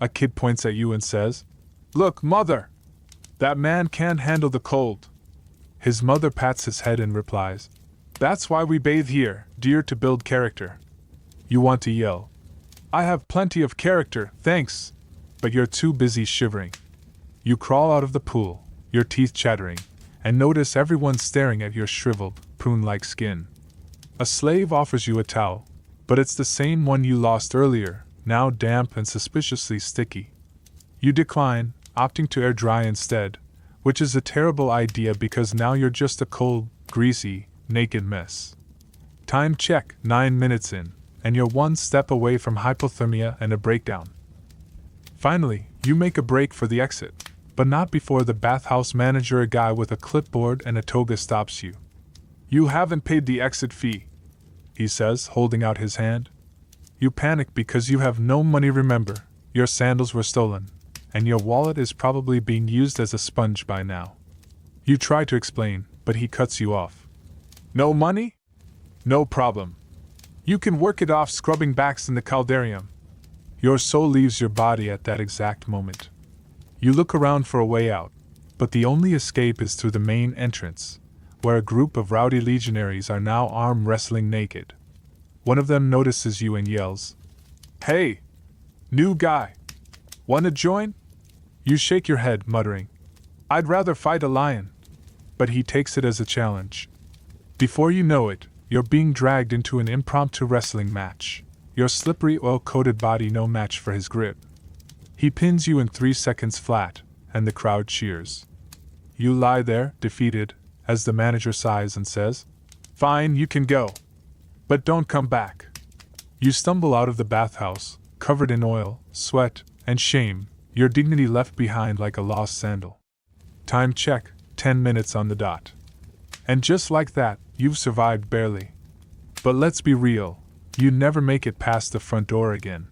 A kid points at you and says, "Look, mother! That man can't handle the cold." His mother pats his head and replies, "That's why we bathe here, dear, to build character." You want to yell, "I have plenty of character, thanks," but you're too busy shivering. You crawl out of the pool, your teeth chattering, and notice everyone staring at your shriveled, prune-like skin. A slave offers you a towel, but it's the same one you lost earlier, now damp and suspiciously sticky. You decline, opting to air dry instead, which is a terrible idea because now you're just a cold, greasy, naked mess. Time check, 9 minutes in, and you're one step away from hypothermia and a breakdown. Finally, you make a break for the exit, but not before the bathhouse manager, a guy with a clipboard and a toga, stops you. "You haven't paid the exit fee," he says, holding out his hand. You panic because you have no money. Remember, your sandals were stolen, and your wallet is probably being used as a sponge by now. You try to explain, but he cuts you off. "No money? No problem. You can work it off scrubbing backs in the caldarium." Your soul leaves your body at that exact moment. You look around for a way out, but the only escape is through the main entrance, where a group of rowdy legionaries are now arm wrestling naked. One of them notices you and yells, "Hey! New guy! Wanna join?" You shake your head, muttering, "I'd rather fight a lion." But he takes it as a challenge. Before you know it, you're being dragged into an impromptu wrestling match, your slippery oil-coated body no match for his grip. He pins you in 3 seconds flat, and the crowd cheers. You lie there, defeated, as the manager sighs and says, "Fine, you can go. But don't come back." You stumble out of the bathhouse, covered in oil, sweat, and shame, your dignity left behind like a lost sandal. Time check, 10 minutes on the dot. And just like that, you've survived barely. But let's be real, you never make it past the front door again.